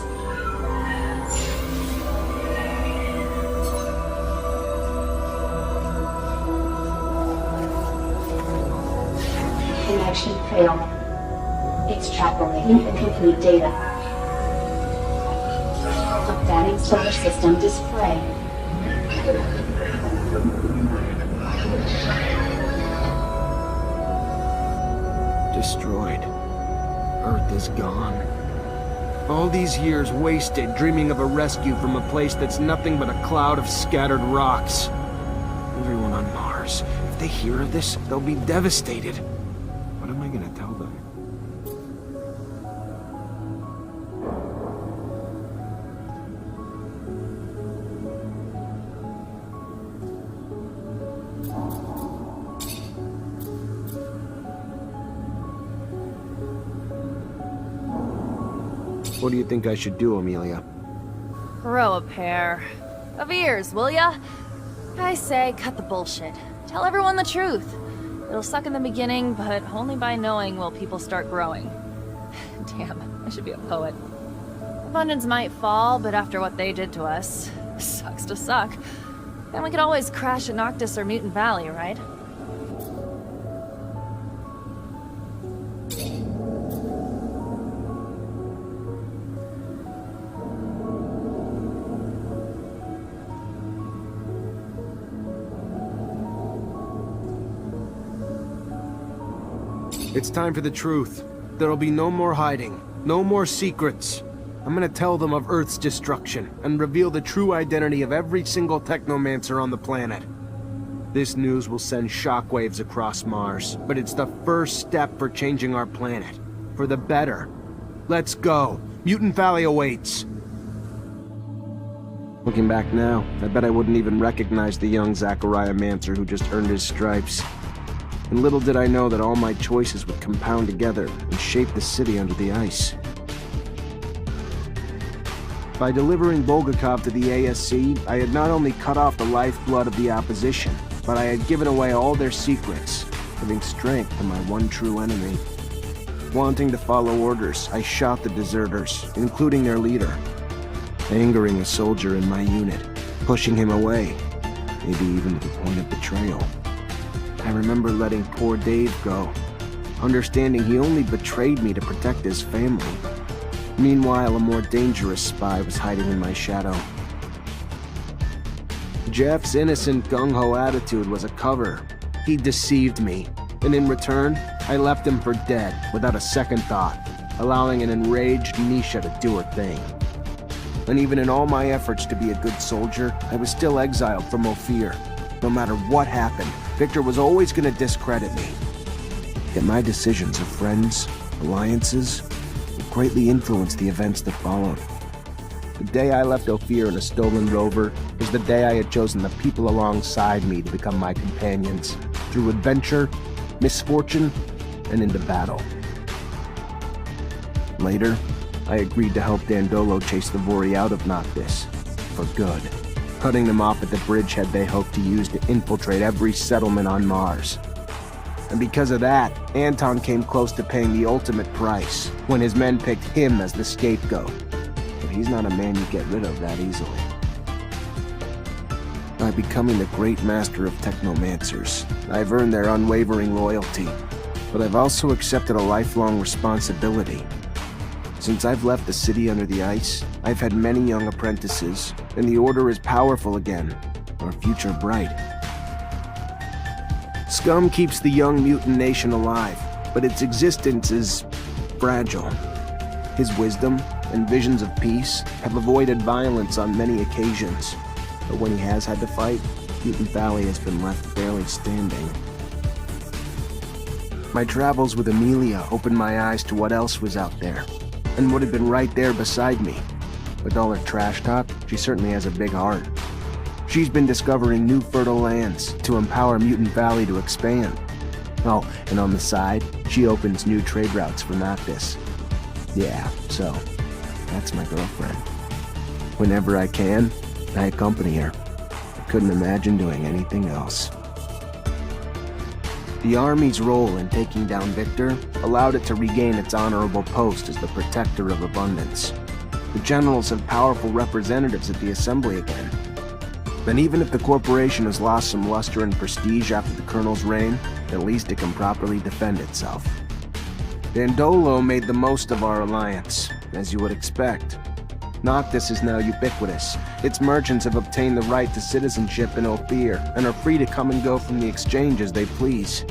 Connection failed. Extrapolating incomplete data. Updating solar system display. Destroyed. Earth is gone. All these years wasted dreaming of a rescue from a place that's nothing but a cloud of scattered rocks. Everyone on Mars, if they hear of this, they'll be devastated. What am I gonna tell them? What do you think I should do, Amelia? Grow a pair of ears, will ya? I say, cut the bullshit. Tell everyone the truth. It'll suck in the beginning, but only by knowing will people start growing. Damn, I should be a poet. Abundance might fall, but after what they did to us, sucks to suck. Then we could always crash at Noctis or Mutant Valley, right? It's time for the truth. There'll be no more hiding, no more secrets. I'm gonna tell them of Earth's destruction and reveal the true identity of every single Technomancer on the planet. This news will send shockwaves across Mars, but it's the first step for changing our planet. For the better. Let's go. Mutant Valley awaits. Looking back now, I bet I wouldn't even recognize the young Zachariah Mancer who just earned his stripes. And little did I know that all my choices would compound together and shape the city under the ice. By delivering Bulgakov to the ASC, I had not only cut off the lifeblood of the opposition, but I had given away all their secrets, giving strength to my one true enemy. Wanting to follow orders, I shot the deserters, including their leader, angering a soldier in my unit, pushing him away, maybe even to the point of betrayal. I remember letting poor Dave go, understanding he only betrayed me to protect his family. Meanwhile, a more dangerous spy was hiding in my shadow. Jeff's innocent gung-ho attitude was a cover. He deceived me, and in return, I left him for dead without a second thought, allowing an enraged Nisha to do her thing. And even in all my efforts to be a good soldier, I was still exiled from Ophir. No matter what happened, Victor was always going to discredit me. Yet my decisions of friends, alliances, would greatly influence the events that followed. The day I left Ophir in a stolen rover was the day I had chosen the people alongside me to become my companions, through adventure, misfortune, and into battle. Later, I agreed to help Dandolo chase the Vori out of Noctis, for good, cutting them off at the bridgehead they hoped to use to infiltrate every settlement on Mars. And because of that, Anton came close to paying the ultimate price, when his men picked him as the scapegoat. But he's not a man you get rid of that easily. By becoming the great master of Technomancers, I've earned their unwavering loyalty, but I've also accepted a lifelong responsibility. Since I've left the city under the ice, I've had many young apprentices, and the Order is powerful again, our future bright. Scum keeps the young mutant nation alive, but its existence is fragile. His wisdom and visions of peace have avoided violence on many occasions, but when he has had to fight, Mutant Valley has been left barely standing. My travels with Amelia opened my eyes to what else was out there, and would have been right there beside me. With all her trash talk, she certainly has a big heart. She's been discovering new fertile lands to empower Mutant Valley to expand. Oh, and on the side, she opens new trade routes for Noctis. Yeah, so, that's my girlfriend. Whenever I can, I accompany her. I couldn't imagine doing anything else. The Army's role in taking down Victor allowed it to regain its honorable post as the protector of abundance. The generals have powerful representatives at the Assembly again. And even if the corporation has lost some luster and prestige after the Colonel's reign, at least it can properly defend itself. Dandolo made the most of our alliance, as you would expect. Noctis is now ubiquitous. Its merchants have obtained the right to citizenship in Ophir, and are free to come and go from the exchange as they please.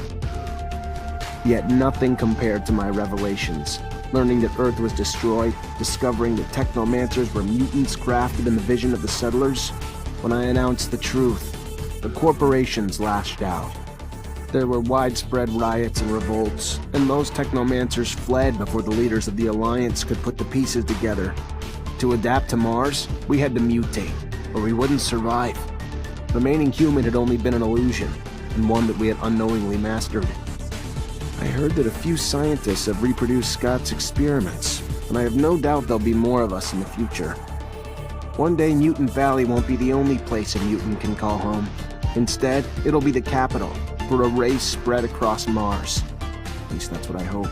Yet nothing compared to my revelations. Learning that Earth was destroyed, discovering that Technomancers were mutants crafted in the vision of the settlers. When I announced the truth, the corporations lashed out. There were widespread riots and revolts, and most Technomancers fled before the leaders of the Alliance could put the pieces together. To adapt to Mars, we had to mutate, or we wouldn't survive. Remaining human had only been an illusion, and one that we had unknowingly mastered. I heard that a few scientists have reproduced Scott's experiments, and I have no doubt there'll be more of us in the future. One day, Mutant Valley won't be the only place a mutant can call home. Instead, it'll be the capital for a race spread across Mars. At least that's what I hope.